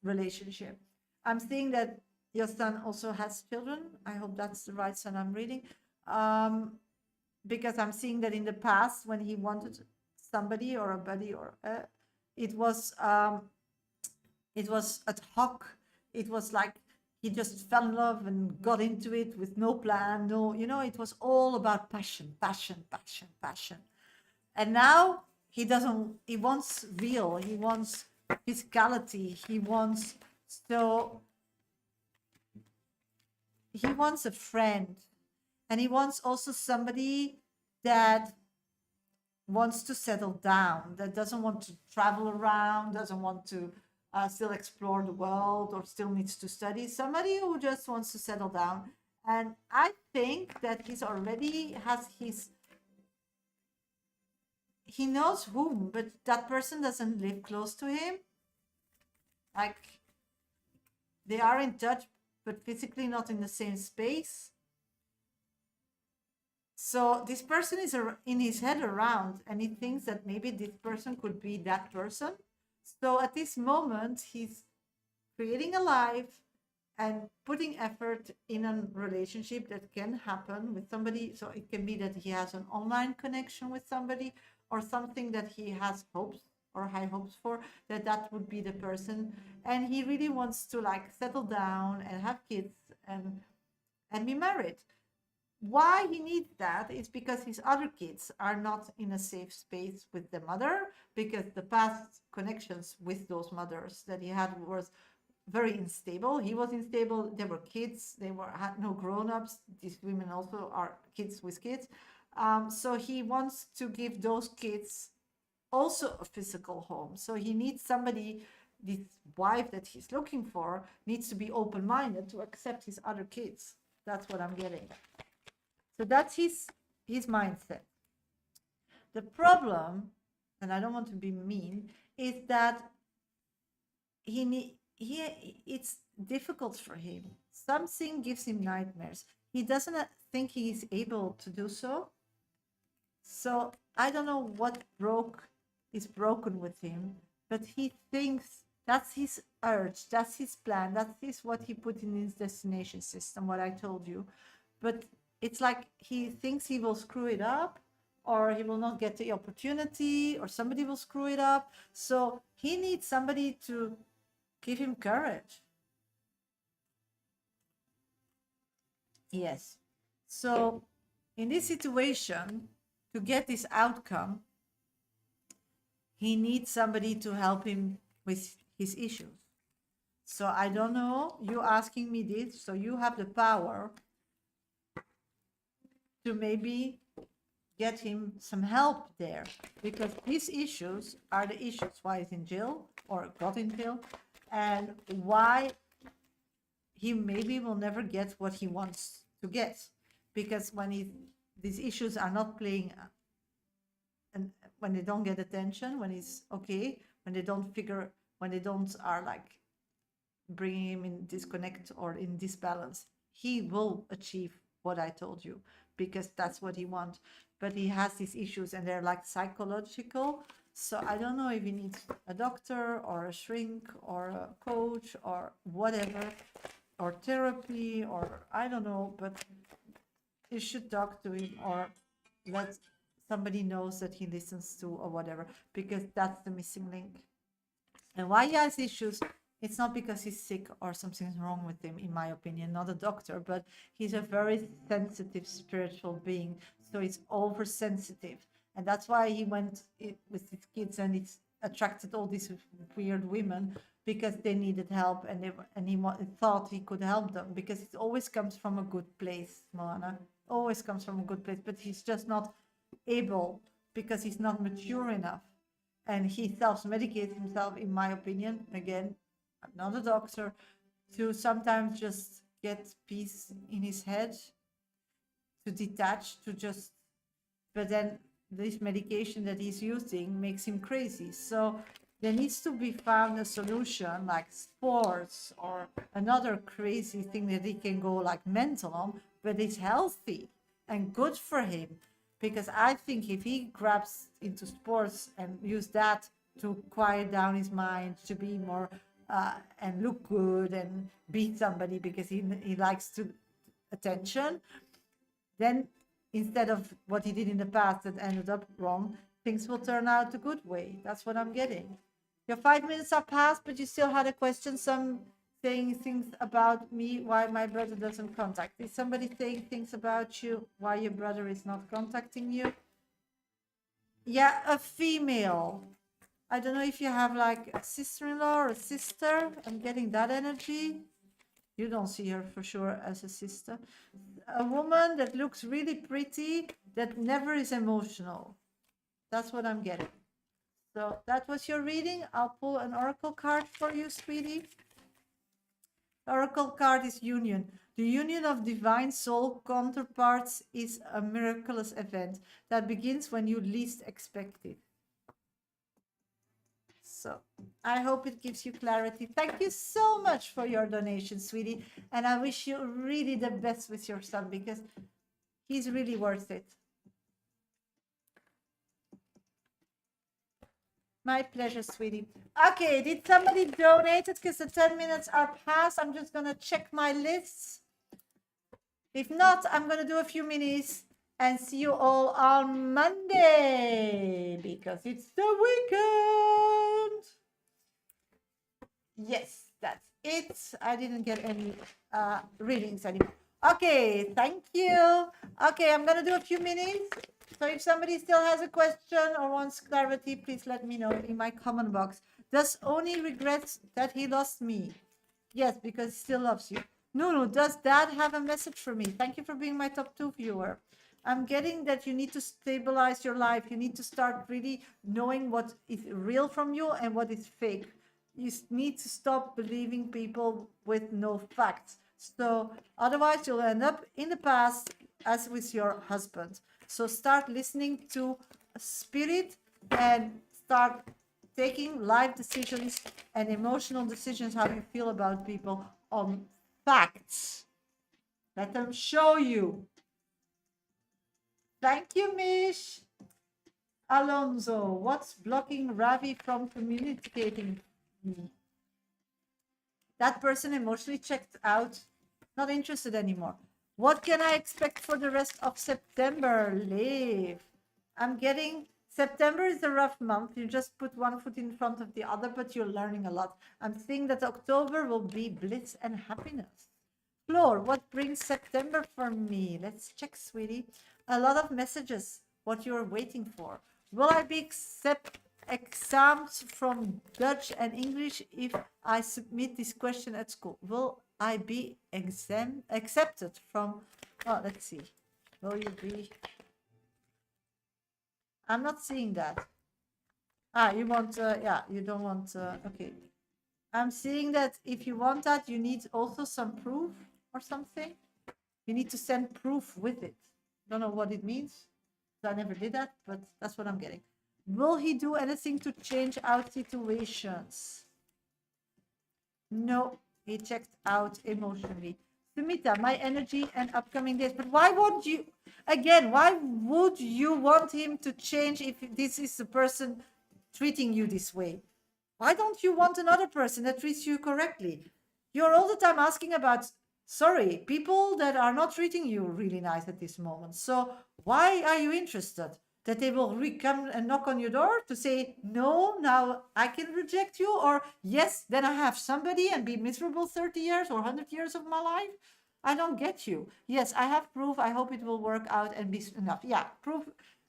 relationship. I'm seeing that your son also has children. I hope that's the right son I'm reading. Because I'm seeing that in the past, when he wanted somebody or a buddy, or it was ad hoc. It was like he just fell in love and got into it with no plan, no, you know, it was all about passion. And now he wants real, he wants physicality, he wants a friend. And he wants also somebody that wants to settle down, that doesn't want to travel around, doesn't want to still explore the world, or still needs to study. Somebody who just wants to settle down. And I think that he knows whom, but that person doesn't live close to him. Like, they are in touch, but physically not in the same space. So this person is in his head around, and he thinks that maybe this person could be that person. So at this moment, he's creating a life and putting effort in a relationship that can happen with somebody. So it can be that he has an online connection with somebody, or something that he has hopes or high hopes for, that would be the person. And he really wants to like settle down and have kids and be married. Why he needs that is because his other kids are not in a safe space with the mother, because the past connections with those mothers that he had was very unstable. He was unstable. There were kids. They had no grown-ups. These women also are kids with kids. So he wants to give those kids also a physical home. So he needs somebody, this wife that he's looking for needs to be open-minded to accept his other kids. That's what I'm getting. So that's his mindset. The problem, and I don't want to be mean, is that it's difficult for him. Something gives him nightmares. He doesn't think he is able to do so. So I don't know what is broken with him, but he thinks that's his urge, that's his plan, that's what he put in his destination system, what I told you. But it's like he thinks he will screw it up, or he will not get the opportunity, or somebody will screw it up. So he needs somebody to give him courage. Yes. So in this situation, to get this outcome, he needs somebody to help him with his issues. So I don't know, you asking me this, so you have the power to maybe get him some help there, because his issues are the issues why he's in jail or got in jail, and why he maybe will never get what he wants to get, because when these issues are not playing, and when they don't get attention, when he's okay, when they don't are like bringing him in disconnect or in disbalance, he will achieve what I told you, because that's what he wants. But he has these issues and they're like psychological. So I don't know if he needs a doctor or a shrink or a coach or whatever, or therapy, or I don't know, but you should talk to him, or let somebody knows that he listens to, or whatever, because that's the missing link. And why he has issues, it's not because he's sick or something's wrong with him, in my opinion, not a doctor, but he's a very sensitive spiritual being. So he's oversensitive. And that's why he went with his kids and it's attracted all these weird women, because they needed help, and he thought he could help them, because it always comes from a good place, Moana. Always comes from a good place, but he's just not able, because he's not mature enough. And he self-medicates himself, in my opinion. Again, I'm not a doctor, to sometimes just get peace in his head, to detach, to just, but then this medication that he's using makes him crazy. So there needs to be found a solution, like sports or another crazy thing that he can go like mental on, but it's healthy and good for him. Because I think if he grabs into sports and use that to quiet down his mind, to be more and look good and beat somebody because he likes to attention, then instead of what he did in the past that ended up wrong, things will turn out a good way. That's what I'm getting. Your 5 minutes are past, but you still had a question. Some saying things about me, why my brother doesn't contact. Is somebody saying things about you, why your brother is not contacting you? Yeah, a female. I don't know if you have like a sister-in-law or a sister. I'm getting that energy. You don't see her for sure as a sister. A woman that looks really pretty, that never is emotional. That's what I'm getting. So that was your reading. I'll pull an oracle card for you, sweetie. Oracle card is union. The union of divine soul counterparts is a miraculous event that begins when you least expect it. So I hope it gives you clarity. Thank you so much for your donation, sweetie. And I wish you really the best with your son, because he's really worth it. My pleasure, sweetie. Okay, did somebody donate it? Because the 10 minutes are past. I'm just going to check my lists. If not, I'm going to do a few minis and see you all on Monday because it's the weekend. Yes, that's it. I didn't get any readings anymore. Okay, thank you. Okay, I'm going to do a few minis. So if somebody still has a question or wants clarity, please let me know in my comment box. Does Oni regret that he lost me? Yes, because he still loves you. No, does Dad have a message for me? Thank you for being my top 2 viewer. I'm getting that you need to stabilize your life. You need to start really knowing what is real from you and what is fake. You need to stop believing people with no facts. So otherwise you'll end up in the past as with your husband. So start listening to spirit and start taking life decisions and emotional decisions, how you feel about people, on facts. Let them show you. Thank you, Mish. Alonso, what's blocking Ravi from communicating with me? That person emotionally checked out, not interested anymore. What can I expect for the rest of September? Live. I'm getting September is a rough month. You just put one foot in front of the other, but you're learning a lot. I'm seeing that October will be bliss and happiness. Floor, what brings September for me? Let's check, sweetie. A lot of messages, what you're waiting for. Will I be accept exams from Dutch and English if I submit this question at school? Will I be accepted from, oh, let's see. Will you be? I'm not seeing that. You want, yeah, you don't want, okay. I'm seeing that if you want that, you need also some proof or something. You need to send proof with it. Don't know what it means. I never did that, but that's what I'm getting. Will he do anything to change our situations? No, he checked out emotionally. Sumita, my energy and upcoming days. But why won't you, again, why would you want him to change if this is the person treating you this way? Why don't you want another person that treats you correctly? You're all the time asking about, sorry, people that are not treating you really nice at this moment. So why are you interested? That they will come and knock on your door to say, no, now I can reject you, or yes, then I have somebody and be miserable 30 years or 100 years of my life? I don't get you. Yes, I have proof. I hope it will work out and be enough. Yeah, proof.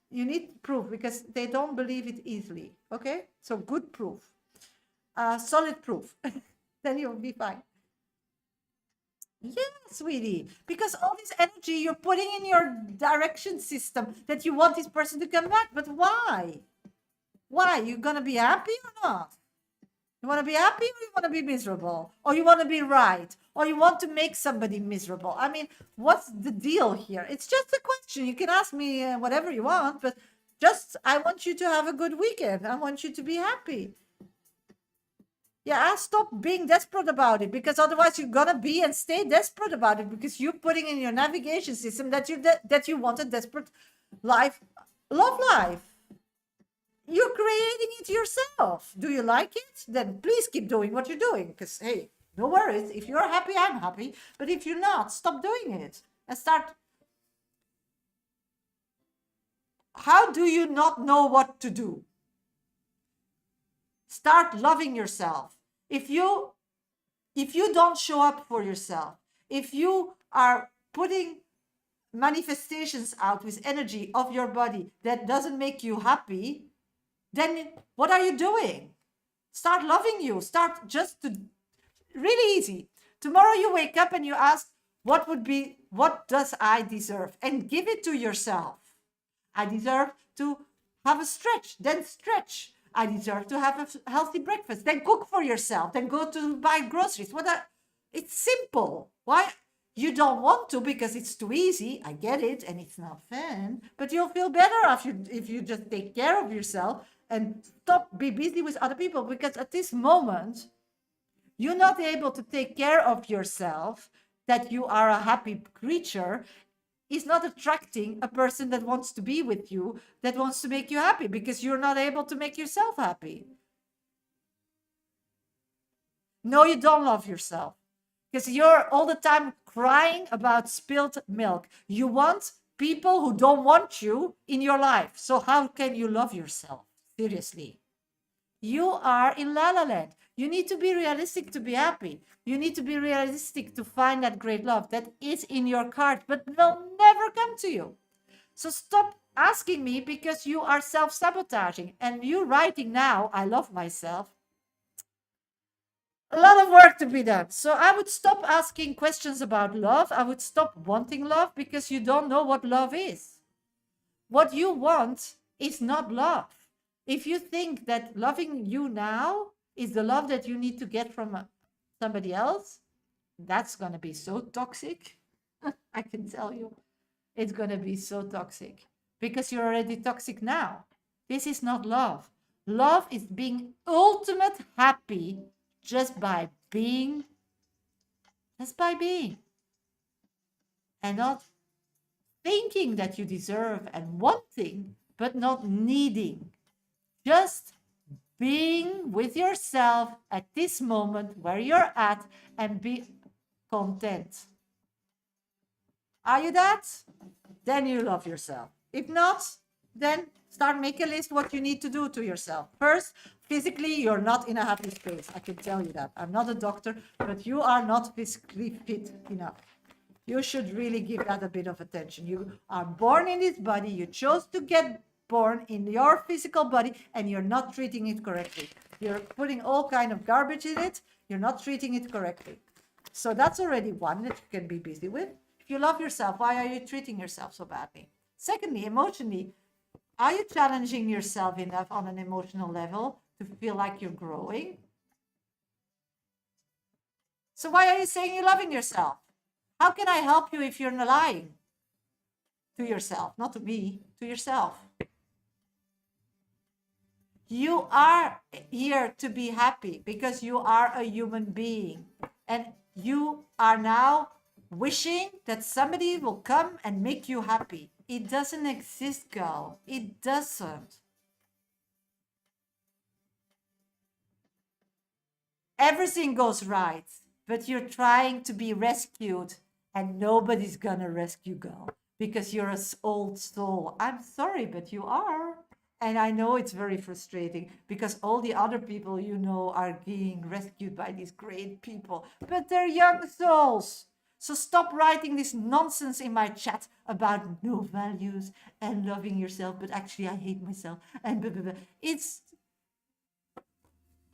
You need proof because they don't believe it easily. Okay, so good proof. Solid proof. Then you'll be fine. Yeah, sweetie, because all this energy you're putting in your direction system that you want this person to come back, but why? Why? You gonna be happy or not? You want to be happy or you want to be miserable? Or you want to be right? Or you want to make somebody miserable? I mean, what's the deal here? It's just a question. You can ask me whatever you want, but just I want you to have a good weekend. I want you to be happy. Yeah, stop being desperate about it, because otherwise you're gonna be and stay desperate about it because you're putting in your navigation system that you want a desperate life, love life. You're creating it yourself. Do you like it? Then please keep doing what you're doing, because hey, no worries. If you're happy, I'm happy. But if you're not, stop doing it and start. How do you not know what to do? Start loving yourself. If you don't show up for yourself, if you are putting manifestations out with energy of your body that doesn't make you happy, then what are you doing? Start loving you. Start just to, really easy. Tomorrow you wake up and you ask, what does I deserve? And give it to yourself. I deserve to have a stretch, then stretch. I deserve to have a healthy breakfast, then cook for yourself, then go to buy groceries. It's simple. Why? You don't want to because it's too easy. I get it, and it's not fun, but you'll feel better if you just take care of yourself and stop be busy with other people, because at this moment, you're not able to take care of yourself, that you are a happy creature, is not attracting a person that wants to be with you, that wants to make you happy, because you're not able to make yourself happy. No, you don't love yourself, because you're all the time crying about spilled milk. You want people who don't want you in your life. So how can you love yourself? Seriously. You are in La La Land. You need to be realistic to be happy. You need to be realistic to find that great love that is in your card, but will never come to you. So stop asking me, because you are self-sabotaging. And you writing now, I love myself. A lot of work to be done. So I would stop asking questions about love. I would stop wanting love, because you don't know what love is. What you want is not love. If you think that loving you now is the love that you need to get from somebody else, that's going to be so toxic. I can tell you, it's going to be so toxic, because you're already toxic now. This is not love. Love is being ultimate happy just by being, and not thinking that you deserve and wanting, but not needing. Just being with yourself at this moment where you're at, and be content. Are you that? Then you love yourself. If not, then start make a list what you need to do to yourself. First, physically, you're not in a happy space. I can tell you that. I'm not a doctor, but you are not physically fit enough. You should really give that a bit of attention. You are born in this body. You chose to get born in your physical body, and you're not treating it correctly. You're putting all kind of garbage in it. You're not treating it correctly. So that's already one that you can be busy with. If you love yourself, why are you treating yourself so badly? Secondly, emotionally, are you challenging yourself enough on an emotional level to feel like you're growing? So why are you saying you're loving yourself? How can I help you if you're lying to yourself? Not to me, to yourself. You are here to be happy, because you are a human being, and you are now wishing that somebody will come and make you happy. It doesn't exist, girl. It doesn't. Everything goes right, but you're trying to be rescued, and nobody's gonna rescue, girl, because you're an old soul. I'm sorry, but you are. And I know it's very frustrating, because all the other people you know are being rescued by these great people, but they're young souls. So stop writing this nonsense in my chat about no values and loving yourself, but actually I hate myself and blah, blah, blah. It's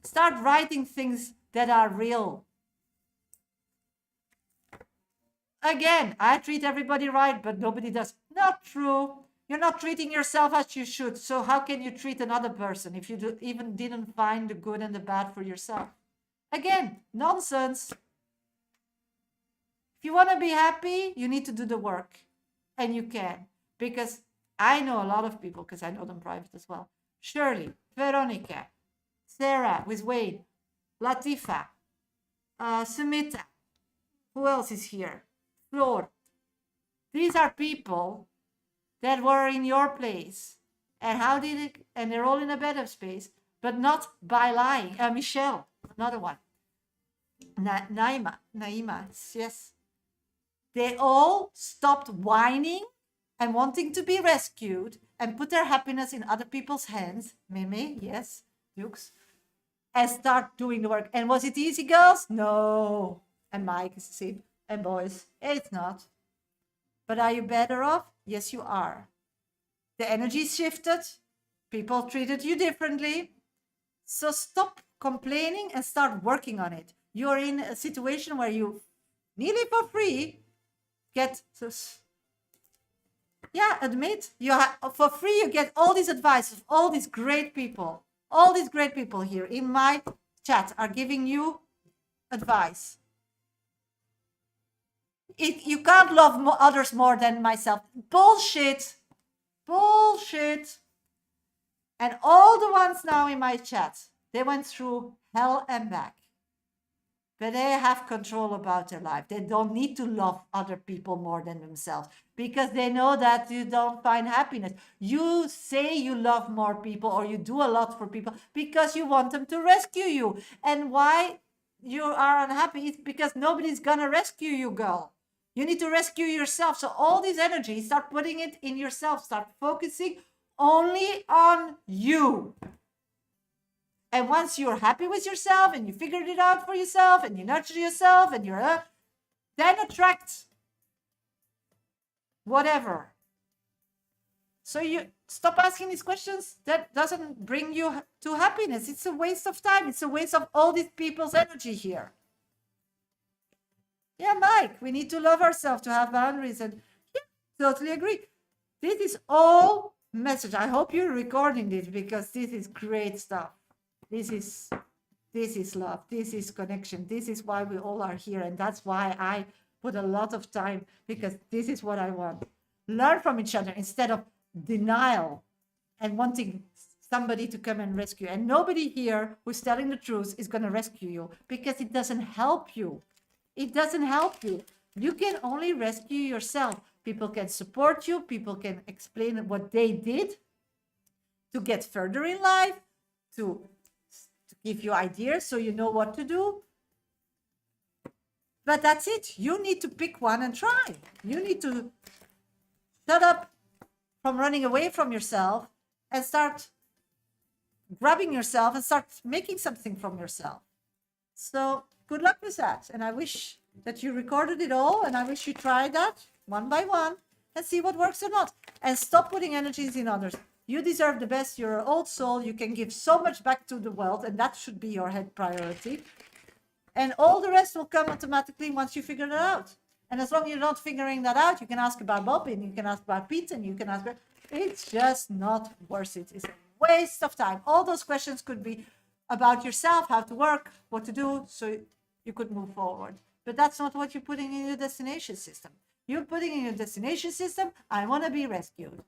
start writing things that are real. Again, I treat everybody right, but nobody does. Not true. You're not treating yourself as you should. So how can you treat another person if you even didn't find the good and the bad for yourself? Again, nonsense. If you want to be happy, you need to do the work. And you can. Because I know a lot of people, because I know them private as well. Shirley, Veronica, Sarah with Wade, Latifa, Sumita. Who else is here? Floor. These are people that were in your place. And how did it? And they're all in a better space, but not by lying. Michelle, another one. Naima, yes. They all stopped whining and wanting to be rescued and put their happiness in other people's hands. Meme, yes, Dukes. And start doing the work. And was it easy, girls? No. And Mike is the same. And boys, it's not. But are you better off? Yes, you are. The energy shifted. People treated you differently. So stop complaining and start working on it. You're in a situation where you nearly for free get this. Yeah, admit you for free. You get all this advice of all these great people. All these great people here in my chat are giving you advice. You can't love others more than myself. Bullshit. Bullshit. And all the ones now in my chat, they went through hell and back. but they have control about their life. They don't need to love other people more than themselves because they know that you don't find happiness. You say you love more people or you do a lot for people because you want them to rescue you. And why you are unhappy is because nobody's gonna rescue you, girl. You need to rescue yourself. So all this energy, start putting it in yourself. Start focusing only on you. And once you're happy with yourself and you figured it out for yourself and you nurture yourself and you're then attract whatever. So you stop asking these questions. That doesn't bring you to happiness. It's a waste of time. It's a waste of all these people's energy here. Yeah, Mike, we need to love ourselves to have boundaries. And yeah, totally agree. This is all message. I hope you're recording this because this is great stuff. This is love. This is connection. This is why we all are here. And that's why I put a lot of time, because this is what I want. Learn from each other instead of denial and wanting somebody to come and rescue. And nobody here who's telling the truth is going to rescue you because it doesn't help you. It doesn't help you. You can only rescue yourself. People can support you. People can explain what they did to get further in life, to give you ideas so you know what to do. But that's it. You need to pick one and try. You need to shut up from running away from yourself and start grabbing yourself and start making something from yourself. So good luck with that. And I wish that you recorded it all, and I wish you tried that one by one and see what works or not. And stop putting energies in others. You deserve the best. You're an old soul. You can give so much back to the world, and that should be your head priority. And all the rest will come automatically once you figure it out. And as long as you're not figuring that out, you can ask about Bob, and you can ask about Pete, and you can ask. It's just not worth it. It's a waste of time. All those questions could be about yourself, how to work, what to do, so you could move forward. But that's not what you're putting in your destination system. You're putting in your destination system, I want to be rescued.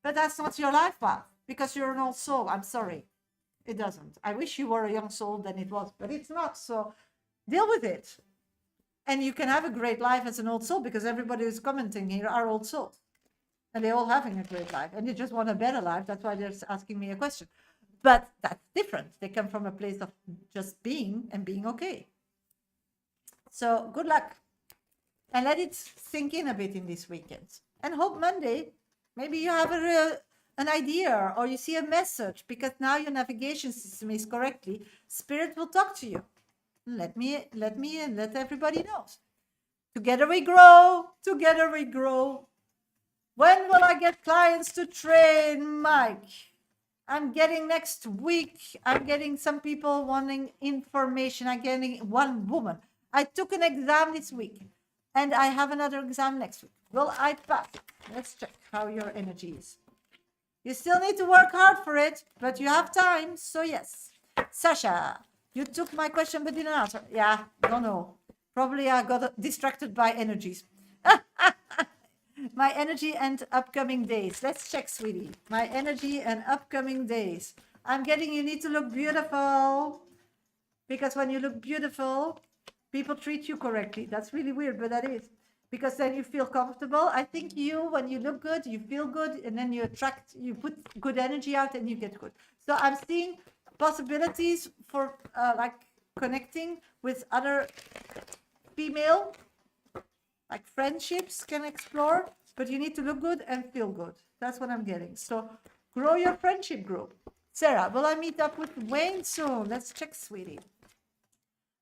But that's not your life path, because you're an old soul. I'm sorry. It doesn't. I wish you were a young soul than it was, but it's not. So deal with it. And you can have a great life as an old soul, because everybody who's commenting here are old souls. And they're all having a great life. And they just want a better life. That's why they're asking me a question. But that's different. They come from a place of just being and being okay. So good luck. And let it sink in a bit in this weekend. And hope Monday, maybe you have an idea or you see a message, because now your navigation system is correctly. Spirit will talk to you. Let me and let everybody know. Together we grow. Together we grow. When will I get clients to train, Mike? I'm getting next week. I'm getting some people wanting information. I'm getting one woman. I took an exam this week, and I have another exam next week. Will I pass? Let's check how your energy is. You still need to work hard for it, but you have time. So yes. Shasha, you took my question but didn't answer. Yeah, don't know. Probably I got distracted by energies. My energy and upcoming days. Let's check, sweetie. My energy and upcoming days. I'm getting you need to look beautiful. Because when you look beautiful, people treat you correctly. That's really weird, but that is. Because then you feel comfortable. I think when you look good, you feel good, and then you put good energy out and you get good. So I'm seeing possibilities for like connecting with other female, like friendships can explore, but you need to look good and feel good. That's what I'm getting. So grow your friendship group. Sarah, will I meet up with Wayne soon? Let's check, sweetie.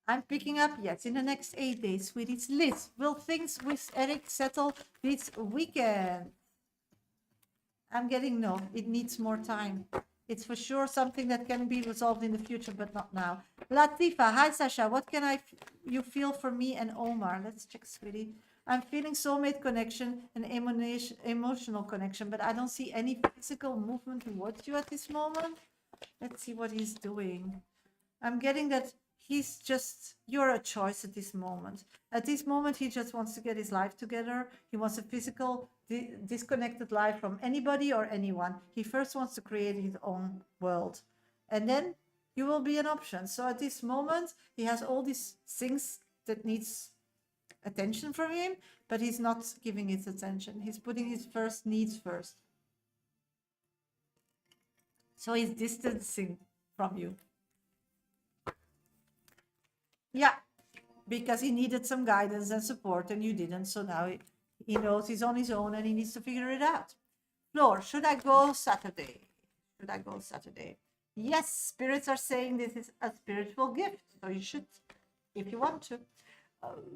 I'm picking up, yes, in the next 8 days, sweetie. It's Liz. Will things with Eric settle this weekend? I'm getting no. It needs more time. It's for sure something that can be resolved in the future, but not now. Latifa, hi, Shasha. What can you feel for me and Omar? Let's check, sweetie. I'm feeling soulmate connection and emotional connection, but I don't see any physical movement towards you at this moment. Let's see what he's doing. I'm getting that you're a choice at this moment. At this moment, he just wants to get his life together. He wants a physical, disconnected life from anybody or anyone. He first wants to create his own world. And then you will be an option. So at this moment, he has all these things that needs attention from him, but he's not giving it attention. He's putting his first needs first. So he's distancing from you. Yeah, because he needed some guidance and support and you didn't. So now he knows he's on his own and he needs to figure it out. Floor, should I go Saturday? Should I go Saturday? Yes, spirits are saying this is a spiritual gift. So you should, if you want to.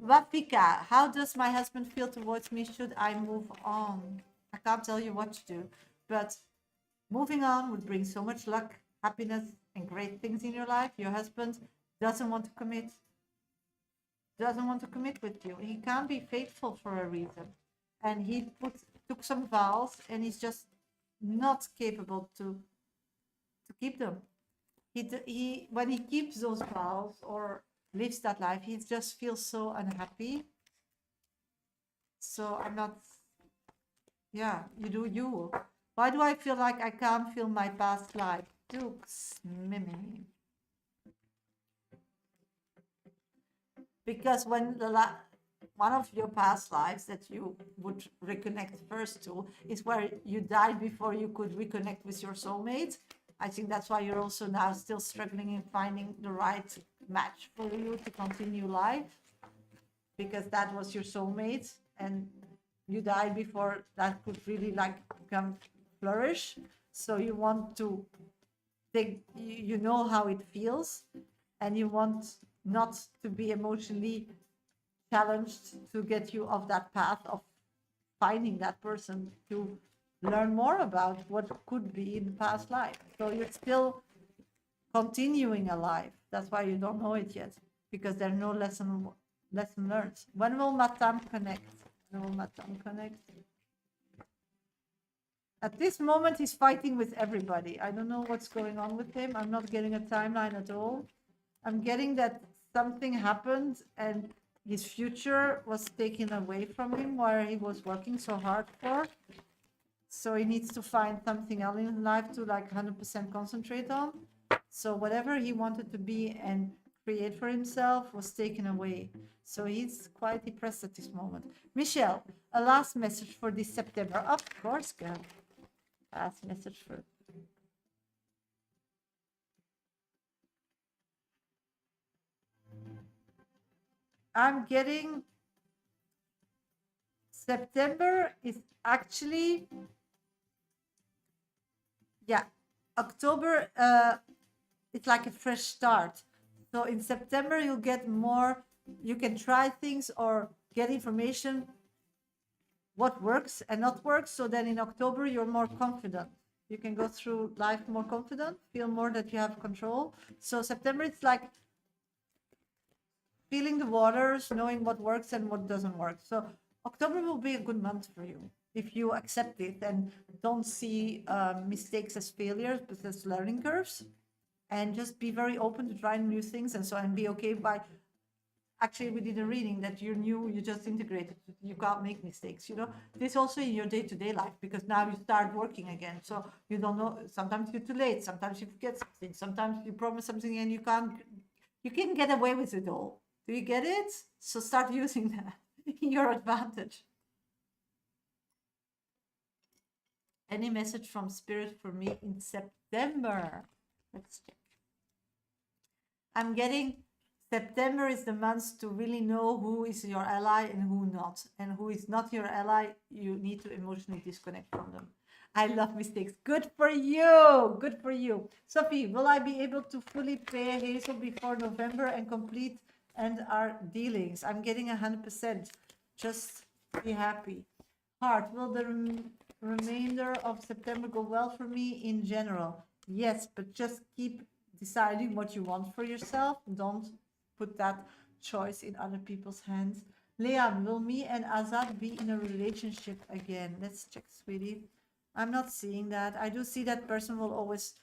Vapika, how does my husband feel towards me? Should I move on? I can't tell you what to do, but moving on would bring so much luck, happiness, and great things in your life. Your husband doesn't want to commit, with you. He can't be faithful for a reason. And he took some vows and he's just not capable to keep them. He when he keeps those vows or lives that life, he just feels so unhappy. So I'm not, yeah, you do you. Why do I feel like I can't feel my past life? Dukes, Mimi. Because when one of your past lives that you would reconnect first to is where you died before you could reconnect with your soulmate. I think that's why you're also now still struggling in finding the right match for you to continue life, because that was your soulmate and you died before that could really like become flourish. So you want to think, you know how it feels, and you want not to be emotionally challenged to get you off that path of finding that person, to learn more about what could be in the past life. So you're still continuing a life. That's why you don't know it yet, because there's no lesson learned. When will Matam connect? When will Matam connect? At this moment, he's fighting with everybody. I don't know what's going on with him. I'm not getting a timeline at all. I'm getting that something happened and his future was taken away from him where he was working so hard for. So he needs to find something else in life to like 100% concentrate on. So whatever he wanted to be and create for himself was taken away. So he's quite depressed at this moment. Michelle, a last message for this September. Of course, girl. Last message for... I'm getting September is actually, yeah, October, it's like a fresh start. So in September, you'll get more, you can try things or get information, what works and not works. So then in October, you're more confident. You can go through life more confident, feel more that you have control. So September, it's like feeling the waters, knowing what works and what doesn't work. So October will be a good month for you if you accept it and don't see mistakes as failures, but as learning curves, and just be very open to trying new things and so, and be okay by, actually we did a reading that you're new, you just integrated, you can't make mistakes, you know, this also in your day-to-day life, because now you start working again, so you don't know, sometimes you're too late, sometimes you forget something, sometimes you promise something and you can get away with it all. Do you get it? So start using that in your advantage. Any message from Spirit for me in September? Let's check. I'm getting September is the month to really know who is your ally and who not. And who is not your ally, you need to emotionally disconnect from them. I love mistakes. Good for you. Good for you. Sophie, will I be able to fully pay Hazel before November and complete and our dealings? I'm getting 100%. Just be happy. Heart, will the remainder of September go well for me in general? Yes, but just keep deciding what you want for yourself. Don't put that choice in other people's hands. Leon, will me and Azad be in a relationship again? Let's check, sweetie. I'm not seeing that. I do see that person will always,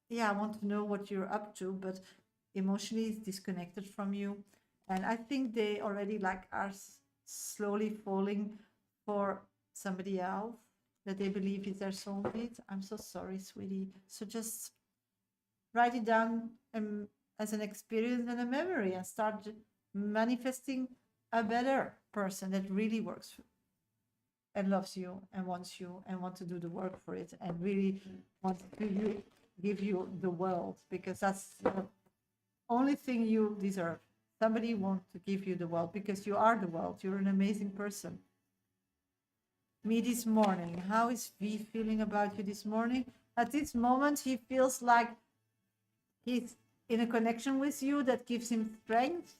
yeah, I want to know what you're up to, but emotionally is disconnected from you. And I think they already like are slowly falling for somebody else that they believe is their soulmate. I'm so sorry, sweetie. So just write it down as an experience and a memory, and start manifesting a better person that really works and loves you and wants you and wants to do the work for it and really wants to give you the world, because that's the only thing you deserve. Somebody wants to give you the world because you are the world. You're an amazing person. Me this morning. How is V feeling about you this morning? At this moment, he feels like he's in a connection with you that gives him strength.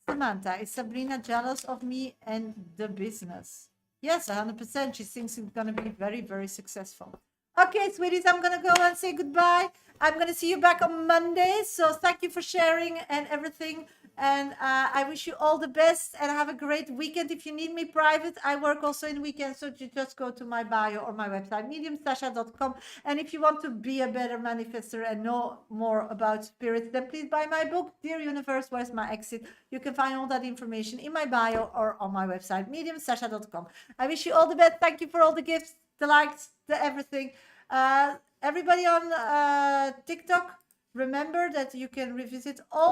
Samantha, is Sabrina jealous of me and the business? Yes, 100%. She thinks it's going to be very, very successful. Okay, sweeties, I'm going to go and say goodbye. I'm going to see you back on Monday. So thank you for sharing and everything. And I wish you all the best and have a great weekend. If you need me private, I work also in weekends. So you just go to my bio or my website, mediumshasha.com. And if you want to be a better manifester and know more about spirits, then please buy my book, Dear Universe, Where's My Exit? You can find all that information in my bio or on my website, mediumshasha.com. I wish you all the best. Thank you for all the gifts, the likes, the everything. Everybody on TikTok, remember that you can revisit all